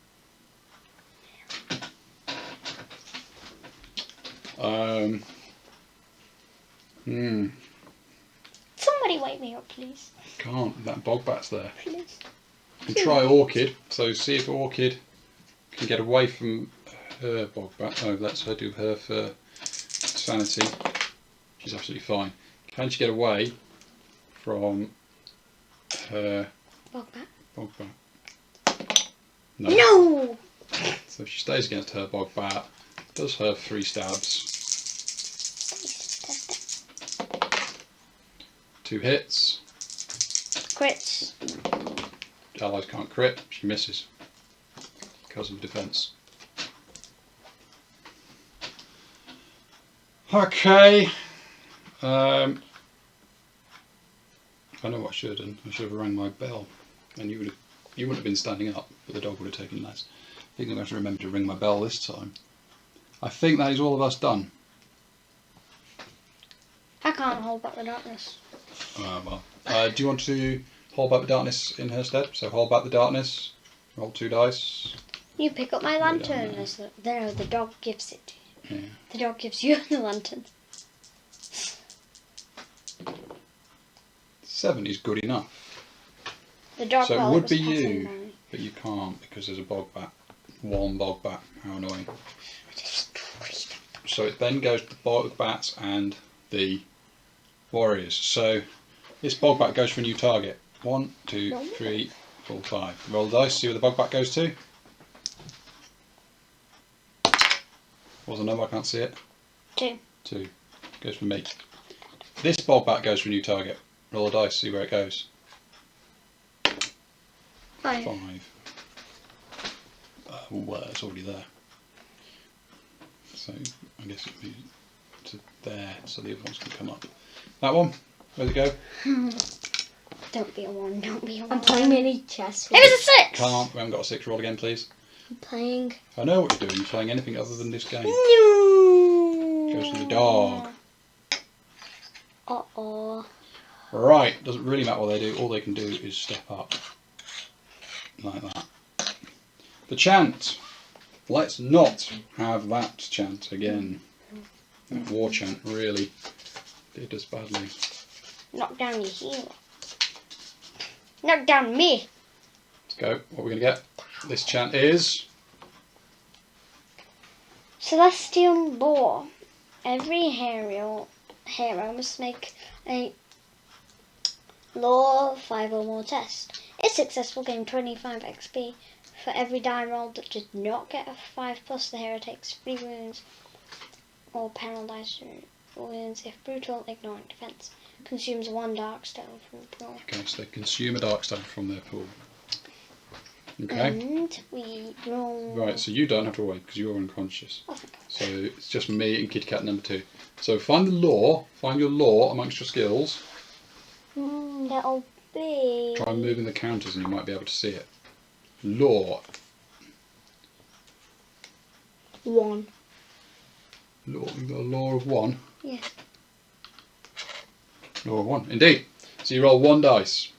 Somebody wake me up, please. Can't, that bogbat's there. Please. And try Orchid, so see if Orchid can get away from her bogbat. Oh, let's her do her for sanity. She's absolutely fine. Can she get away from her Bog bat. bog bat. No. No! So she stays against her bog bat. Does her 3 stabs. 2 hits. Crits. Allies can't crit. She misses because of defense. Okay. I know what I should have done. I should have rang my bell, and you wouldn't have been standing up, but the dog would have taken less. I think I'm going to remember to ring my bell this time. I think that is all of us done. I can't hold back the darkness. Well. Do you want to hold back the darkness in her stead? So hold back the darkness. Roll 2 dice. You pick up my lantern. There, the dog gives it to you. Yeah. The dog gives you the lantern. 7 is good enough. The dog so it would be you, by. But you can't because there's a bog bat. 1 bog bat. How annoying. So it then goes to the bog bats and the warriors. So this bog bat goes for a new target. 1, 2, 3, 4, 5. Roll the dice, see where the bog bat goes to. What's the number? I can't see it. 2. 2. Goes for me. This bog bat goes for a new target. Roll the dice, see where it goes. 5. 5. Well, it's already there. So I guess it moves to there, so the other ones can come up. That one, where'd it go? Don't be a 1, don't be a 1. I'm playing mini chess. It was a 6! Can't, we haven't got a 6. Roll again, please. I'm playing. I know what you're doing, you're playing anything other than this game. No! Goes to the dog. Uh-oh. Right, doesn't really matter what they do, all they can do is step up. Like that. The chant. Let's not have that chant again. That war chant really did us badly. Knock down your heel. Knock down me. Let's go. What we're going to get? This chant is... Celestial Lore. Every hero must make a Lore 5 or more test. If successful, gain 25 XP. For every die roll that did not get a 5+, the hero takes 3 wounds or paralyzed wounds if brutal, ignoring defense. Consumes 1 dark stone from the pool. Okay, so they consume a dark stone from their pool. Okay. And we roll... Right, so you don't have to wait because you're unconscious. Oh, So it's just me and Kit Kat number 2. So find the lore, find your lore amongst your skills. That'll be... Try moving the counters and you might be able to see it. Lore. 1. Lore. We've got a lore of 1. Yeah. Lore of 1. Indeed. So you roll 1 dice.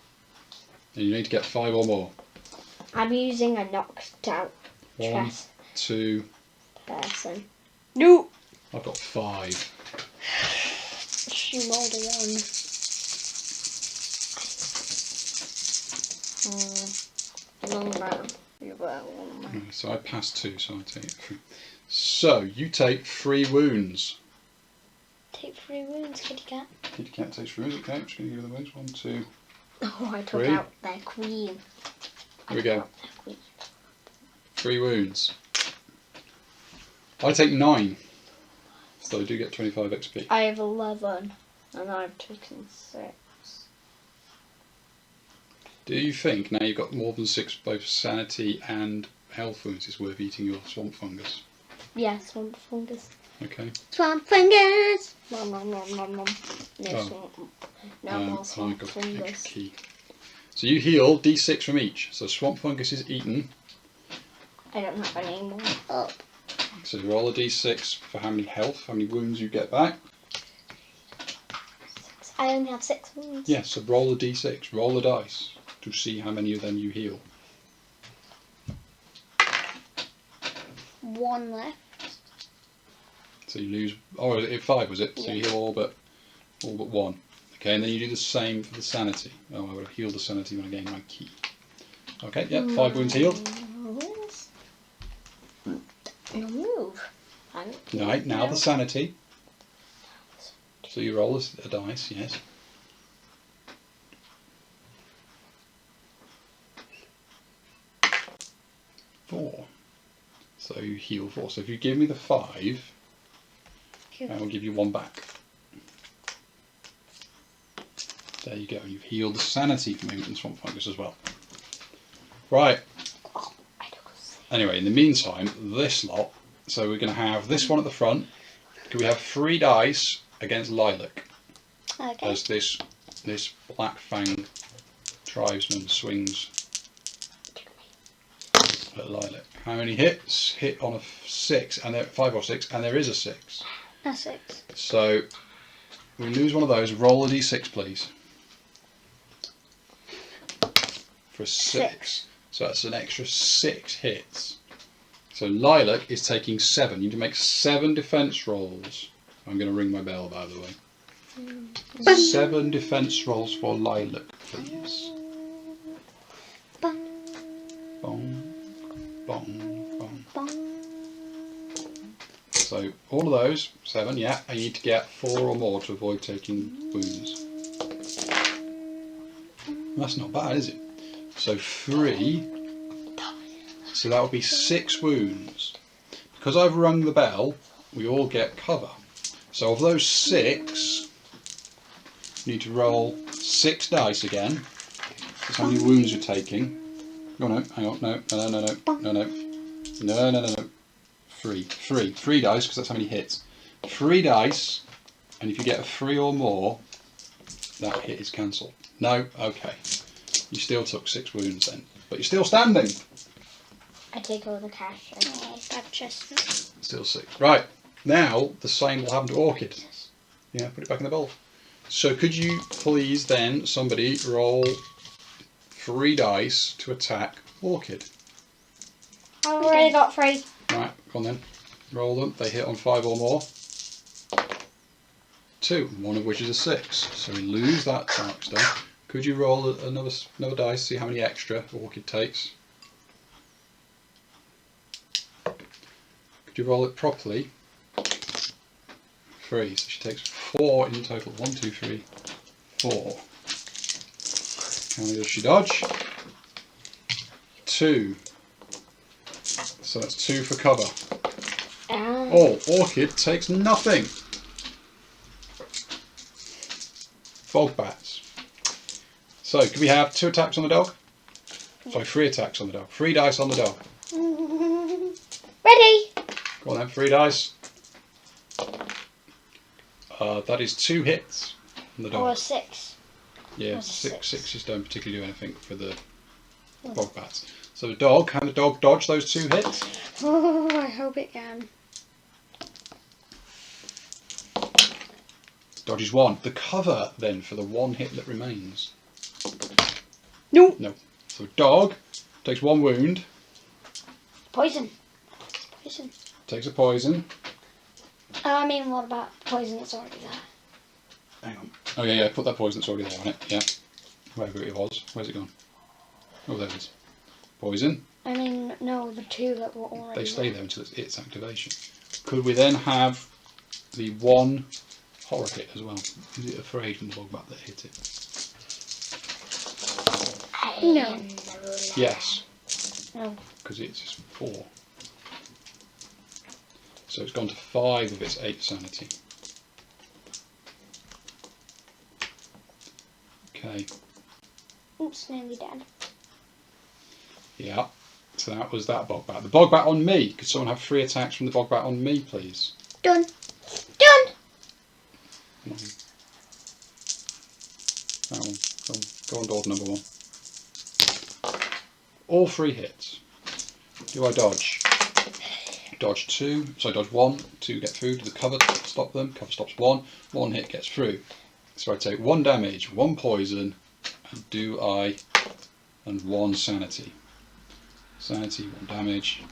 And you need to get 5 or more. I'm using a knocked out 1, chess 2. person. No! I've got 5. She rolled a 1. So I passed 2, so I take 3. So you take 3 wounds. Take 3 wounds, Kitty Cat. Kitty Cat takes 3 wounds. Okay, I'm just going to give her the wounds. 1, 2. Oh, I took 3. out their queen. Here we go. 3 wounds. I take 9. So I do get 25 XP. I have 11, and I've taken 6. Do you think now you've got more than 6 both sanity and health wounds it's worth eating your swamp fungus? Yeah, swamp fungus. Okay. Swamp fungus! Nom nom nom nom nom. No Oh. swamp. No more I swamp got fungus. key. So you heal D6 from each. So swamp fungus is eaten. I don't have any more up. So you roll a D6 for how many health, how many wounds you get back. I only have 6 wounds. Yeah, so roll a D6, roll the dice to see how many of them you heal. 1 left. So you lose. Oh, it 5 was it? So you heal all but 1. Okay, and then you do the same for the sanity. Oh, I would have healed the sanity when I gained my key. Okay, yep, 5 wounds healed. No move. Right, now the sanity. So you roll a dice, yes. 4. So you heal 4. So if you give me the 5, I will give you 1 back. There you go. You've healed the sanity from movement and swamp fungus as well. Right. Anyway, in the meantime, this lot. So we're going to have this one at the front. Can we have 3 dice against Lilac? Okay. As this Black Fang tribesman swings at Lilac. How many hits? Hit on a 6, and 5 or 6, and there is a 6. A 6. So we lose one of those. Roll a d6, please. For a 6. So that's an extra 6 hits. So Lilac is taking 7. You need to make 7 defense rolls. I'm going to ring my bell, by the way. 7 defense rolls for Lilac, please. Bong, bong, bong. So all of those, 7, yeah. I need to get 4 or more to avoid taking wounds. That's not bad, is it? So 3. So that would be 6 wounds. Because I've rung the bell, we all get cover. So of those 6, you need to roll 6 dice again. That's how many wounds you're taking. Oh no, hang on, no. 3 dice, because that's how many hits. 3 dice, and if you get a 3 or more, that hit is cancelled. No, okay. You still took 6 wounds then, but you're still standing. I take all the cash. Oh, bad chestnut. Still 6. Right, now the same will happen to Orchid. Yeah, put it back in the bowl. So could you please then, somebody, roll 3 dice to attack Orchid. I've already got 3. Right, go on then. Roll them. They hit on 5 or more. 2, one of which is a 6. So we lose that dark stuff. Could you roll another dice, see how many extra Orchid takes? Could you roll it properly? 3, so she takes 4 in total. 1, 2, 3, 4. How many does she dodge? 2. So that's 2 for cover. Oh, Orchid takes nothing. Fog bats. So, could we have 2 attacks on the dog? Sorry, 3 attacks on the dog. 3 dice on the dog. Ready? Go on then, 3 dice. That is 2 hits on the dog. Or a 6. Yeah, or 6 6. sixes don't particularly do anything for the fog bats. So the dog, can the dog dodge those 2 hits? Oh, I hope it can. Dodges 1. The cover then for the 1 hit that remains. No. No. So dog takes 1 wound. Poison. Poison. Takes a poison. I mean, what about poison that's already there? Hang on. Oh yeah, put that poison that's already there on it. Yeah. Wherever it was. Where's it gone? Oh, there it is. Poison. I mean, no, the 2 that were already They stay there until it's its activation. Could we then have the 1 horror hit as well? Is it afraid from the bog bat that hit it? No. Yes. No. Because it's 4. So it's gone to 5 of its 8 sanity. Okay. Oops, nearly dead. Yeah. So that was that bog bat. The bog bat on me. Could someone have 3 attacks from the bog bat on me, please? Done. Done. Come on. That one. Go on, door number 1. All 3 hits. Do I dodge? Dodge 2. So I dodge 1. 2 get through. Do the cover stop them? Cover stops 1. 1 hit gets through. So I take 1 damage, 1 poison, and do I, and 1 sanity. Sanity, 1 damage,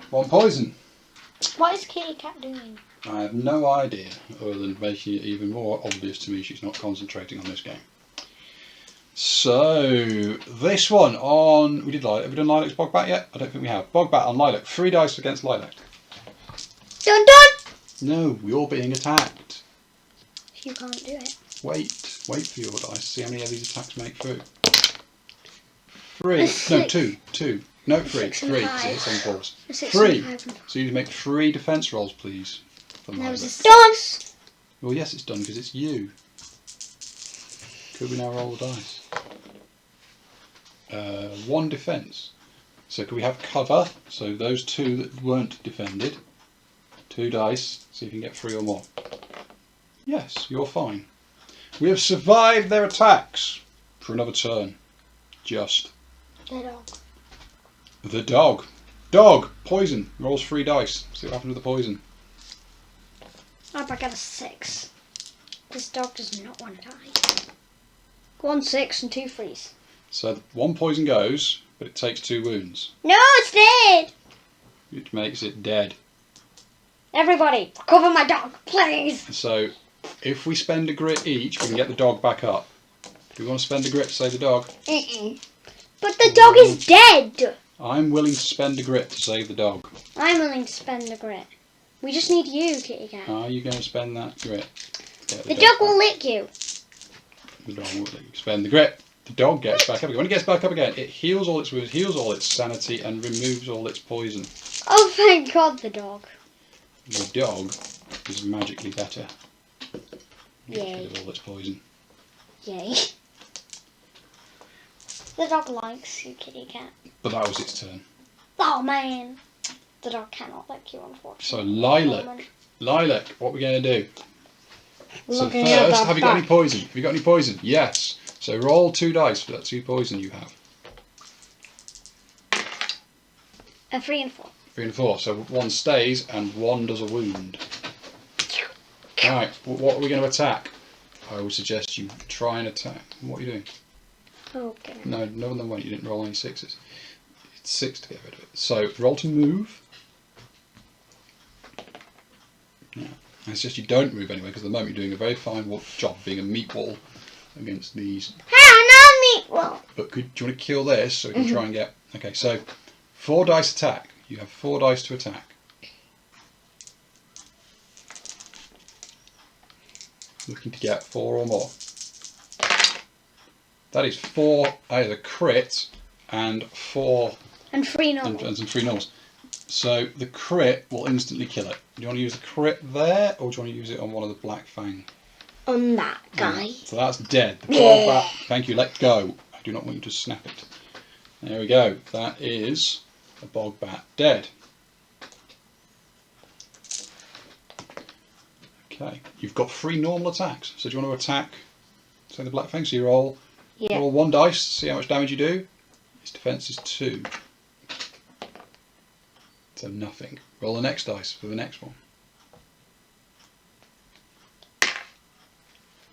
1 poison. What is Kitty Cat doing? I have no idea, other than making it even more obvious to me she's not concentrating on this game. So, this one on, we did Lilac. Have we done Lilac's bog bat yet? I don't think we have. Bog bat on Lilac. 3 dice against Lilac. Done, done! No, you're being attacked. You can't do it. Wait for your dice. See how many of these attacks make through. 3. No, 2. No, 3. 6 and 3. 5. See, it's on pause. 6 3. and 5 and So you need to make 3 defence rolls, please. For There was Lilac. a done. Well, yes, it's done because it's you. Could we now roll the dice? 1 defence. So could we have cover? So those 2 that weren't defended. 2 dice. See if you can get 3 or more. Yes, you're fine. We have survived their attacks for another turn. Just. The dog. The dog. Dog! Poison. Rolls 3 dice. See what happens with the poison. I hope I get a 6. This dog does not want to die. 1 6 and 2 3s. So 1 poison goes, but it takes 2 wounds. No, it's dead. Which makes it dead. Everybody, cover my dog, please. So if we spend a grit each, we can get the dog back up. Do we want to spend a grit to save the dog? But the dog is dead. I'm willing to spend a grit to save the dog. I'm willing to spend a grit. We just need you, kitty cat. Are you going to spend that grit? The dog will lick you. The dog will let you spend the grit. The dog gets back up again. When it gets back up again, it heals all its wounds, heals all its sanity, and removes all its poison. Oh, thank God, the dog. The dog is magically better. Yay. Gets rid of all its poison. Yay. The dog likes you, kitty cat. But that was its turn. Oh, man. The dog cannot lick you, unfortunately. So Lilac, what are we going to do? So Looking at first, that have you got any back. poison? Have you got any poison? Yes. So roll 2 dice for that 2 poison you have. A 3 and 4. 3 and 4. So 1 stays and 1 does a wound. Right. What are we going to attack? I would suggest you try and attack. What are you doing? Okay. No, none of them went. You didn't roll any 6s. It's 6 to get rid of it. So roll to move. Yeah. I suggest you don't move anyway because at the moment you're doing a very fine job being a meat wall against these. Well, But do you want to kill this so we can try and get... Okay, so 4 dice attack. You have 4 dice to attack. Looking to get 4 or more. That is 4 either crit and 4 and 3 normal. and some 3 normals. So the crit will instantly kill it. Do you want to use the crit there or do you want to use it on one of the Black Fang? On that guy. So that's dead. The bog bat, thank you, let go. I do not want you to snap it. There we go. That is a bog bat dead. Okay, you've got 3 normal attacks. So do you want to attack, say, the Black Fang? So you roll 1 dice, see how much damage you do. Its defense is 2. So nothing. Roll the next dice for the next one.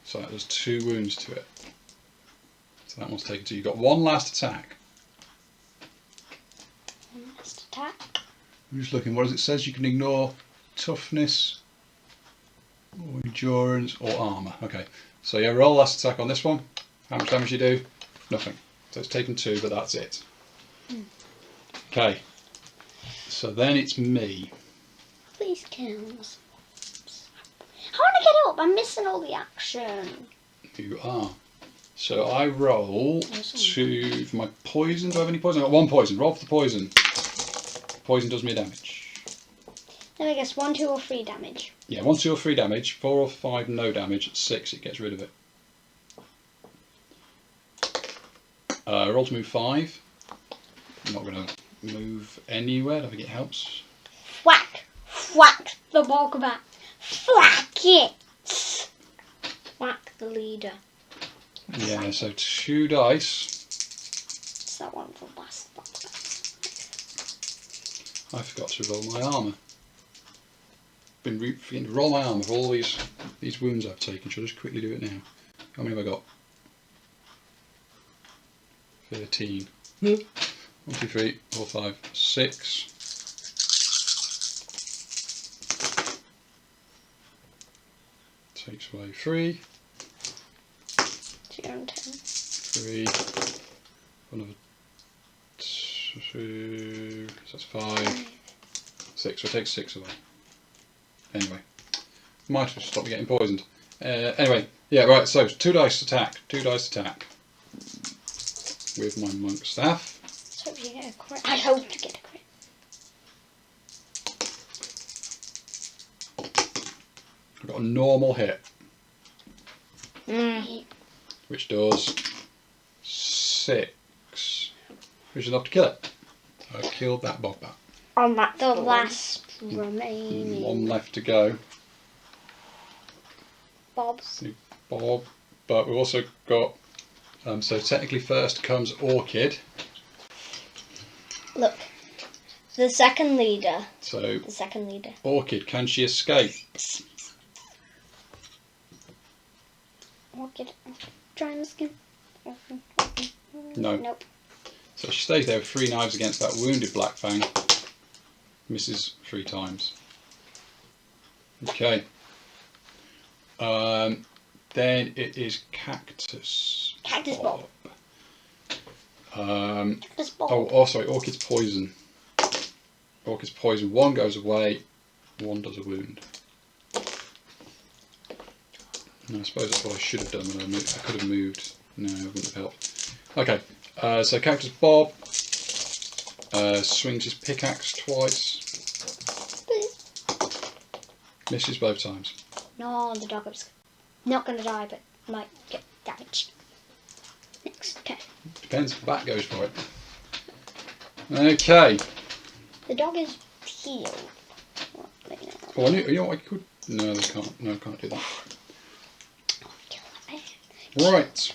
So that does 2 wounds to it. So that one's taken 2. You've got 1 last attack. Last attack. I'm just looking, what does it says? You can ignore toughness, or endurance, or armour. Okay, so yeah, roll last attack on this one. How much damage you do? Nothing. So it's taken 2, but that's it. Okay, so then it's me. Please kill us. I want to get up. I'm missing all the action. You are. So I roll to for my poison. Do I have any poison? I've got 1 poison. Roll for the poison. Poison does me damage. Then I guess 1, 2, or 3 damage. Yeah, 1, 2, or 3 damage. 4 or 5 no damage. 6 it gets rid of it. Roll to move 5. I'm not going to move anywhere. I don't think it helps. Whack! Whack the bog bat. Whack it! Whack the leader. Yeah, so 2 dice. It's that one for last bog bat. I forgot to roll my armour. Been forgetting to roll my armour for all these wounds I've taken. Shall I just quickly do it now? How many have I got? 13. 1, 2, 3, 4, 5, 6. Takes away 3. 0 and 10. 3. Another 2. So that's 5. 6. So it takes 6 away. Anyway, might have stopped me getting poisoned. Anyway, yeah, right. So 2 dice attack. 2 dice attack. with my monk staff. Let's hope you get a crit. I hope you get a crit. I've got a normal hit, Mm. which does 6, which is enough to kill it. I killed that bogbat. On that The board. last remaining One left to go. Bob. Bob, but we've also got. So technically, first comes Orchid. Look, the second leader. So The second leader. Orchid, can she escape? Orchid. Try the skin. No. Nope. So she stays there with 3 knives against that wounded Black Fang. Misses 3 times. Okay. Then it is Cactus. Cactus Bob. Cactus Bob. Oh, sorry, Orchid's poison. Orchid's poison. 1 goes away, 1 does a wound. No, I suppose that's what I should have done when I moved. I could have moved. No, it wouldn't have helped. Okay, so Cactus Bob swings his pickaxe twice. Misses both times. No, the dog is not going to die, but might get damaged. Next. Okay. Depends if the bat goes for it. Okay. The dog is healed. Well, maybe not. Oh, you know what I could... No, they can't. No, I can't do that. Right.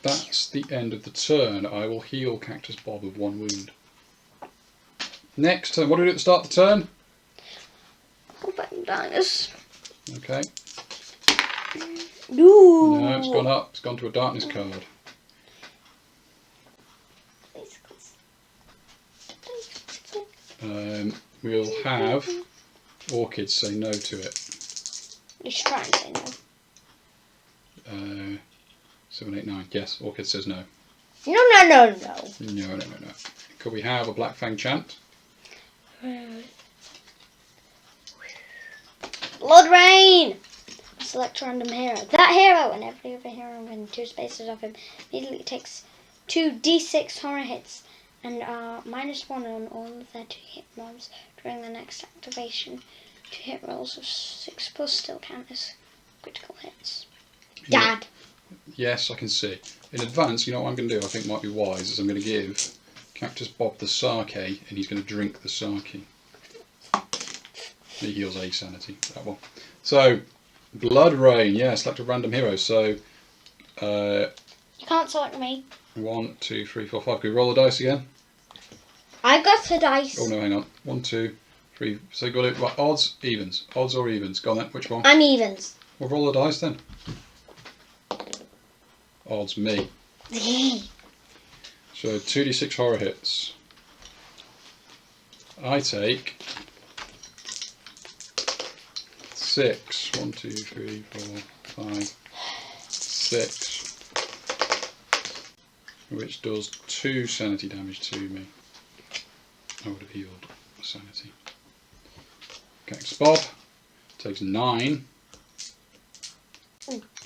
That's the end of the turn. I will heal Cactus Bob of 1 wound. Next turn. What do we do at the start of the turn? Go back and darkness. Okay. No. No, it's gone up. It's gone to a darkness card. We'll have Orchid say no to it. You should try and say no. 7, 8, 9. Yes, Orchid says no. No. No. Could we have a Black Fang chant? Blood Rain! Select a random hero. That hero and every other hero within 2 spaces of him immediately takes 2d6 horror hits and are -1 on all of their 2 hit mobs during the next activation. 2 hit rolls of 6+ still count as critical hits. Dad! Yes, I can see. In advance, you know what I'm going to do, I think might be wise, is I'm going to give Cactus Bob the sake, and he's going to drink the sake. He heals a sanity, that one. So, Blood Rain, yeah, select a random hero. So, You can't select me. 1, 2, 3, 4, 5. Can we roll the dice again? I got a dice. Oh no, hang on. 1, 2, 3. So, got it. Right, odds, evens. Odds or evens? Go on then, which one? I'm evens. Well, roll the dice then. Odds, me. So 2d6 horror hits. I take 6. 1, 2, 3, 4, 5, 6. Which does 2 sanity damage to me. I would have healed a sanity. Cactus Bob takes 9.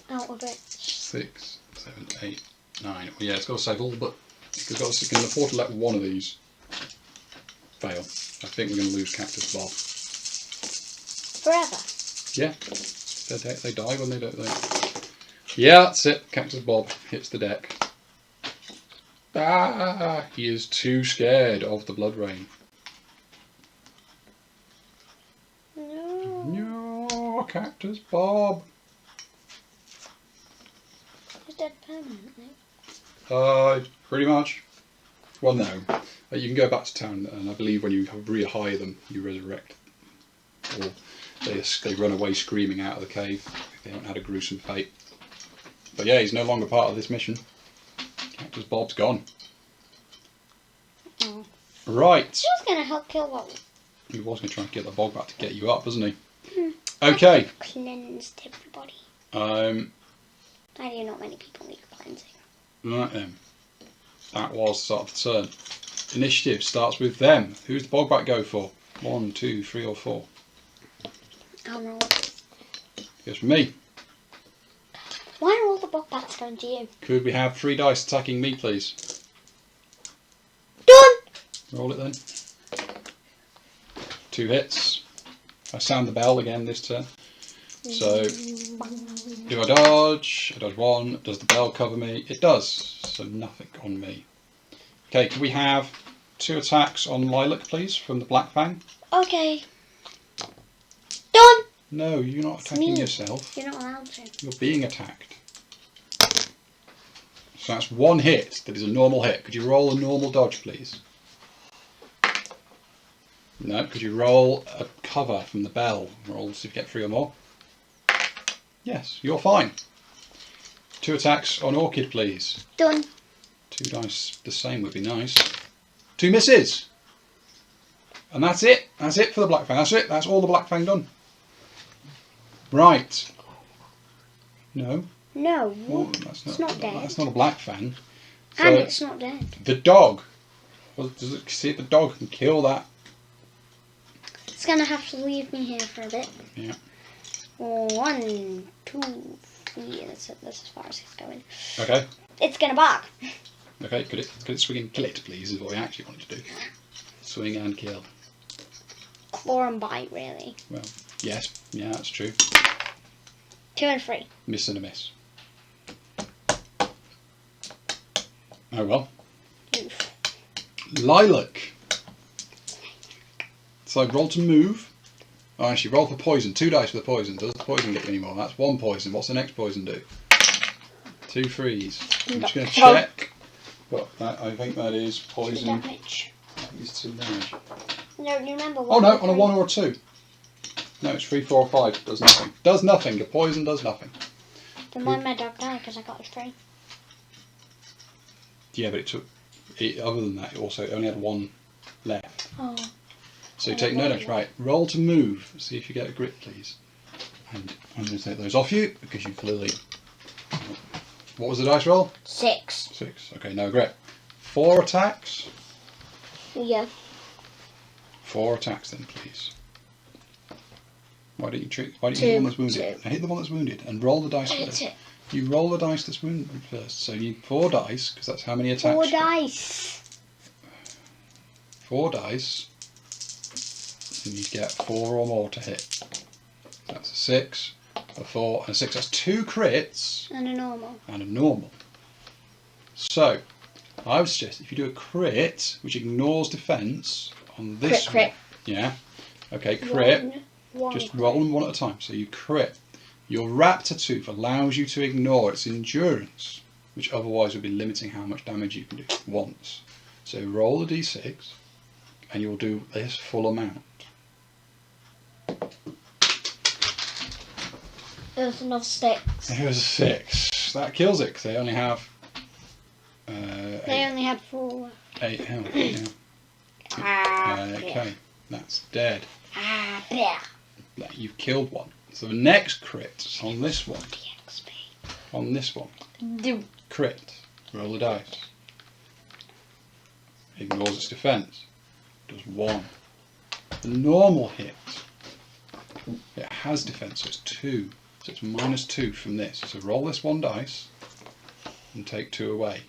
Out of it. 6, 7, 8, 9. Well, yeah, it's got to save all, but it can afford to let one of these fail. I think we're going to lose Cactus Bob. Forever. Yeah, they die when they don't. Yeah, that's it. Cactus Bob hits the deck. Ah, he is too scared of the Blood Rain. No. No, Cactus Bob. He's dead permanently. Pretty much. Well, no. You can go back to town, and I believe when you rehire them, you resurrect. Or they run away screaming out of the cave if they haven't had a gruesome fate. But yeah, he's no longer part of this mission. Cactus Bob's gone. Oh. Right. He was going to help kill that. He was going to try and get the bog back to get you up, wasn't he? Okay. Cleansed everybody. I do not many people need cleansing. Right then. That was the start of the turn. Initiative starts with them. Who's the bogbat go for? 1, 2, 3 or 4? I'll roll. Goes for me. Why are all the bug bat's going to you. Could we have 3 dice attacking me, please? Done! Roll it then. 2 hits. I sound the bell again this turn. So, do I dodge? I dodge 1. Does the bell cover me? It does. So nothing on me. Okay, can we have 2 attacks on Lilac, please, from the Black Fang? Okay. Done! No, you're not attacking me. yourself. You're not allowed to. You're being attacked. So that's 1 hit. That is a normal hit. Could you roll a normal dodge, please? No. Could you roll a cover from the bell? Roll, see if you get 3 or more. Yes, you're fine. 2 attacks on Orchid, please. Done. 2 dice the same would be nice. 2 misses. And that's it. That's it for the Black Fang. That's it. That's all the Black Fang done. Right. No. No. Well, It's not dead. That's not a Black Fang. And it's not dead. The dog. Well, does it see if the dog can kill that? It's going to have to leave me here for a bit. Yeah. 1, 2, 3. That's as far as it's going. Okay. It's going to bark. Okay. Could it swing and kill it, please? Is what we actually wanted to do. Swing and kill. Claw and bite, really. Well, yes. Yeah, that's true. 2 and 3. Miss and a miss. Oh well. Oof. Lilac. So roll to move. Oh, actually, roll for poison. 2 dice for the poison. Does the poison get you any more? That's 1 poison. What's the next poison do? 2 freeze. I'm just going to check. But I think that is 2 poison. damage. That is 2 damage. No, you remember Oh no, on a 3. 1 or a 2. No, it's 3, 4, 5. Does nothing. Does nothing. Your poison does nothing. Then why my dog die? Because I got his 3. Yeah, but it took. Other than that, it also only had 1 left. Oh. So you take no damage. Right, roll to move. See if you get a grit, please. And I'm going to take those off you because you clearly. What was the dice roll? 6. 6. Okay, no grit. 4 attacks. Yeah. 4 attacks then, please. Why don't you hit the one that's wounded? 2. Hit the one that's wounded and roll the dice first. You roll the dice that's wounded first. So you need 4 dice because that's how many attacks. 4 dice. 4 dice. And you get 4 or more to hit. That's a 6, a 4, and a 6. That's 2 crits. And a normal. And a normal. So, I would suggest if you do a crit, which ignores defense on this Crit. one. Yeah. Okay, crit. One Just crit. roll them 1 at a time. So you crit. Your raptor tooth allows you to ignore its endurance, which otherwise would be limiting how much damage you can do once. So roll a d6, and you'll do this full amount. There's another 6. Here's a 6. That kills it because they only have. They only had 4. 8 health. Yeah. Okay, that's dead. You've killed one. So the next crit is on this one. On this one. Crit. Roll the dice. Ignores its defense. Does 1. The normal hit. It has defense, so it's 2. So it's -2 from this. So roll this 1 dice and take 2 away.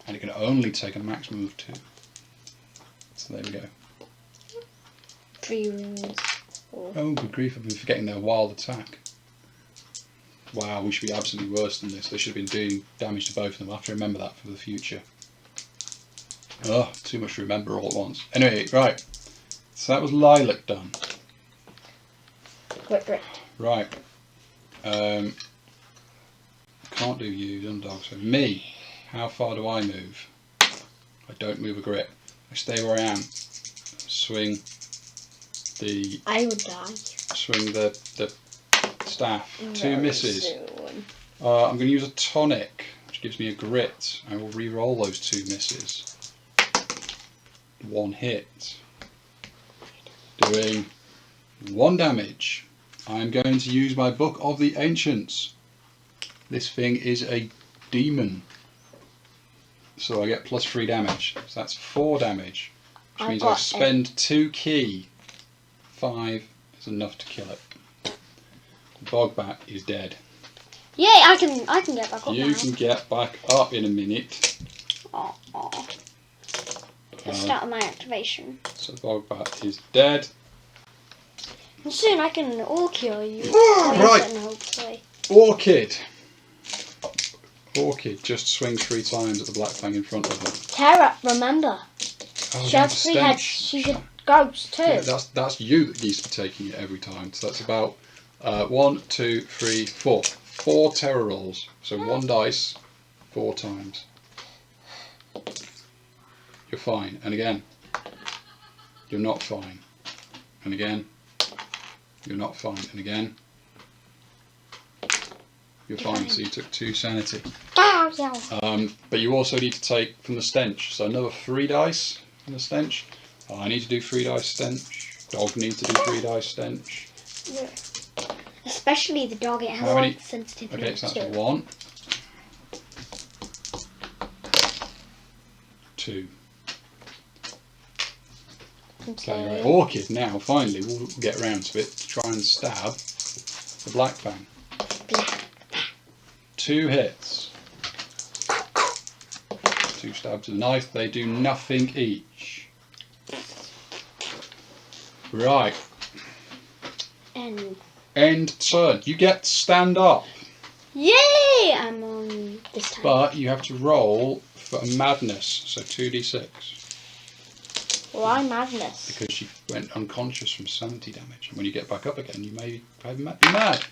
And it can only take a maximum of 2. So there we go. 3 wounds. Oh, good grief, I've been forgetting their wild attack. Wow, we should be absolutely worse than this. They should have been doing damage to both of them. I'll have to remember that for the future. Oh, too much to remember all at once. Anyway, right. So that was Lilac done. Grit. Right. Can't do you, underdog. So me, how far do I move? I don't move a grit. I stay where I am. Swing the. I would die. Swing the staff. Very 2 misses. soon. I'm going to use a tonic, which gives me a grit. I will re-roll those 2 misses. 1 hit. Doing 1 damage. I'm going to use my Book of the Ancients. This thing is a demon. So I get +3 damage. So that's 4 damage. Which means I spend 2 key. 5 is enough to kill it. The Bogbat is dead. Yay! I can get back up You now. can get back up in a minute. Oh. The start of my activation. So Bogbat is dead. And soon I can all cure you. Right. Poison, hopefully. Orchid just swings 3 times at the Black Fang in front of her. Tara, remember. Oh, She has 3 heads. She's a ghost too. Yeah, that's you that needs to be taking it every time. So that's about 1, 2, 3, 4. 4 terror rolls. So 1 dice, 4 times. You're fine. And again, you're not fine. And again, you're not fine. And again, you're fine. So you took 2 sanity. But you also need to take from the stench. So another 3 dice from the stench. I need to do 3 dice stench. Dog needs to do 3 dice stench. Yeah. Especially the dog. It has How many? sensitivity. Okay, so that's 1, 2. Okay, right. Orchid now finally will get round to it to try and stab the Black Fang. 2 hits. 2 stabs with a knife. They do nothing each. Right. End turn. You get to stand up. Yay! I'm on this time. But you have to roll for a madness. So 2d6. Why madness? Because she went unconscious from sanity damage. And when you get back up again, you may be mad.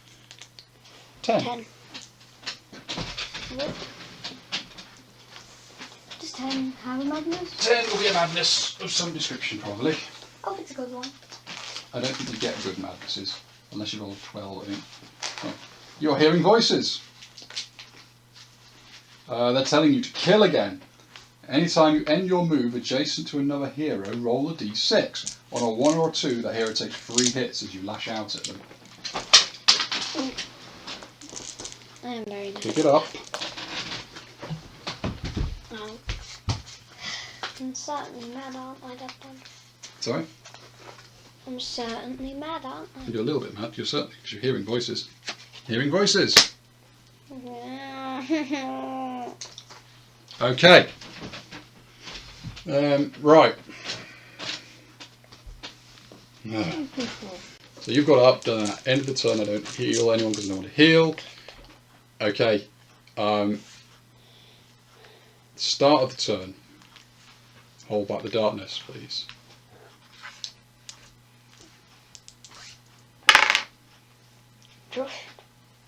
10. 10. What? Does 10 have a madness? 10 will be a madness of some description, probably. Oh, it's a good one. I don't think you get good madnesses. Unless you roll 12, I think. Oh. You're hearing voices. They're telling you to kill again. Anytime you end your move adjacent to another hero, roll a d6. On a 1 or a 2, the hero takes 3 hits as you lash out at them. I am very nice. Pick it up. Oh. I'm certainly mad, aren't I, Dad? Sorry? I'm certainly mad, aren't I? You're a little bit mad, you're certainly, because you're hearing voices. Hearing voices. Okay. Right. So you've got up, done that. End of the turn, I don't heal anyone because no one to heal. Okay. Start of the turn. Hold back the darkness, please.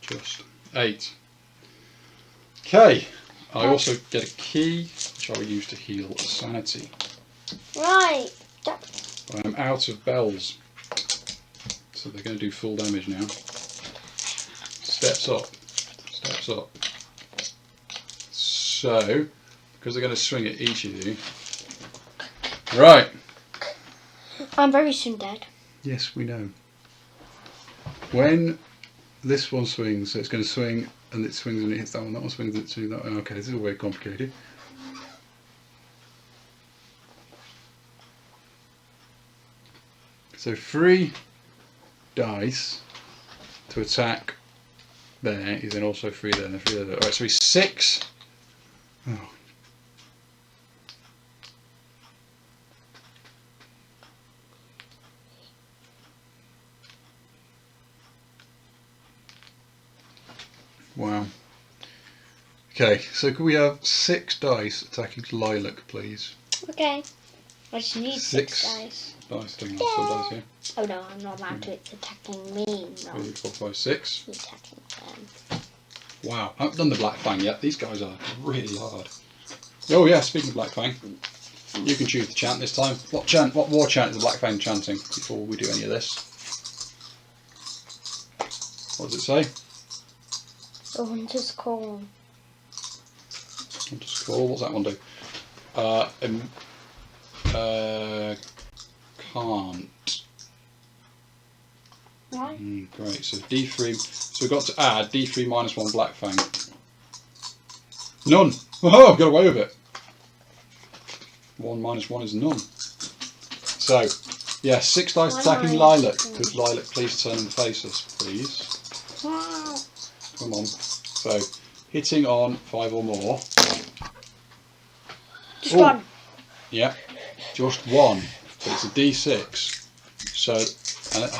Just 8. Okay. I also get a key, which I will use to heal sanity. Right. I'm out of bells. So they're going to do full damage now. Steps up. Steps up. So, because they're going to swing at each of you. Right. I'm very soon dead. Yes, we know. When this one swings, so it's going to swing, and it swings and it hits that one swings and it swings that one. Okay, this is all very complicated. So 3 dice to attack there is then also 3 there and 3 there. Alright, so he's 6. Oh. Wow. Okay, so could we have 6 dice attacking Lilac, please? Okay. I just need 6 dice. Dice, taking off some dice here. Oh no, I'm not allowed to. It's attacking me. No. 3, 4, 5, 6. It's attacking them. Wow, I haven't done the Black Fang yet. These guys are really hard. Oh yeah, speaking of Black Fang, you can choose the chant this time. What war chant is the Black Fang chanting before we do any of this? What does it say? The hunter's call. Hunter's call. What's that one do? Can't. Right. Great. So D3. So we've got to add D3 minus 1 Black Fang. None. Oh, I've got away with it. 1 minus 1 is none. So, yeah, 6 dice attacking Lilac. Could Lilac please turn and face us, please? Wow. Come on. So, hitting on 5 or more. Just one. Yeah, just one. But it's a D6. So, it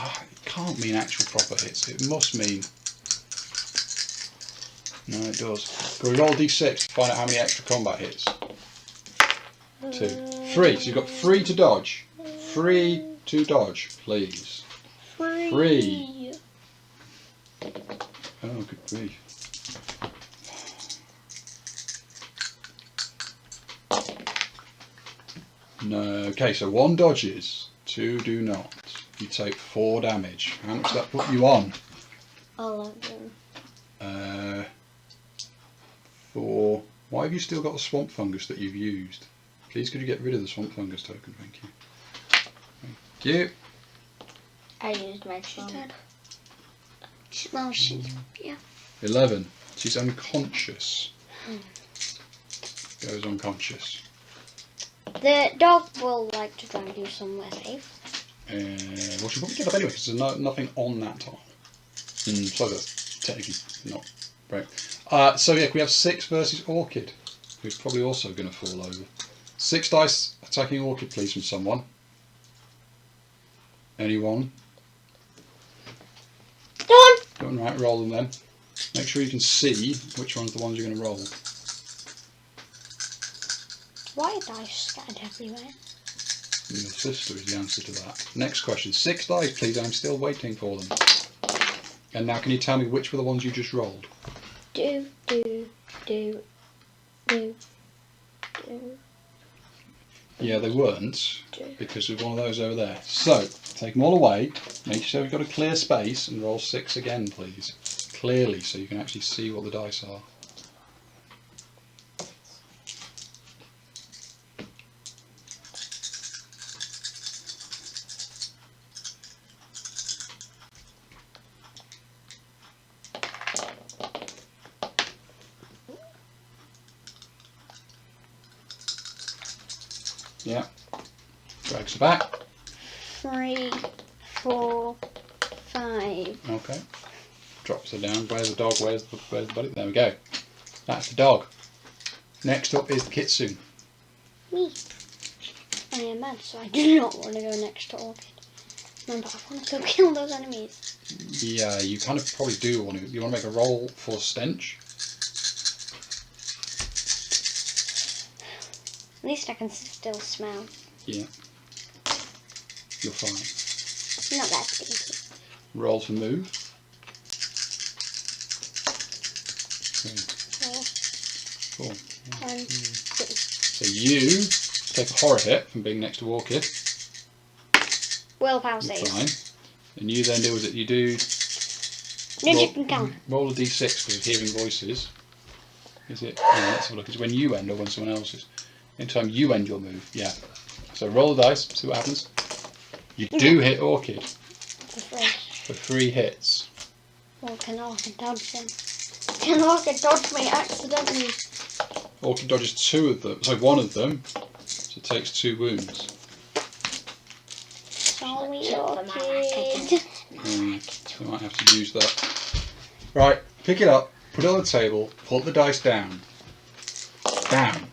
can't mean actual proper hits. It must mean... No, it does. Can we roll D6 to find out how many extra combat hits? 2. 3. So you've got 3 to dodge. 3 to dodge, please. 3. Oh, good grief. No. Okay, so 1 dodges, 2 do not. You take 4 damage. How much does that put you on? 11. 4. Why have you still got the swamp fungus that you've used? Please could you get rid of the swamp fungus token, thank you. Thank you. I used my swamp. No, yeah. 11. She's unconscious. Goes unconscious. The dog will like to try and do somewhere safe. Well, she probably get up anyway because there's nothing on that tile. So that's technically not right. So yeah, we have 6 versus Orchid, who's probably also going to fall over. 6 dice attacking Orchid, please, from someone. Anyone? Done. Go on, right, roll them then. Make sure you can see which one's the ones you're going to roll. Why are dice scattered everywhere? And your sister is the answer to that. Next question. 6 dice, please. I'm still waiting for them. And now, can you tell me which were the ones you just rolled? Do. Yeah, they weren't, because there's one of those over there. So, take them all away, make sure you've got a clear space, and roll 6 again, please. Clearly, so you can actually see what the dice are. Yeah. Drags her back. 3, 4, 5. Okay. Drops her down. Where's the dog? Where's the buddy? There we go. That's the dog. Next up is the Kitsune. Me. I am mad, so I do not want to go next to Orchid. Remember, I want to go kill those enemies. Yeah, you kind of probably do want to. You want to make a roll for stench. At least I can still smell. Yeah. You're fine. Not that stinky. Roll to move. Okay. 4. 1, 2. So you take a horror hit from being next to Orchid. Willpower You're save. fine. And you then do what you do. Ninja can count. Roll a d6 because hearing voices. Is it? Yeah, let's have a look. Is it when you end or when someone else is? Anytime you end your move, yeah. So roll the dice, see what happens. You do hit Orchid for 3 hits. Well, can Orchid dodge them? Can Orchid dodge me accidentally? Orchid dodges 2 of them, so 1 of them, so it takes 2 wounds. Sorry, Orchid. So I might have to use that. Right, pick it up, put it on the table, put the dice down. Down.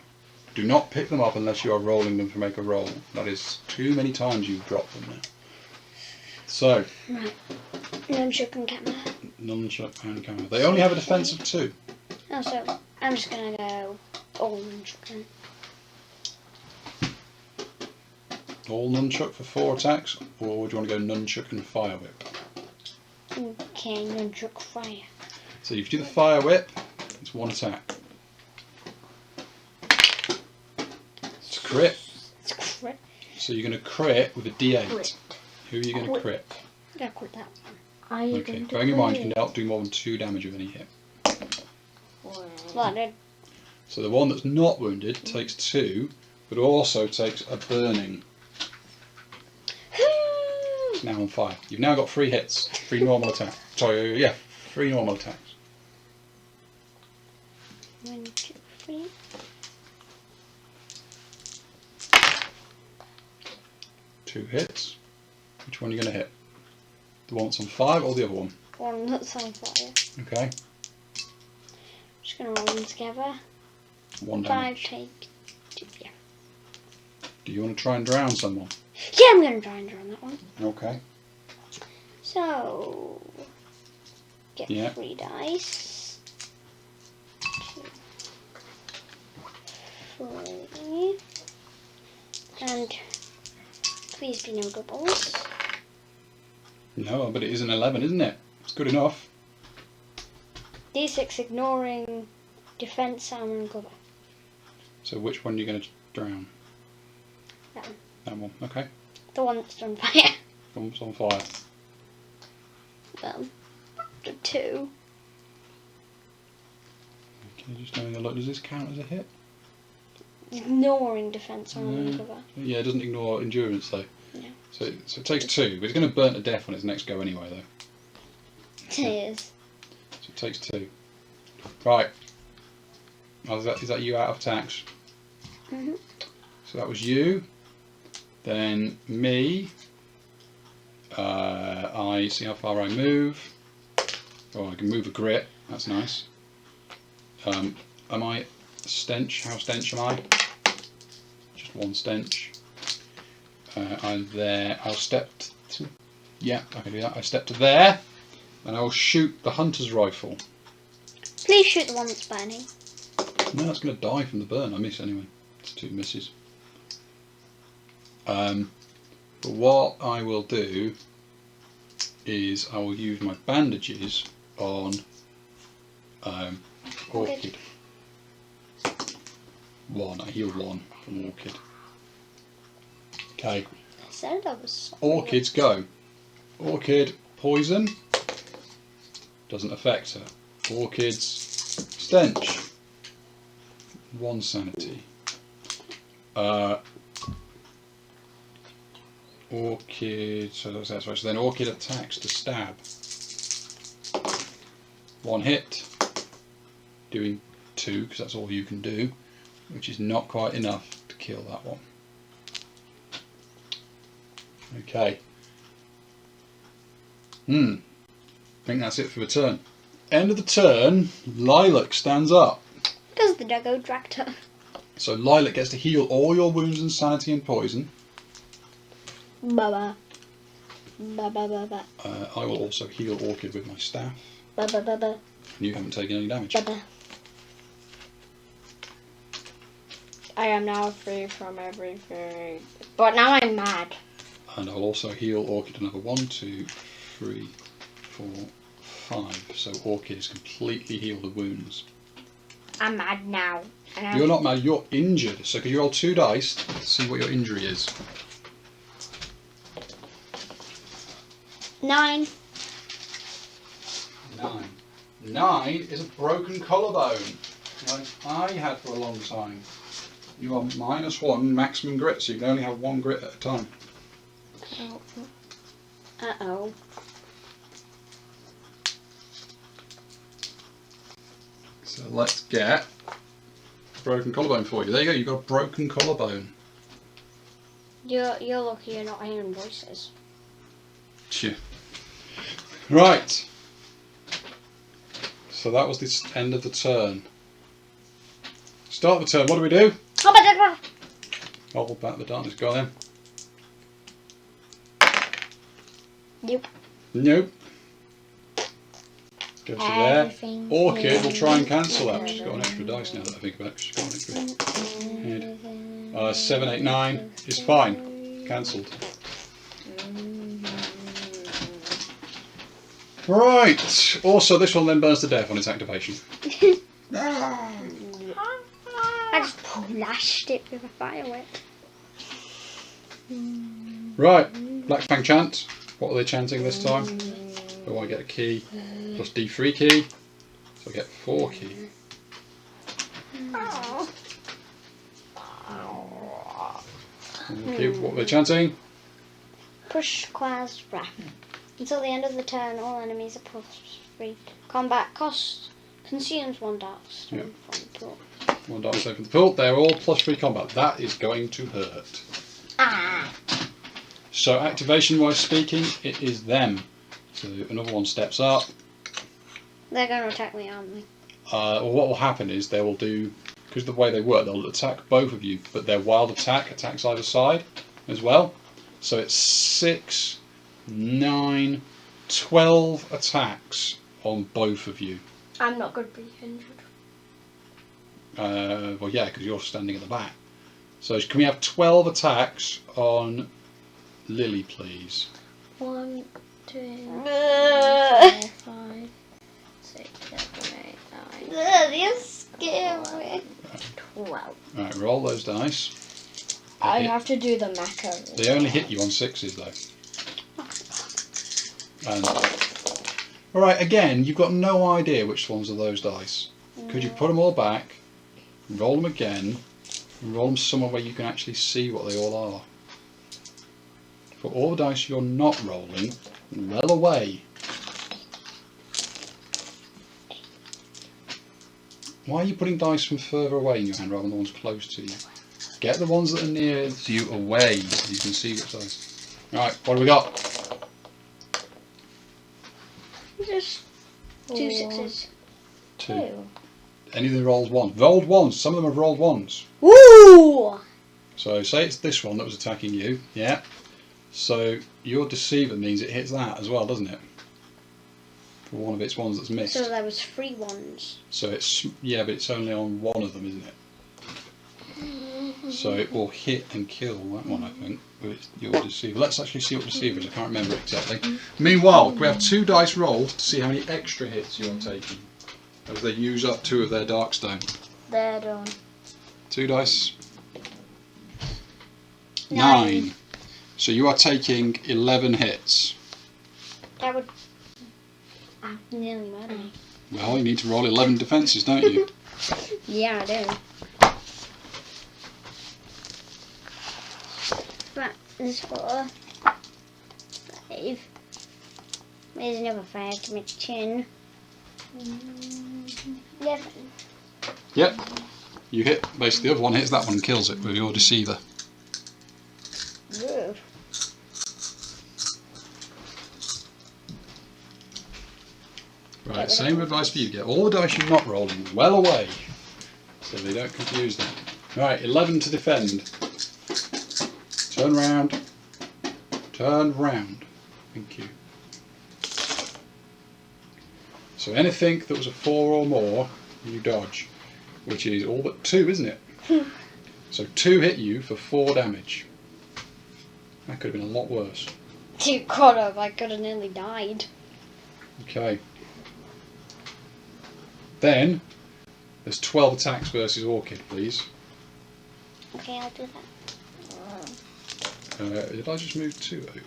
Do not pick them up unless you are rolling them to make a roll. That is too many times you've dropped them now. So. Right. Nunchuck and camera. Nunchuck and camera. They only have a defense of 2. Oh, so I'm just going to go all nunchuck then. All nunchuck for 4 attacks, or would you want to go nunchuck and fire whip? Okay, nunchuck fire. So if you do the fire whip, it's 1 attack. It's a crit. It's a crit. So you're going to crit with a D8. Crit. Who are you going to crit? I'm going to crit that one. Okay, bearing in mind you can do more than 2 damage with any hit. Well, I did. So the one that's not wounded takes 2, but also takes a burning. It's now on fire. You've now got 3 hits, 3 normal attacks. Sorry, yeah, 3 normal attacks. 1, 2, 3. Two hits. Which one are you going to hit? The one that's on 5 or the other one? One that's on fire. Okay. Just gonna roll them together. One 5 damage. take 2. Yeah. Do you want to try and drown someone? Yeah, I'm gonna try and drown that one. Okay. So get Yeah. 3 dice. 2, 3, and please be no doubles. No, but it is an 11, isn't it? It's good enough. D6 ignoring defense, armor, and cover. So which one are you going to drown? That one. That one. Okay. The one that's on fire. One's on fire. The 2. Okay, just having a look. Does this count as a hit? Ignoring defense, armor, and No. cover. Yeah, it doesn't ignore endurance though. Yeah. So it takes 2, but it's going to burn to death on its next go anyway though. Tears. So it takes 2. Right. Oh, is that you out of attacks? Mhm. So that was you. Then me. I see how far I move. Oh, I can move a grit. That's nice. Am I stench? How stench am I? Just 1 stench. I'm there. I'll step to. Yeah, I can do that. I step to there, and I'll shoot the hunter's rifle. Please shoot the one that's burning. No, that's going to die from the burn. I miss anyway. It's 2 misses. But what I will do is I will use my bandages on Orchid. 1. I heal 1 from Orchid. Okay. I said I was. Orchids go. Orchid poison. Doesn't affect her. Orchid's stench. 1 sanity. Orchid. So that's right. So then Orchid attacks to stab. 1 hit. Doing 2 because that's all you can do, which is not quite enough to kill that one. Okay. I think that's it for the turn. End of the turn, Lilac stands up. Does the doggo tractor? So Lilac gets to heal all your wounds and sanity and poison. Baba. Baba baba. I will also heal Orchid with my staff. Baba baba. And you haven't taken any damage. Baba. I am now free from everything. But now I'm mad. And I'll also heal Orchid another 1, 2, 3, 4, 5. So Orchid is completely healed of wounds. I'm mad now. And You're not mad, you're injured. So could you roll 2 dice to see what your injury is? 9. 9. 9 is a broken collarbone, like I had for a long time. You are -1 maximum grit, so you can only have 1 grit at a time. Uh-oh. So let's get a broken collarbone for you. There you go, you've got a broken collarbone. You're lucky you're not hearing voices. Phew. Right. So that was the end of the turn. Start of the turn, what do we do? Hold back the darkness, go on then. Nope. Nope. Go to there. Orchid will try and cancel that. She's got an extra dice now that I think about it. She's got an extra head. 7, 8, 9 is fine. Cancelled. Right. Also, this one then burns to death on its activation. I just flashed it with a fire whip. Right. Black Fang chant. What are they chanting this time? Oh, I get a key. Plus D3 key. So I get 4 key. Okay, what are they chanting? Push class wrath. Until the end of the turn, all enemies are plus 3. Combat cost consumes 1 dark stone from the pool. 1 dark stone from the pool. They're all plus 3 combat. That is going to hurt. So activation wise speaking, it is them. So another one steps up. They're going to attack me, aren't they? Well, what will happen is they will do, because of the way they work, they'll attack both of you, but their wild attack attacks either side as well. So it's 6, 9, 12 attacks on both of you. I'm not going to be injured. Well, yeah, because you're standing at the back. So can we have 12 attacks on Lily, please? 1, 2, 3, 4, 5, 6, 7, 8, 9. You scare me. 12. Right, roll those dice. I have to do the mecha. They only hit you on 6s though. And alright, again, you've got no idea which ones are those dice. Could you put them all back, roll them again, and roll them somewhere where you can actually see what they all are? For all the dice you're not rolling, well away. Why are you putting dice from further away in your hand rather than the ones close to you? Get the ones that are near to you away so you can see which dice. Right, what do we got? Just 2 6s. 2. Anything rolls 1. Rolled 1s. Some of them have rolled 1s. Woo! So say it's this one that was attacking you. Yeah. So your deceiver means it hits that as well, doesn't it? For one of its ones that's missed. So there was 3 ones. So it's, yeah, but it's only on one of them, isn't it? So it will hit and kill that one, I think, with your deceiver. Let's actually see what deceiver is. I can't remember exactly. Meanwhile, we have 2 dice rolled to see how many extra hits you are taking as they use up 2 of their Darkstone. They're done. 2 dice. 9. 9. So you are taking 11 hits. That would nearly murder me. Well, you need to roll 11 defences, don't you? Yeah, I do. That is 4. 5. There's another 5 to my chin. 11. Yep. You hit, basically the other one hits that one and kills it with your deceiver. Ugh. Right, same advice for you. Get all the dice you're not rolling well away so they don't confuse them. Right, 11 to defend. Turn round. Turn round. Thank you. So anything that was a 4 or more, you dodge. Which is all but 2, isn't it? So 2 hit you for 4 damage. That could have been a lot worse. You could have. I could have nearly died. Okay. Then, there's 12 attacks versus Orchid, please. Okay, I'll do that. Did I just move 2 over?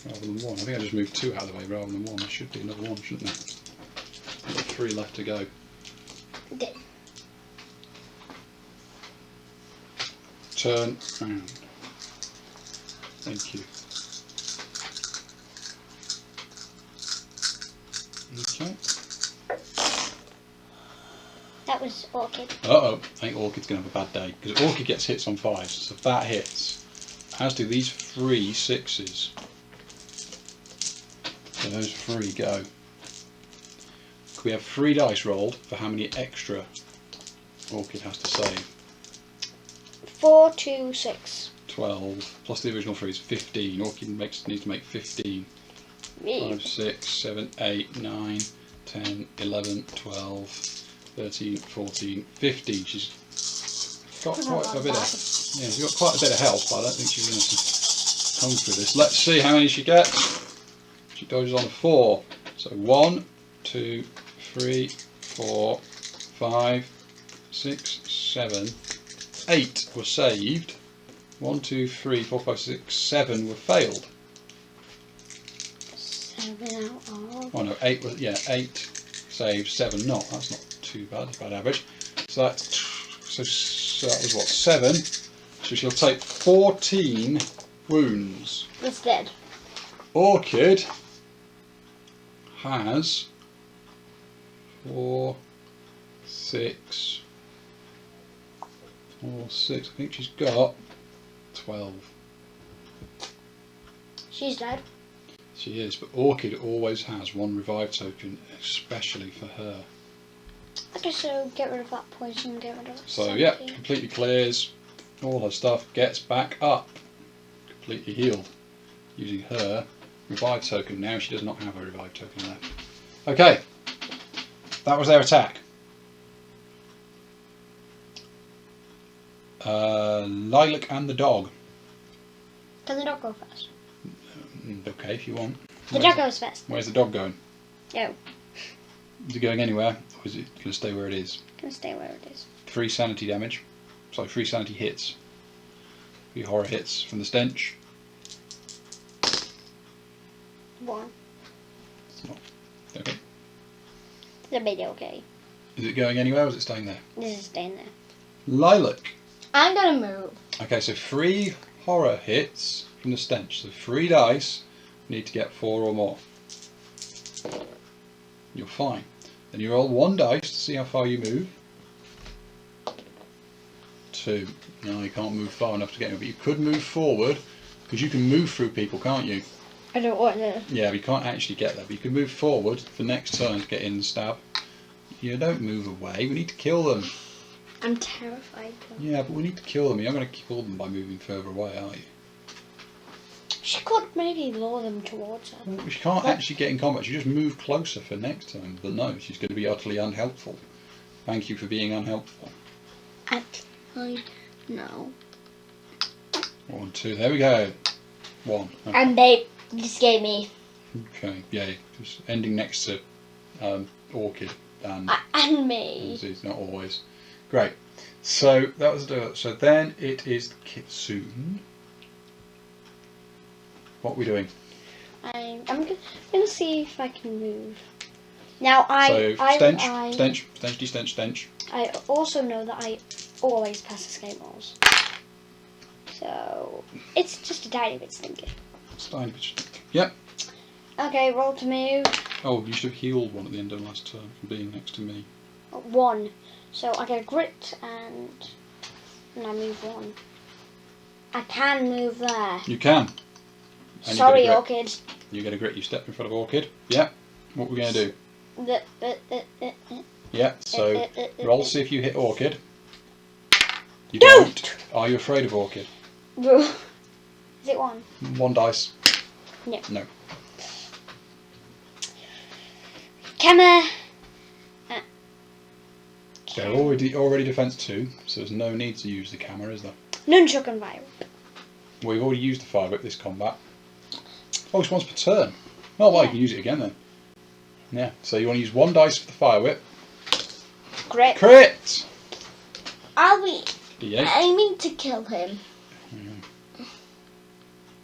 Rather than 1? I think I just moved 2 out of the way rather than 1. There should be another 1, shouldn't there? I've got 3 left to go. Did. Turn round. Thank you. Okay. That was Orchid. Uh-oh, I think Orchid's going to have a bad day. Because Orchid gets hits on 5s, so if that hits, as do these 3 6s. So those 3 go. Could we have 3 dice rolled for how many extra Orchid has to save? 4, 2, 6. 12, plus the original 3 is 15. Orchid needs to make 15. Me. 5, 6, 7, 8, 9, 10, 11, 12, 13, 14, 15. She's got quite a bit of, yeah, she's got quite a bit of health, but I don't think she's going to come through this. Let's see how many she gets. She dodges on 4. So 1, 2, 3, 4, 5, 6, 7, 8 were saved. 1, 2, 3, 4, 5, 6, 7 were failed. 7 out of. Oh no, 8 was, yeah, 8 saves, 7 not. That's not too bad, that's about average. So that's, so that was what, 7. So she'll take 14 wounds. It's dead. Orchid has 4, 6, I think she's got 12. She's dead. She is, but Orchid always has 1 revive token, especially for her. Okay, so get rid of that poison, get rid of that. So yeah, completely clears. All her stuff gets back up. Completely healed. Using her revive token. Now she does not have a revive token left. Okay. That was their attack. Lilac and the dog. Can the dog go first? Okay, if you want. The dog goes first. Where's the dog going? Go. Is it going anywhere, or is it going to stay where it is? Gonna stay where it is. 3 sanity damage. Sorry, 3 sanity hits. 3 horror hits from the stench. 1. Okay. It's a bit okay. Is it going anywhere, or is it staying there? This is staying there. Lilac. I'm gonna move. Okay, so 3 horror hits from the stench. So 3 dice. Need to get 4 or more. You're fine. Then you roll 1 dice to see how far you move. 2. No, you can't move far enough to get him, but you could move forward because you can move through people, can't you? I don't want to. Yeah, but you can't actually get there. But you can move forward for next turn to get in and stab. You don't move away. We need to kill them. I'm terrified. Yeah, but we need to kill them. You're not going to kill them by moving further away, are you? She could maybe lure them towards her. Well, she can't actually get in combat. She just move closer for next turn. But no, she's going to be utterly unhelpful. Thank you for being unhelpful. I know. 1, 2. There we go. 1. Okay. And they just gave me. Okay. Yay. Just ending next to Orchid and Me. It's not always. Great. So that was the. So then it is Kitsune. What are we doing? I'm gonna see if I can move. Now Stench. I also know that I always pass escape rolls. So it's just a tiny bit stinky. Yep. Okay, roll to move. Oh, you should have healed 1 at the end of last turn from being next to me. 1. So I get a grit and I move 1. I can move there. You can. And Sorry, you get a Orchid. grit. You get a grit. You step in front of Orchid. Yep. What are we going to do? Yeah. So roll to see if you hit Orchid. You don't. Are you afraid of Orchid? Is it 1? 1 dice. No. No. Camera. They're already defense 2, so there's no need to use the camera, is there? Nunchuck and fire. Well, we've already used the fire whip this combat. Oh, it's once per turn. Oh, well, you can use it again then. Yeah, so you want to use 1 dice for the fire whip. Great. Crit! Are we D8. aiming to kill him?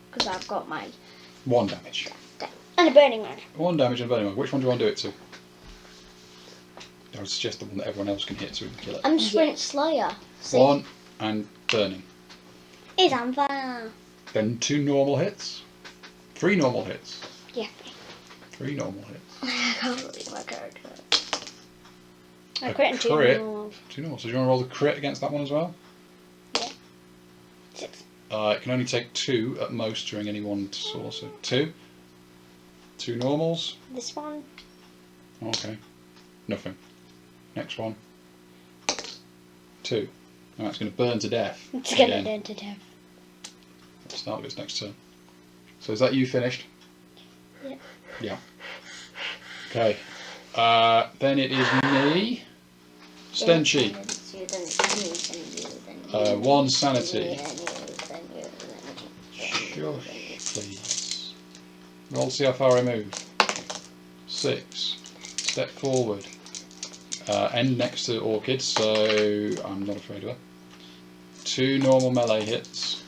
Because I've got my 1 damage. And a burning man. 1 damage and a burning one. Which one do you want to do it to? I would suggest the one that everyone else can hit so we can kill it. I'm Sprint Slayer. See? 1 and burning. It's on fire. Then 2 normal hits. 3 normal hits. Yeah. 3 normal hits. I can't believe my character. I crit and 2 crit. normal. 2 normal. So do you want to roll the crit against that one as well? Yeah. 6. It can only take 2 at most during any one source. So 2. 2 normals. This one. Okay. Nothing. Next one. 2. Now it's going to burn to death. It's going to burn to death. At the start of its next turn. So is that you finished? Yeah. Yeah. Okay. Then it is me. Stenchy. 1 sanity. Shush, please. Roll to see how far I move. 6. Step forward. End next to Orchid, so I'm not afraid of her. 2 normal melee hits.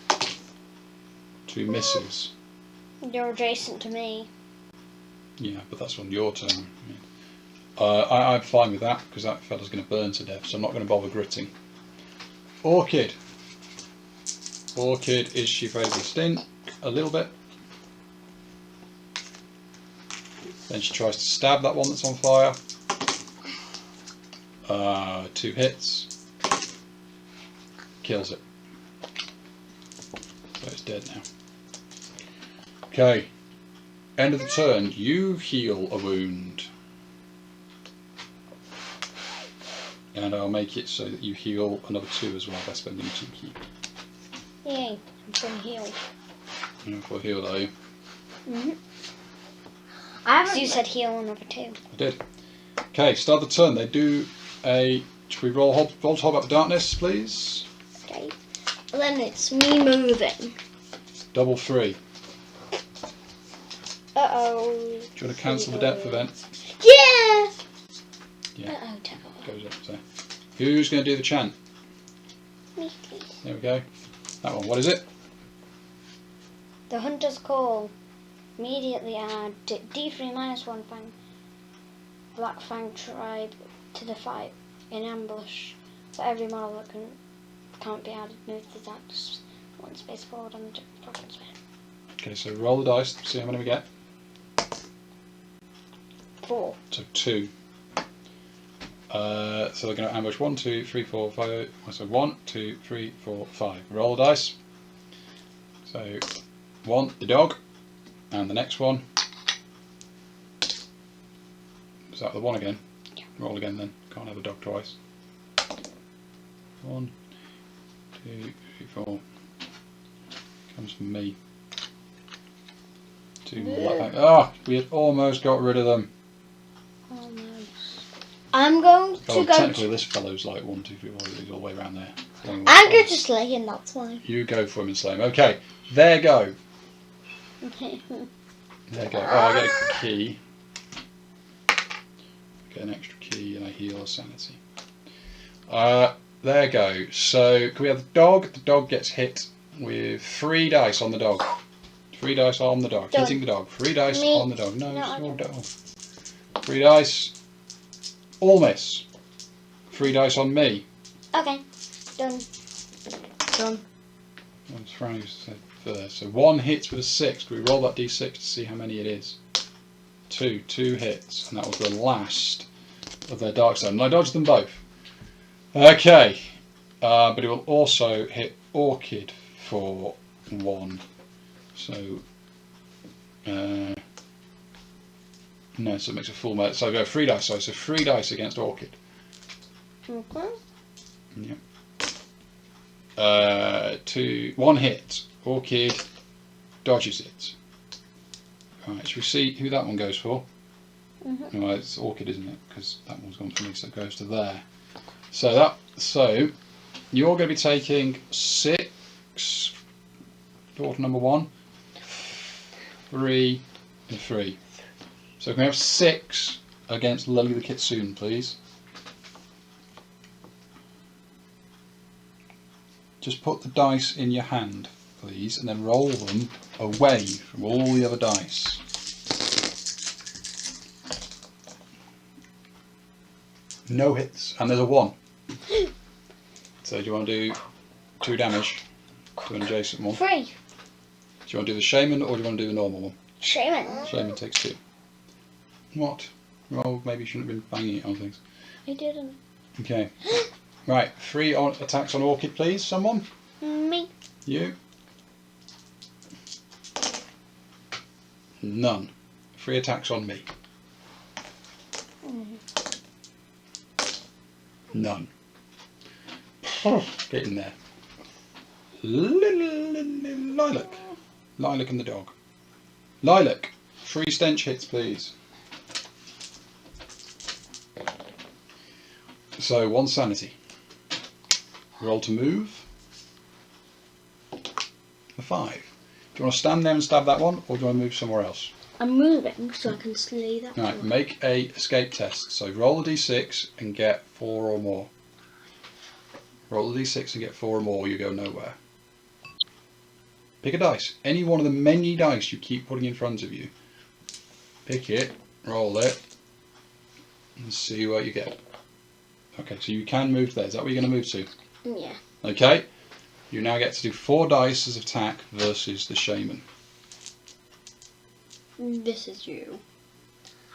2 misses. You're adjacent to me. Yeah, but that's on your turn. I'm fine with that because that fella's going to burn to death, so I'm not going to bother gritting. Orchid. Orchid, is she afraid of the stink? A little bit. Then she tries to stab that one that's on fire. 2 hits. Kills it. So it's dead now. Okay. End of the turn. You heal a wound. And I'll make it so that you heal another 2 as well by spending 2 ki. Yay, I'm gonna heal. You're not for heal, are you? You said heal another 2. I did. Okay, start the turn. They do a... Should we roll to hold up the darkness, please? Okay. Then it's me moving. Double 3. Uh-oh. Do you want to cancel the depth event? Yeah! Yeah. Uh-oh, devil. Goes up there. Who's going to do the chant? Me, please. There we go. That one. What is it? The hunter's call. Immediately add D3 -1 Fang. Black Fang Tribe to the fight in ambush. For every model that can't be added, move the dice 1 space forward on the province. Okay, so roll the dice. See how many we get. 4. So 2. So they're going to ambush 1, 2, 3, 4, 5. So 1, 2, 3, 4, 5. Roll the dice. So 1, the dog, and the next one. Is that the 1 again? Yeah. Roll again then. Can't have a dog twice. 1, 2, 3, 4. Comes from me. 2 black. Ah, we had almost got rid of them. I'm going to Oh, go. technically this fellow's like 1, 2, 3, 4. He's all the way around there. I'm going to slay him, that's why. You go for him and slay him. Okay, there go. There you go. Oh, I get a key. Get an extra key and I heal sanity. There you go. So, can we have the dog? The dog gets hit with 3 dice on the dog. 3 dice on the dog. Done. Hitting the dog. 3 dice Me. on the dog. No, No, it's I your don't. dog. 3 dice. All miss. 3 dice on me. Okay, done. Done. That's Frank said first. So 1 hits with a 6. Can we roll that d6 to see how many it is? 2. 2 hits. And that was the last of their dark zone. And I dodged them both. Okay. But it will also hit Orchid for 1. So... no, so it makes a full melee. So I go 3 dice. So 3 dice against Orchid. Okay. Yep. 1 hit. Orchid dodges it. Right, should we see who that one goes for? Well, it's Orchid, isn't it? Because that one's gone for me, so it goes to there. So you're going to be taking 6. Daughter number 1, 3, and 3. So can we have 6 against Lily the Kitsune, please? Just put the dice in your hand, please, and then roll them away from all the other dice. No hits, and there's a 1. So do you want to do 2 damage to an adjacent one? 3. Do you want to do the shaman or do you want to do the normal one? Shaman. Shaman takes 2. What? Well, maybe you shouldn't have been banging it on things. I didn't. Okay. Right, 3 attacks on Orchid, please. Someone? Me. You? None. 3 attacks on me. None. Get in there. Lilac. Lilac and the dog. Lilac. 3 stench hits, please. So 1 sanity. Roll to move. A 5. Do you want to stand there and stab that one, or do you want to move somewhere else? I'm moving so I can slay that Right, one. make a escape test. So roll a d6 and get 4 or more. Roll a d6 and get 4 or more, you go nowhere. Pick a dice. Any one of the many dice you keep putting in front of you. Pick it, roll it, and see what you get. Okay, so you can move there. Is that where you're going to move to? Yeah. Okay. You now get to do 4 dice as attack versus the shaman. This is you.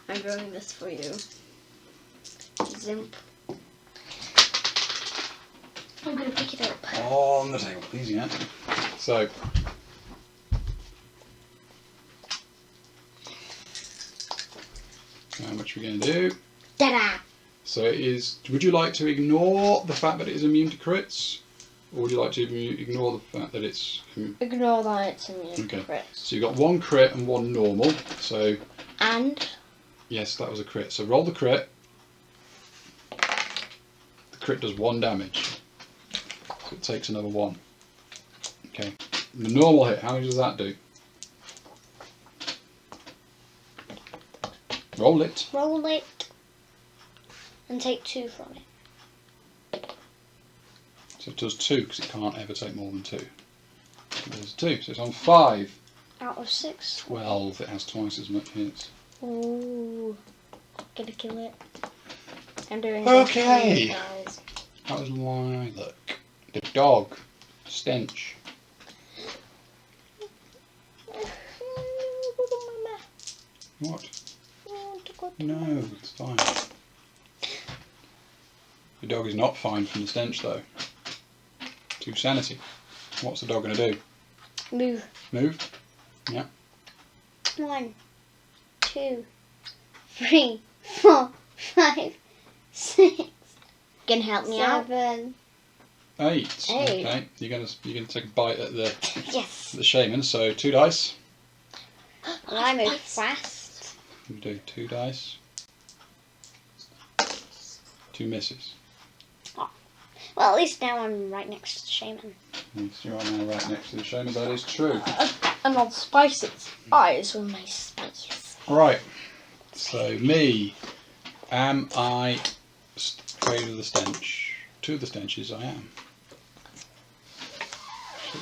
I'm doing this for you. Zimp. I'm gonna pick it up. On the table, please, yeah. So, how much are we going to do? Ta-da! So it is. Would you like to ignore the fact that it is immune to crits? Or would you like to ignore the fact that it's... Ignore that it's immune to Okay. crits. So you've got one crit and one normal. So... And? Yes, that was a crit. So roll the crit. The crit does 1 damage. So it takes another 1. Okay. The normal hit, how much does that do? Roll it. Roll it. And take 2 from it. So it does 2 because it can't ever take more than 2. It does 2, so it's on 5. Out of 6. 12, it has twice as much hits. Ooh. Gonna kill it. I'm doing Okay. this, guys. That was Lilac. The dog. Stench. What? No, it's fine. The dog is not fine from the stench though. 2 sanity. What's the dog going to do? Move. Move? Yeah. 1, 2, 3, 4, 5, 6, Gonna help me out? 7. 8. 8. Okay. You're gonna take a bite at the Yes. shaman. So 2 dice. And I move fast. You do 2 dice. 2 misses. Well, at least now I'm right next to the shaman. Yes, you are now right next to the shaman. That is true. And all the spices. Eyes with my spices. Right. So me. Am I afraid of the stench? 2 of the stenches I am.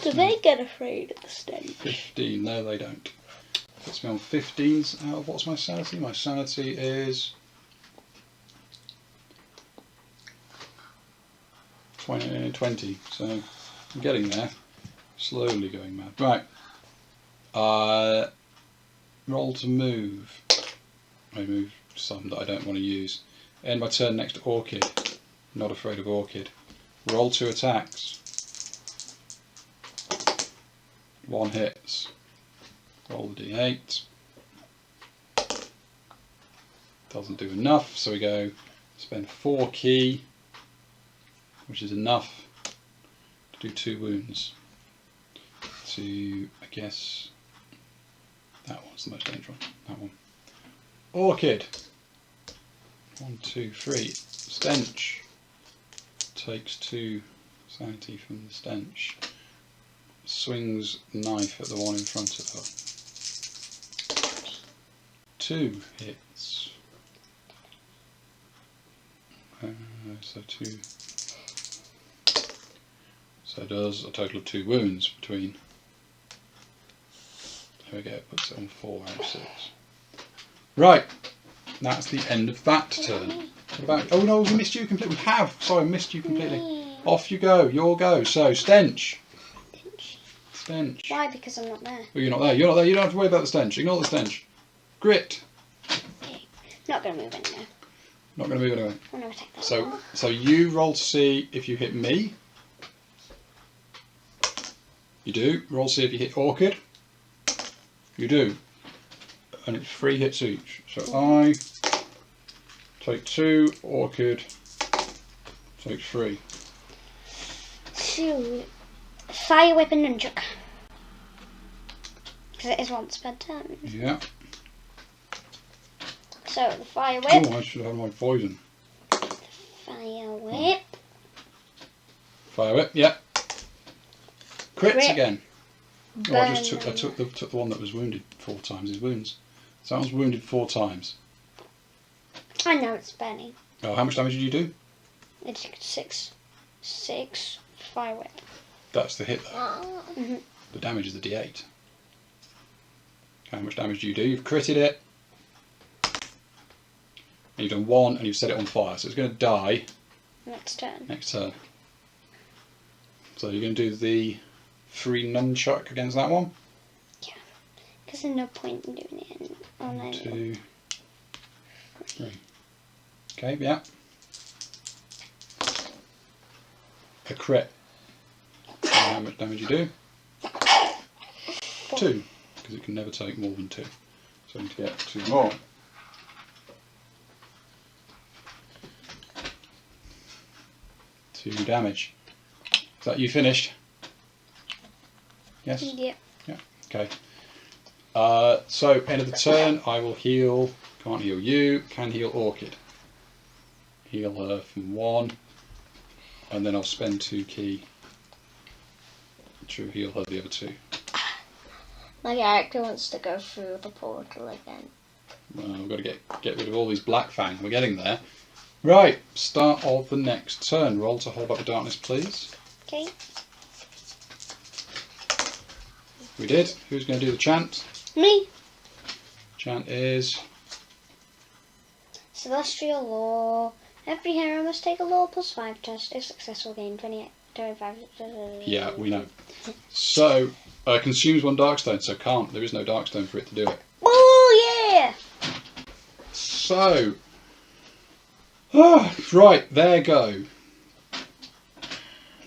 Do they get afraid of the stench? 15. No, they don't. Puts me on 15s out of what's my sanity? My sanity is 20. So I'm getting there. Slowly going mad. Right. Roll to move. I move some that I don't want to use. End my turn next to Orchid. Not afraid of Orchid. Roll 2 attacks. 1 hits. Roll the d8. Doesn't do enough, so we go spend 4 key, which is enough to do 2 wounds. To, I guess, that one's the most dangerous one. That one. Orchid. 1, 2, 3. Stench. Takes 2 sanity from the stench. Swings knife at the one in front of her. 2 hits. So 2. So it does a total of 2 wounds between. There we go, puts it on 4 out of 6. Right, that's the end of that turn. What about, oh no, we missed you completely. We have, sorry, missed you completely. Off you go, your go. So, stench. Stench. Why? Because I'm not there. Well, you're not there, you don't have to worry about the stench. Ignore the stench. Grit. Not going to move anywhere. Not going to move anywhere. I'm going to take that. So you roll to see if you hit me. You do. Roll to see if you hit Orchid. You do. And it's 3 hits each. So I take 2, Orchid takes 3. 2. Fire whip and nunchuck. Because it is once per turn. Yeah. So the fire whip. Oh, I should have my poison. Fire whip. Fire whip, yeah. Crits Crit. again. Oh, I just Burn. took the one that was wounded 4 times his wounds. So I was wounded 4 times. I know it's burning. Oh, how much damage did you do? It's 6 fire whip. That's the hit though. Mm-hmm. The damage is the d8. How much damage do you do? You've critted it. And you've done 1 and you've set it on fire. So it's going to die Next turn. next turn. So you're going to do the 3 nunchuck against that one. Yeah. Because there's no point in doing it on 1, any. 2, 3. Okay, yeah. A crit. How much damage you do? 2, because it can never take more than 2. So I need to get 2 more. 2 damage. Is that you finished? Yes? Yeah. Yeah, okay. So, end of the turn, I will heal. Can't heal you, can heal Orchid. Heal her from 1, and then I'll spend 2 key to heal her the other 2. My character wants to go through the portal again. We've got to get rid of all these Black Fang. We're getting there. Right, start of the next turn. Roll to hold back the darkness, please. Okay. We did. Who's going to do the chant? Me. Chant is... Celestial Law. Every hero must take a Law +5 test. If successful, gain 25. Yeah, we know. So, consumes 1 Darkstone, so can't. There is no Darkstone for it to do it. Oh yeah! So, right, there go.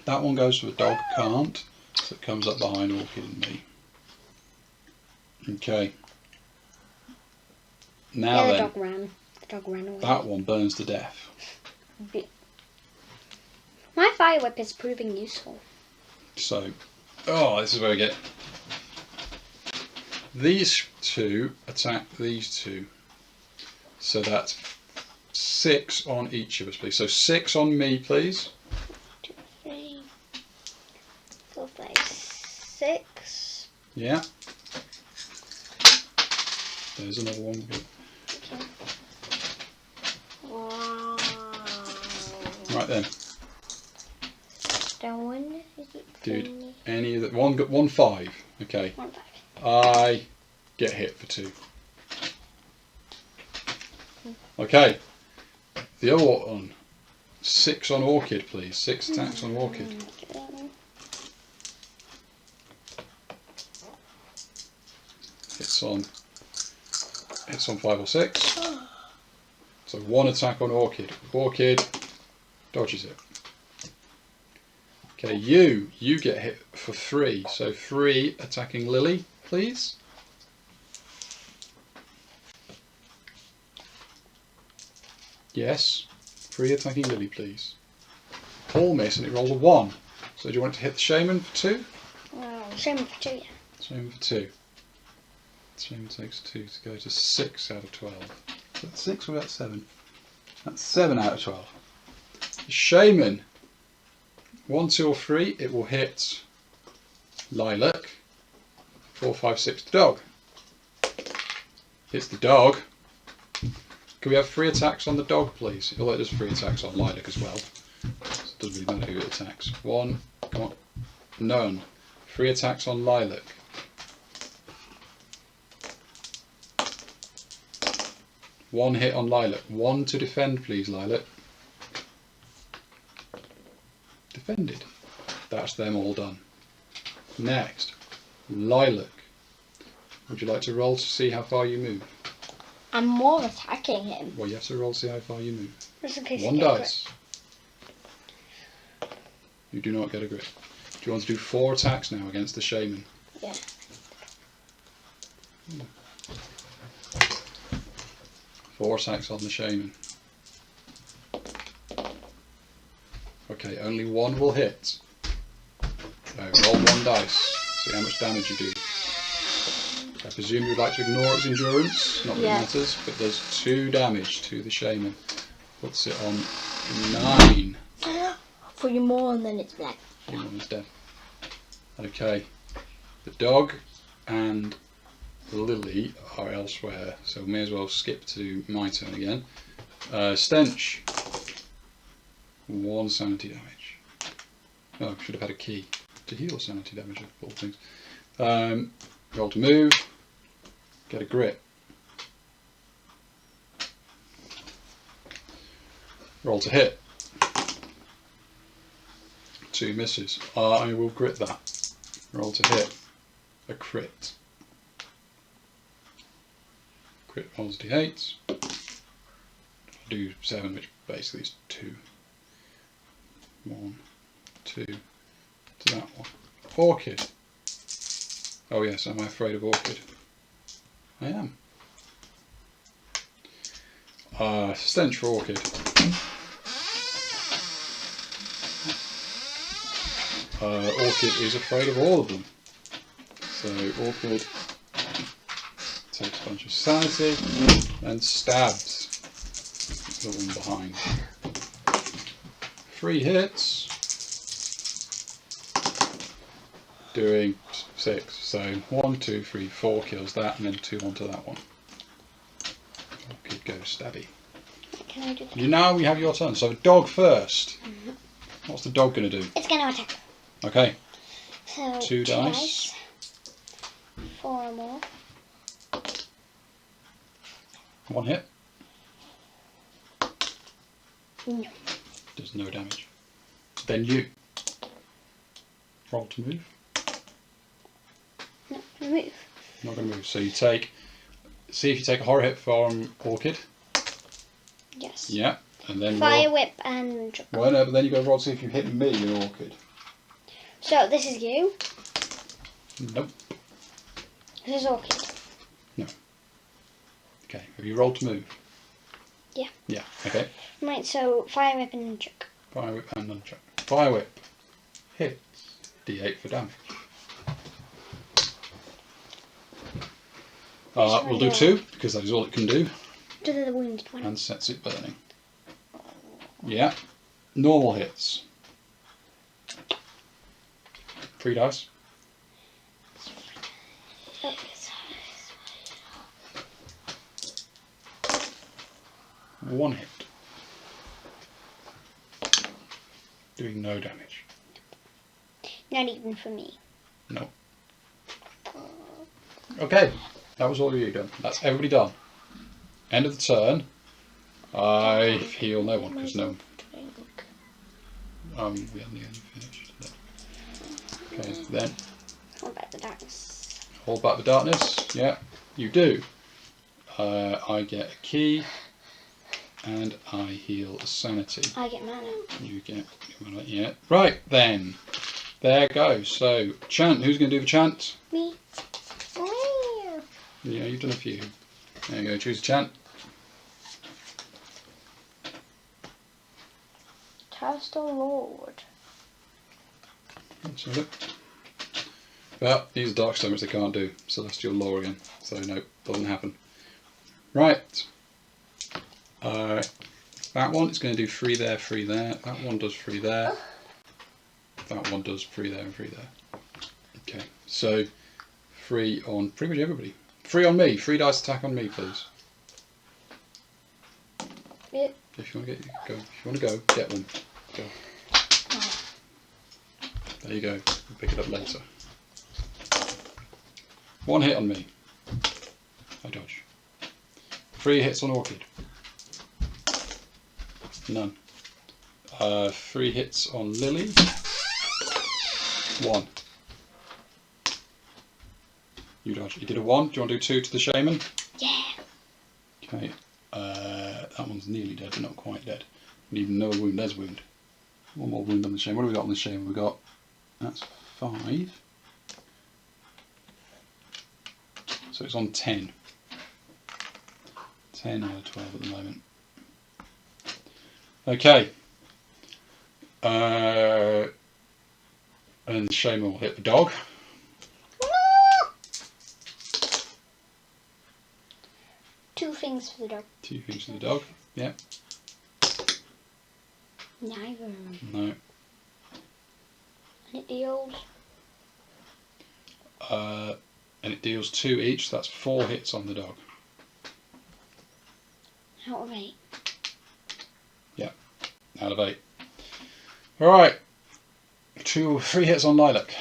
That one goes for the dog, can't. So it comes up behind Orchid and me. Okay. Now Yeah, the then, dog ran. The dog ran away. that one burns to death. My fire whip is proving useful. So, this is where we get... These 2 attack these 2. So that's 6 on each of us, please. So 6 on me, please. 2, 3, 4, 5, 6. Yeah. There's another one. Okay. Wow. Right then. Stone. Dude, any of the... One 5. Okay. 1, 5. I get hit for 2. Okay. The other one. 6 on Orchid, please. 6 attacks on Orchid. Hits on 5 or 6. So 1 attack on Orchid. Orchid dodges it. Okay, you get hit for 3. So 3 attacking Lily, please. Yes. 3 attacking Lily, please. All miss and it rolls a 1. So do you want to hit the Shaman for 2? Shaman for 2, yeah. Shaman for 2. Shaman takes 2 to go to 6 out of 12. Is that 6 or about 7? That's 7 out of 12. The Shaman, 1, 2 or 3, it will hit Lilac. 4, 5, 6, the dog. Hits the dog. Can we have 3 attacks on the dog, please? Although it does 3 attacks on Lilac as well. So it doesn't really matter who it attacks. 1, come on, none. 3 attacks on Lilac. One hit on Lilac. 1 to defend, please, Lilac. Defended. That's them all done. Next, Lilac. Would you like to roll to see how far you move? I'm more attacking him. Well, you have to roll to see how far you move. Just in case 1 you get dice. You do not get a grit. Do you want to do 4 attacks now against the Shaman? Yeah. Four attacks on the Shaman. Okay, only 1 will hit. So roll 1 dice. See how much damage you do. I presume you'd like to ignore its endurance. Not that it matters, but there's 2 damage to the Shaman. Puts it on 9. 3 more and then it's dead. It's dead. Okay. The dog and Lily are elsewhere, so we may as well skip to my turn again. Stench. 1 sanity damage. Oh, should have had a key to heal sanity damage of all things. Roll to move. Get a grit. Roll to hit. 2 misses. I will grit that. Roll to hit. A crit. Crit rolls d8. Do 7, which basically is 2. 1, 2 to that one. Orchid. Oh yes, am I afraid of Orchid? I am. Stench for Orchid. Orchid is afraid of all of them. So Orchid takes a bunch of sanity and stabs the one behind. 3 hits, doing 6. So 1, 2, 3, 4 kills that, and then 2 onto that one. Orchid goes stabby. Can I do that? Now we have your turn. So dog first. What's the dog going to do? It's going to attack. Okay. So 2 dice. 4 or more. 1 hit. No. Does no damage. Then you. Roll to move. No, move. Not going to move. So you take. See if you take a horror hit from Orchid. Yes. Yeah. And then Fire roll. whip and... Well, no, but then you got to roll to see if you hit me in Orchid. So this is you. Nope. This is Orchid. No. Okay. Have you rolled to move? Yeah. Yeah. Okay. Right, so fire whip and nunchuck. Fire whip and nunchuck. Fire whip. Hits. D8 for damage. We'll do 2 because that is all it can do, To the wounded one. and sets it burning. Yeah. Normal hits. 3 dice. Oh. 1 hit. Doing no damage. Not even for me. No. Okay. That was all you done. That's everybody done. End of the turn. I heal no one because no. We haven't even finished. Okay, then What about the darkness? hold back the darkness. Yeah, you do. I get a key, and I heal a sanity. I get mana. You get yeah. Right then, there goes. So chant. Who's going to do the chant? Me. Yeah, you've done a few. There you go. Choose a chant. Thistle Lord. Let's have it. Well, these are dark stomachs they can't do. Celestial law again. So no, doesn't happen. Right. That one is going to do 3 there, 3 there. That one does 3 there. That one does 3 there and 3 there. Okay, so 3 on pretty much everybody. 3 on me. 3 dice attack on me, please. Yeah. If you want to go. If you want to go, get one. Go. There you go. We'll pick it up later. 1 hit on me. I dodge. 3 hits on Orchid. None. 3 hits on Lily. 1. You dodge. You did a 1. Do you want to do 2 to the shaman? Yeah. Okay. That one's nearly dead, but not quite dead. We need another wound. There's a wound. 1 more wound on the shaman. What have we got on the shaman? We've got... That's 5. So it's on 10. 10 out of 12 at the moment. Okay. And the shaman will hit the dog. Two things for the dog. 2 things to the dog. Yeah. Neither. No. And it deals. And it deals 2 each. So that's 4 hits on the dog. Out of 8. Yeah. Out of 8. Alright. 2 or 3 hits on Lilac.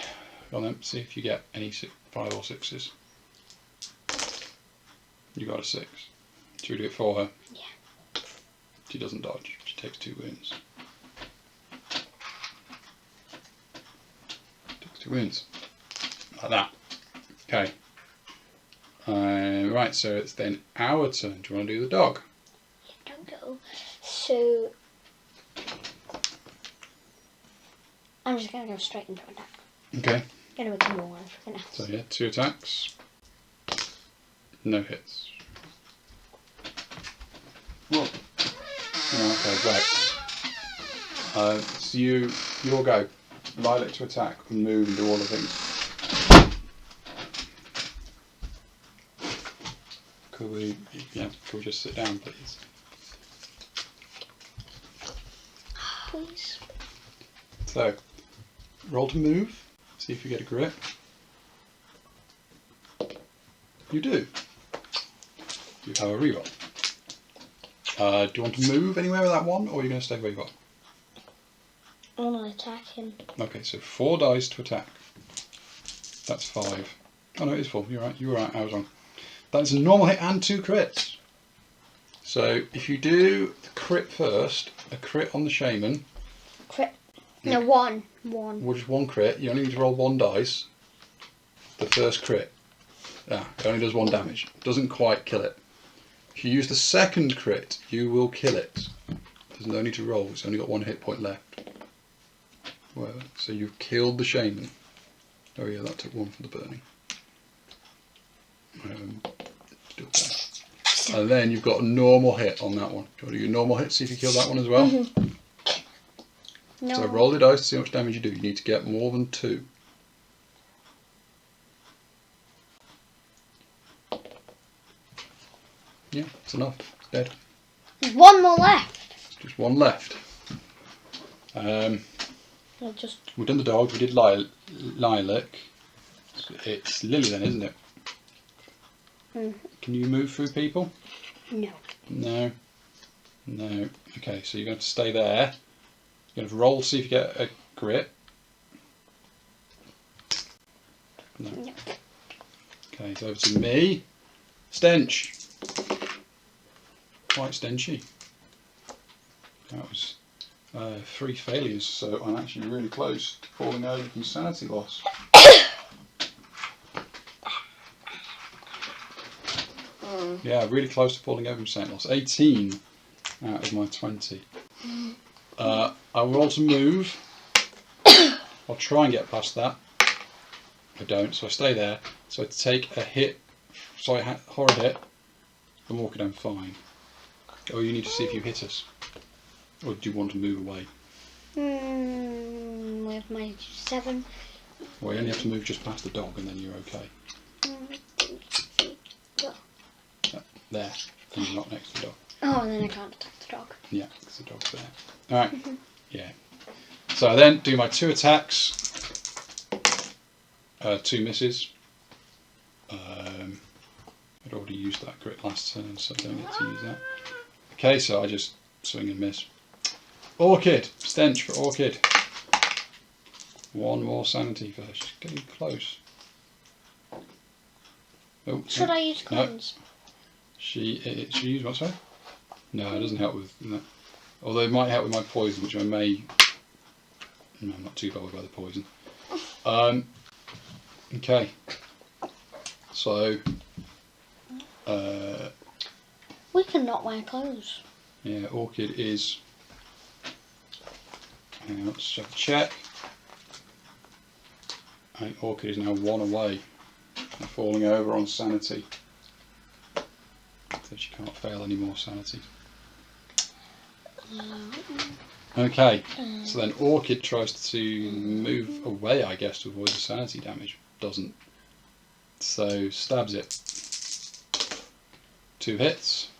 Go on then. See if you get any 5 or 6s. You got a 6. Should we do it for her? Yeah. She doesn't dodge. She takes 2 wounds. Takes 2 wounds. Like that. Okay. Right, so it's then our turn. Do you want to do the dog? Yeah, don't go. So... I'm just going to go straight into attack. Okay. Going to ignore everything else. So yeah, 2 attacks. No hits. Whoa. Okay, right. So you'll go. Lilac to attack and move and do all the things. Could we just sit down, please? Please. So, roll to move. See if you get a grip. You do. You have a reroll. Do you want to move anywhere with that one, or are you going to stay where you are? I want to attack him. Okay, so 4 dice to attack. That's 5. Oh no, it is 4. You're right. You were right. I was wrong. That's a normal hit and 2 crits. So if you do the crit first, a crit on the shaman. Crit. No, one. Well, just 1 crit. You only need to roll 1 dice. The first crit. It only does 1 damage. Doesn't quite kill it. If you use the second crit, you will kill it. There's no need to roll. It's only got 1 hit point left. Well, so you've killed the shaman. Oh yeah, that took 1 for the burning. And then you've got a normal hit on that one. Do you want to do your normal hit? See if you kill that one as well. No. So roll the dice to see how much damage you do. You need to get more than 2. Yeah, it's enough. It's dead. There's 1 more left. Just 1 left. We've done the dog. We did Lilac. It's Lily then, isn't it? Can you move through people? No. No. No. Okay, so you're going to stay there. You're going to roll to see if you get a grit. No. Okay, it's over to me. Stench. Quite stenchy. That was 3 failures, so I'm actually really close to falling over from sanity loss. Yeah, really close to falling over from sanity loss. 18 out of my 20. I will also move. I'll try and get past that. I don't, so I stay there. So I take a hit, horrid hit, and walk it down fine. Oh, you need to see if you hit us. Or do you want to move away? With my 7. Well, you only have to move just past the dog and then you're okay. There. And you're not next to the dog. Oh, and then I can't attack the dog. Yeah, because the dog's there. Alright. Yeah. So I then do my 2 attacks. 2 misses. I'd already used that grit last turn, so I don't get to use that. Okay, so I just swing and miss. Orchid! Stench for Orchid. 1 more sanity for her. She's getting close. Oh, Should I use cleanse? No. She use what, sorry? No, it doesn't help with that. Although it might help with my poison, which I may... No, I'm not too bothered by the poison. Okay. So... we can not wear clothes. yeah, Orchid is... Hang on, let's have a check. I think Orchid is now 1 away from falling over on sanity. So she can't fail any more sanity. Okay, so then Orchid tries to move away, I guess, to avoid the sanity damage. Doesn't. So stabs it. 2 hits.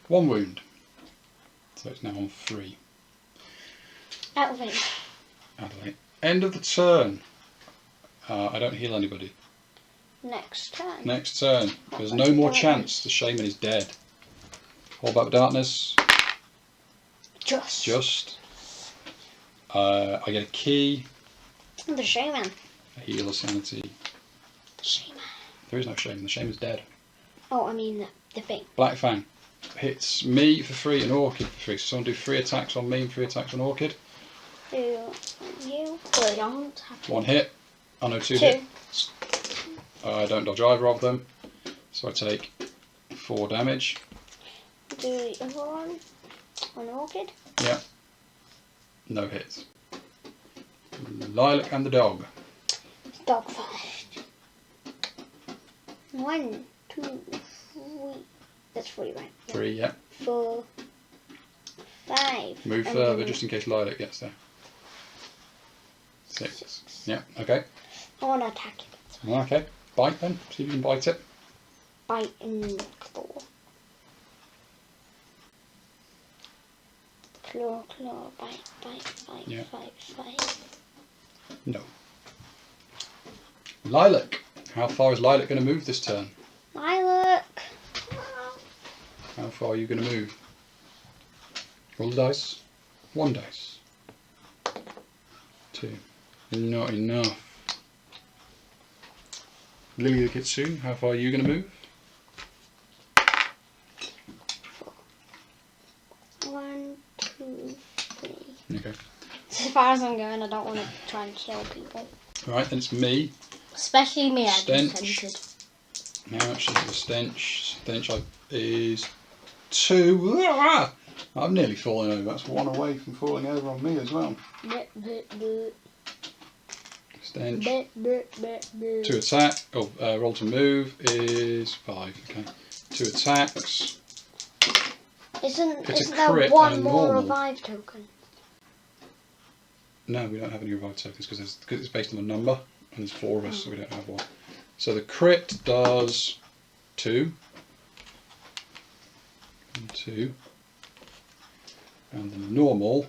1 wound. So it's now on 3. Out of it. Out of it. End of the turn. I don't heal anybody. Next turn. Next turn. There's no more chance. The shaman is dead. Hold back darkness. Just. I get a key. The shaman. A heal of sanity. The shaman. There is no shaman. The shaman's dead. Oh, I mean the thing. Black Fang hits me for 3 and Orchid for 3. So someone do 3 attacks on me and 3 attacks on Orchid. Do you? Well, I don't have to. 1 hit. Oh no, 2 hits. I don't dodge either of them. So I take 4 damage. Do the other one on Orchid? Yeah. No hits. Lilac and the dog. Dog first. 1, 2, 3. That's 3, right? 3, yeah. 4, 5. Move further just in case Lilac gets there. 6. Yeah, okay. I want to attack it. Okay. Bite then. See if you can bite it. Bite and claw. Claw, bite, Yeah. bite. No. Lilac. How far is Lilac going to move this turn? Lilac. How far are you going to move? Roll the dice. 1 dice. 2. Not enough. Lily the Kitsune, how far are you going to move? 1, 2, 3. Okay. As far as I'm going, I don't want to try and kill people. Alright, then it's me. Especially me, I Stench. consented. Now she's the stench. Stench is 2. Ah! I've nearly fallen over. That's 1 away from falling over on me as well. Stench. 2 attack. Oh, roll to move is 5. Okay. 2 attacks. Isn't It's a there crit one and a more normal. revive token? No, we don't have any revive tokens because it's based on a number and there's 4 of us, so we don't have one. So the crit does 2. And 2. And the normal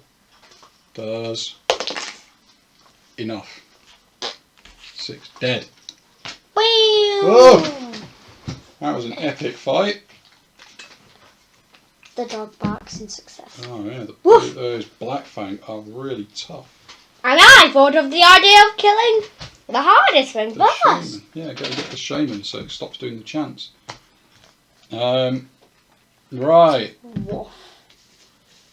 does enough. 6. Dead. Whee! That was an epic fight. The dog barks in success. Oh yeah, Woof. those Black Fang are really tough. And I thought of the idea of killing the hardest one The first. shaman. Yeah, go get the shaman so it stops doing the chants. Right. Woof.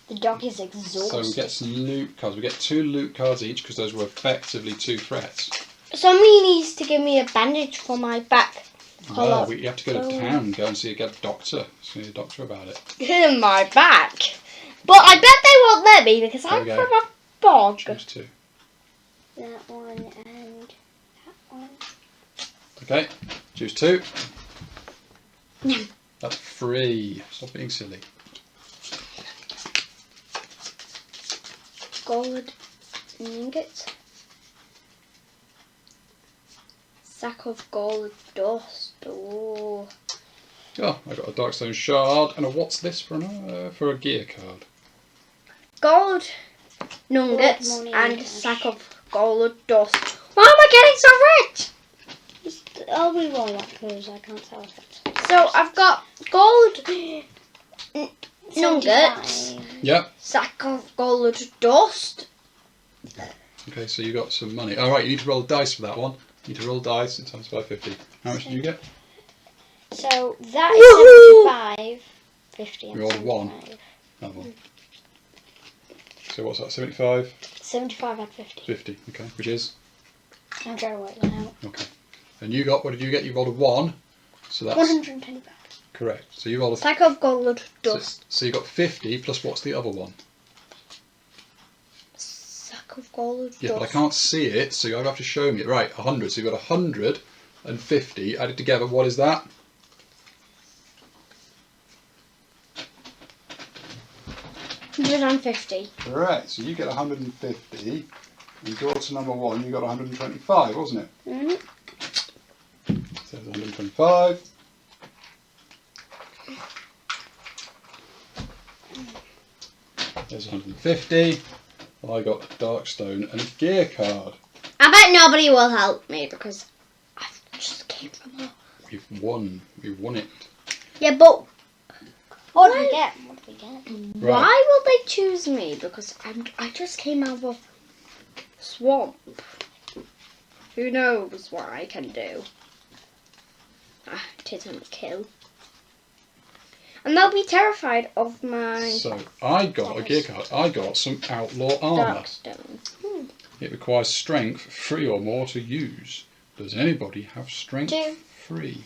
The dog is exhausted. So we get some loot cards. We get 2 loot cards each because those were effectively 2 threats. Somebody needs to give me a bandage for my back. Oh, you have to go to town, go and get a doctor. See a doctor about it. In my back. But I bet they won't let me because There I'm we go. from a bog. Choose 2. That one and that one. Okay, choose 2. Yum. That's free. Stop being silly. Gold ingots. Sack of gold dust. Oh. Oh, I got a Darkstone shard and a what's this for a gear card. Gold nuggets Gold money and cash. sack of gold dust. Why am I getting so rich? I'll re-roll that because I can't tell if that's... So I've got gold nuggets, 75. Yep. sack of gold dust. Okay, so you got some money. Alright, you need to roll dice for that one. You need to roll dice and times by 50. How much did you get? So that is Woohoo! 75, 50 and You rolled a 1. 75. Another one. So what's that, 75? 75 and 50. 50, okay, which is? I'm trying to work that out. Okay. And you got, what did you get? You rolled a 1. So that's 125. correct. So you rolled a... Sack of gold dust. So you got 50 plus what's the other one? Sack of gold Yeah, dust. but I can't see it, so you'll have to show me it. Right, 100. So you've got 150 added together. What is that? $150. Correct. So you get 150. And daughter number 1, you got 125, wasn't it? Mm-hmm. So there's 125. There's 150. I got Darkstone and a gear card. I bet nobody will help me because I just came from a... We've won. We've won it. Yeah, but What did we get? What did we get? Right. why will they choose me? Because I just came out of a swamp. Who knows what I can do? It isn't a kill. And they'll be terrified of my So I got a gear card. I got some outlaw armour. Darkstone. It requires strength 3 or more to use. Does anybody have strength 2. 3?